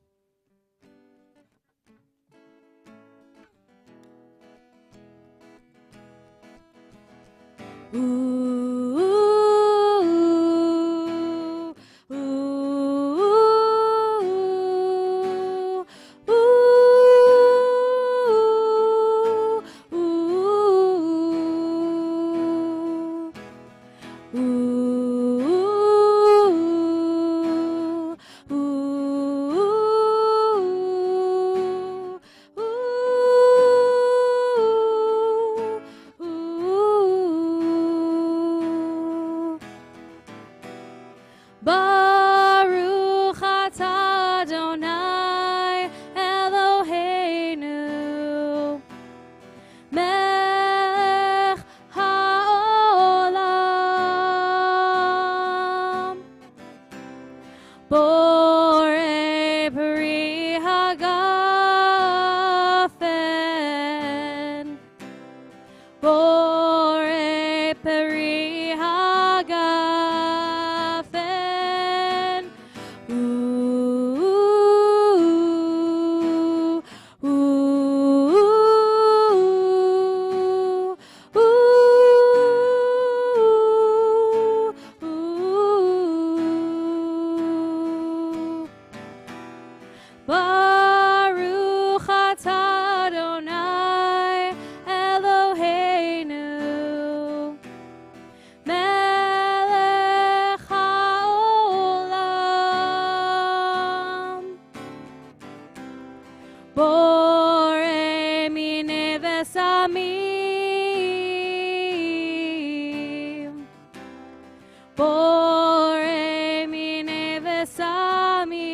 Baruch atah Adonai Eloheinu melech haolam borei peri hagafen borei peri hagafen. Baruch atah Adonai Eloheinu melech haolam borei minei vesamim borei minei vesamim.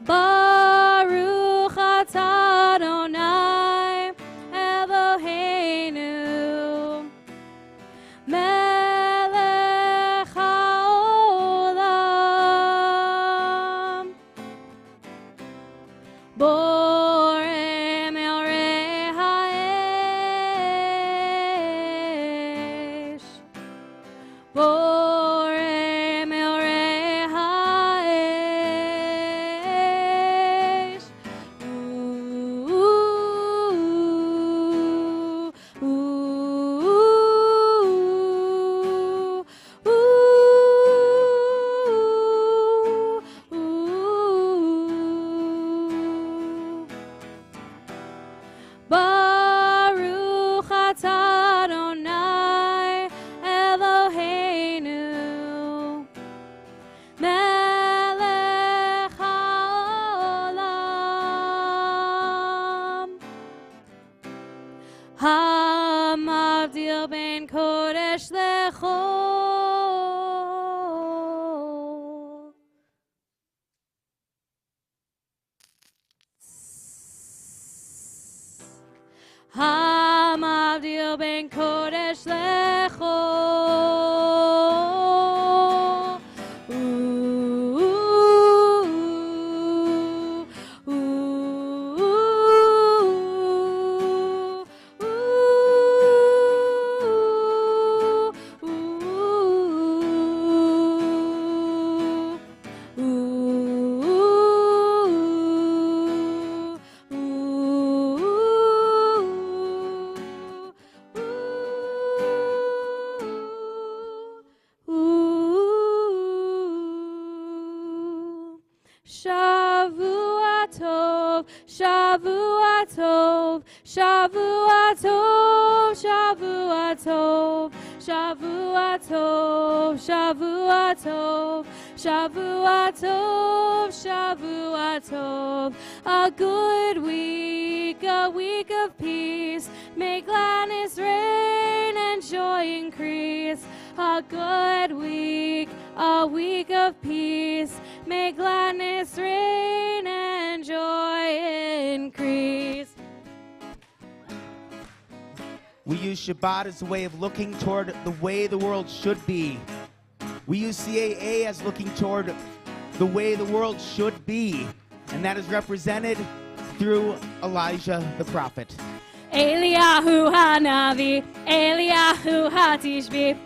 Baruch atah Adonai Eloheinu melech haolam borei meorei ha'esh borei meorei ha'esh. Baruch atah Adonai Eloheinu melech haolam hamavdil ben kodesh lechol. Hamavdil ben kodesh lechol. Shavua Tov, Shavua Tov, Shavua Tov, Shavua Tov, Shavua Tov, Shavua Tov, Shavua Tov, Shavua Tov. A good week, a week of peace. May gladness reign and joy increase. A good week, a week of peace. May gladness reign and joy increase. We use Shabbat as a way of looking toward the way the world should be. We use CAA as looking toward the way the world should be. And that is represented through Elijah the prophet. Eliyahu Hanavi, Eliyahu Hatishbi,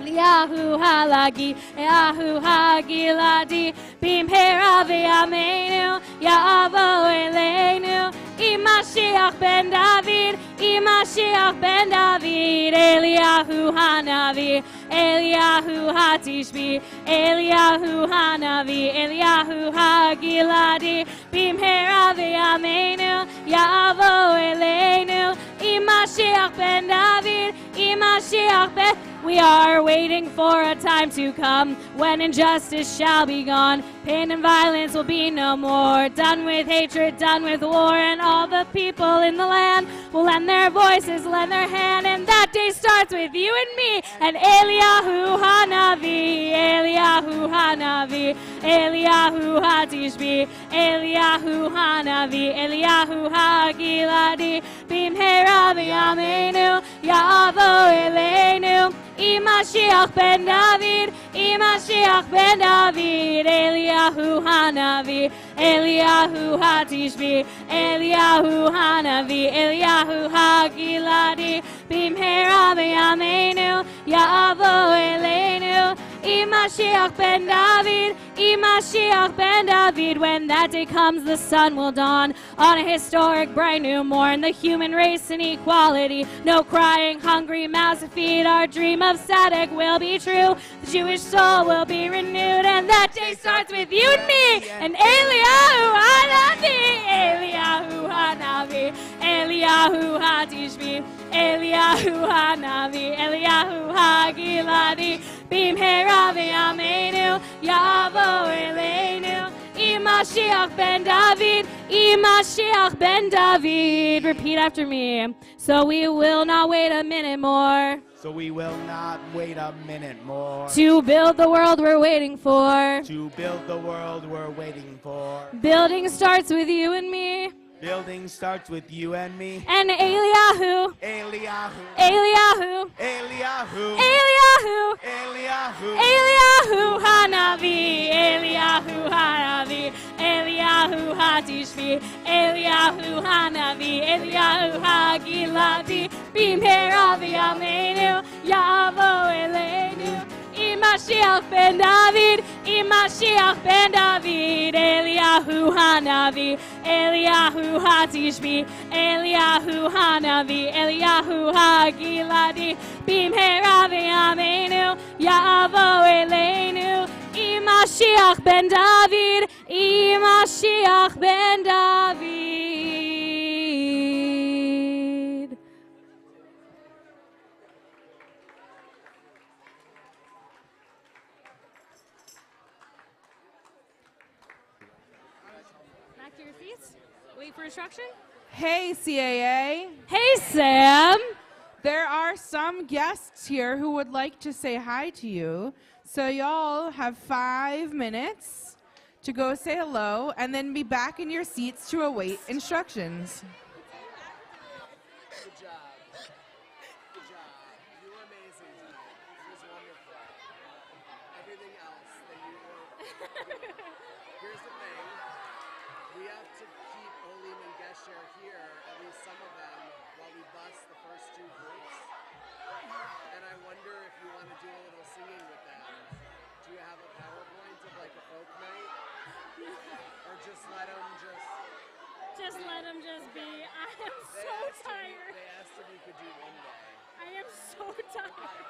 Eliyahu Halagi, Eliyahu Hagiladi, Bimhera v'yameinu, Ya'avo eleinu, Imashiach ben David, Imashiach ben David, Eliyahu Hanavi, Eliyahu Hatishbi, Eliyahu Hanavi, Eliyahu Hagiladi, Bimhera v'yameinu, Ya'avo eleinu, Imashiach ben David, Imashiach ben. We are waiting for a time to come when injustice shall be gone. Pain and violence will be no more. Done with hatred, done with war, and all the people in the land will lend their voices, lend their hand, and that day starts with you and me. And Eliyahu Hanavi, Eliyahu Hanavi, Eliyahu Hatishbi, Eliyahu Hanavi, Eliyahu Hagiladi, Bimhera v'yameinu, Ya'avo eleinu, Imashiach ben David, Imashiach ben David, Eliyahu Hanavi, Eliyahu Hatishbi, Eliyahu Hanavi, Eliyahu Hagiladi, Bimhera v'yameinu, Ya'avo eleinu, Imashiach ben David, Imashiach ben David. When that day comes, the sun will dawn on a historic bright new morn. The human race and equality, no crying, hungry mouths to feed. Our dream of Sadak will be true. The Jewish soul will be renewed, and that day starts with you and me. And Eliyahu Hanavi, Eliyahu Hanavi, Eliyahu Hatishbi, Eliyahu Hanavi, Eliyahu Hagiladi, Bimhera v'yameinu, Ya'avo eleinu, Imashiach ben David, Imashiach ben David. Repeat after me. So we will not wait a minute more. So we will not wait a minute more. To build the world we're waiting for. To build the world we're waiting for. Building starts with you and me. Building starts with you and me. And Eliyahu. Eliyahu. Eliyahu. Eliyahu. Eliyahu. Eliyahu. Eliyahu Hanavi. Eliyahu Hanavi. Eliyahu Hatishbi. Eliyahu Hanavi. Eliyahu Hagiladi. Bimhera v'yameinu. Ya'avo eleinu. Imashiach ben David, Imashiach ben David, Eliyahu Hanavi, Eliyahu Hatishbi, Eliyahu Hanavi, Eliyahu Hagiladi, Bimhera v'yameinu, Ya'avo eleinu, Imashiach ben David, Imashiach ben David. Wait for instruction. Hey, CAA. Hey, Sam. There are some guests here who would like to say hi to you. So y'all have 5 minutes to go say hello and then be back in your seats to await instructions. Good job. Good job. You were amazing tonight. It was wonderful. Everything else that you were. Here's the thing. We have to keep Olim and Gesher here, at least some of them, while we bus the first two groups. And I wonder if you want to do a little singing with them. Do you have a PowerPoint of like a folk night? Or just let them Just let them just be. I am so tired. They asked if you could do one day. I am so tired.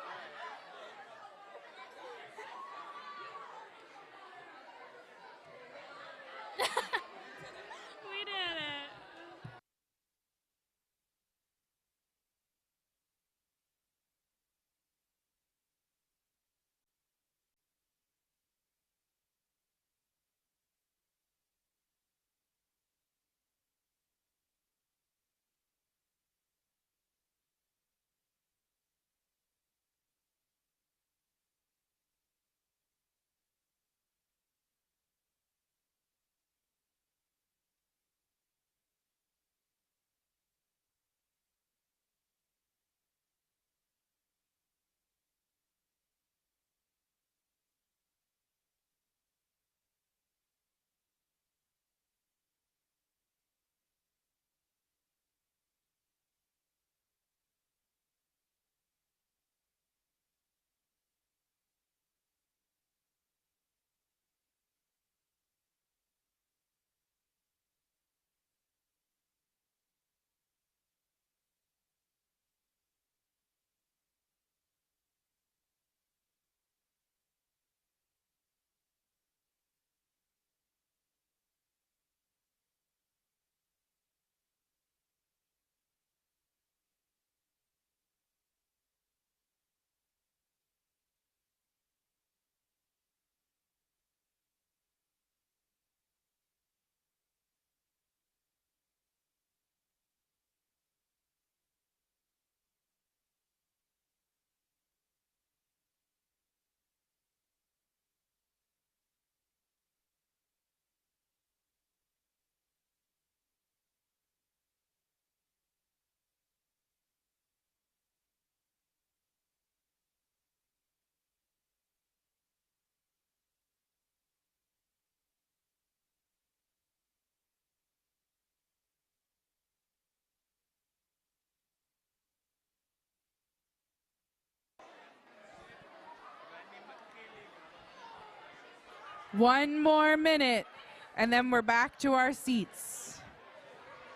1 more minute, and then we're back to our seats.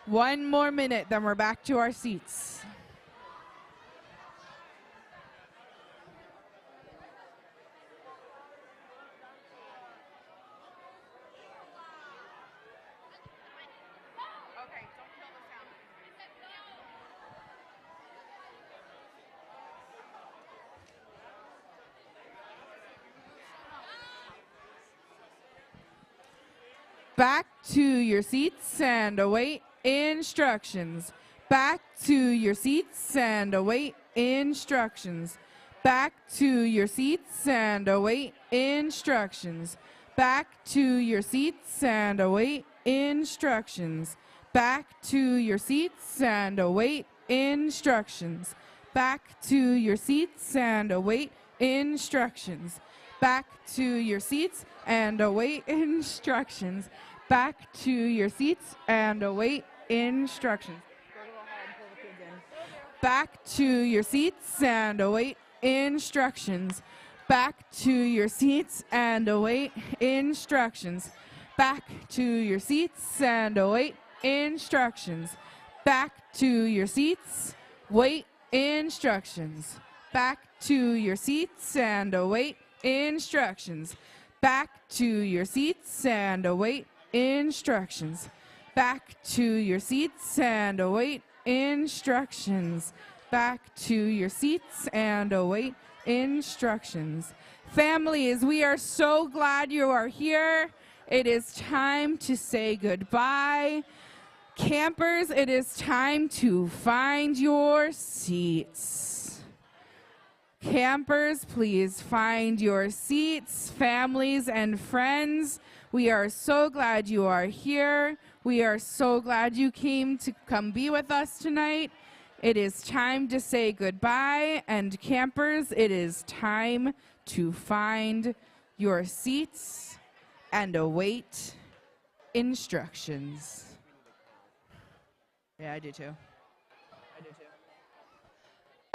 1 more minute, then we're back to our seats. Back to your seats and await instructions. Back to your seats and await instructions. Back to your seats and await instructions. Back to your seats and await instructions. Back to your seats and await instructions. Back to your seats and await instructions. Back to your seats and await instructions. Back to your seats and await instructions. Back to your seats and await instructions. Back to your seats and await instructions. Back to your seats and await instructions. Back to your seats, wait instructions. Back to your seats and await instructions. Back to your seats and await instructions. Back to your seats and await instructions. Back to your seats and await instructions. Families, we are so glad you are here. It is time to say goodbye. Campers, it is time to find your seats. Campers, please find your seats. Families and friends, we are so glad you are here. We are so glad you came to come be with us tonight. It is time to say goodbye, and campers, it is time to find your seats and await instructions. Yeah, I do too.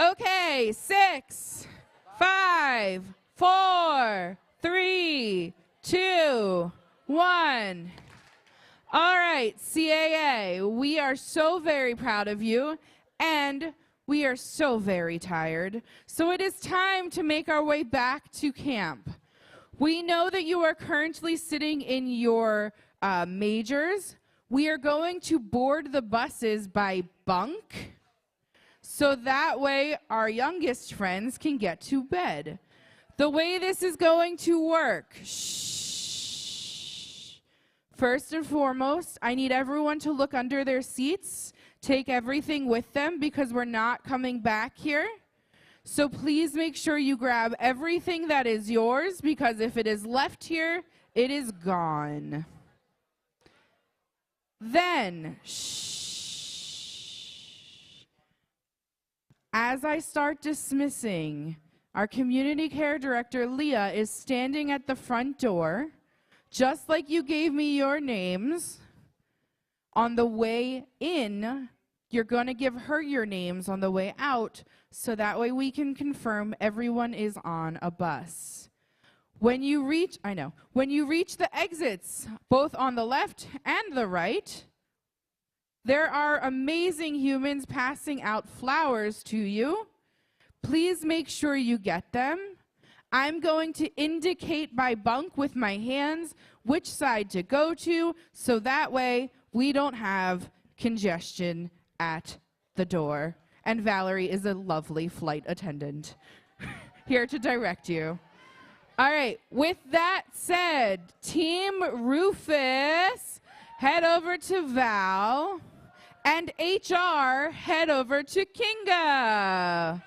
Okay, 6, 5, 4, 3, 2, 1. All right, CAA, we are so very proud of you, and we are so very tired. So it is time to make our way back to camp. We know that you are currently sitting in your majors. We are going to board the buses by bunk, so that way our youngest friends can get to bed. The way this is going to work, first and foremost, I need everyone to look under their seats, take everything with them because we're not coming back here. So please make sure you grab everything that is yours, because if it is left here, it is gone. Then, as I start dismissing, our community care director, Leah, is standing at the front door, just like you gave me your names. On the way in, you're going to give her your names on the way out, so that way we can confirm everyone is on a bus. When you reach the exits, both on the left and the right, there are amazing humans passing out flowers to you. Please make sure you get them. I'm going to indicate by bunk with my hands which side to go to, so that way we don't have congestion at the door. And Valerie is a lovely flight attendant here to direct you. All right, with that said, Team Rufus, head over to Val, and HR, head over to Kinga.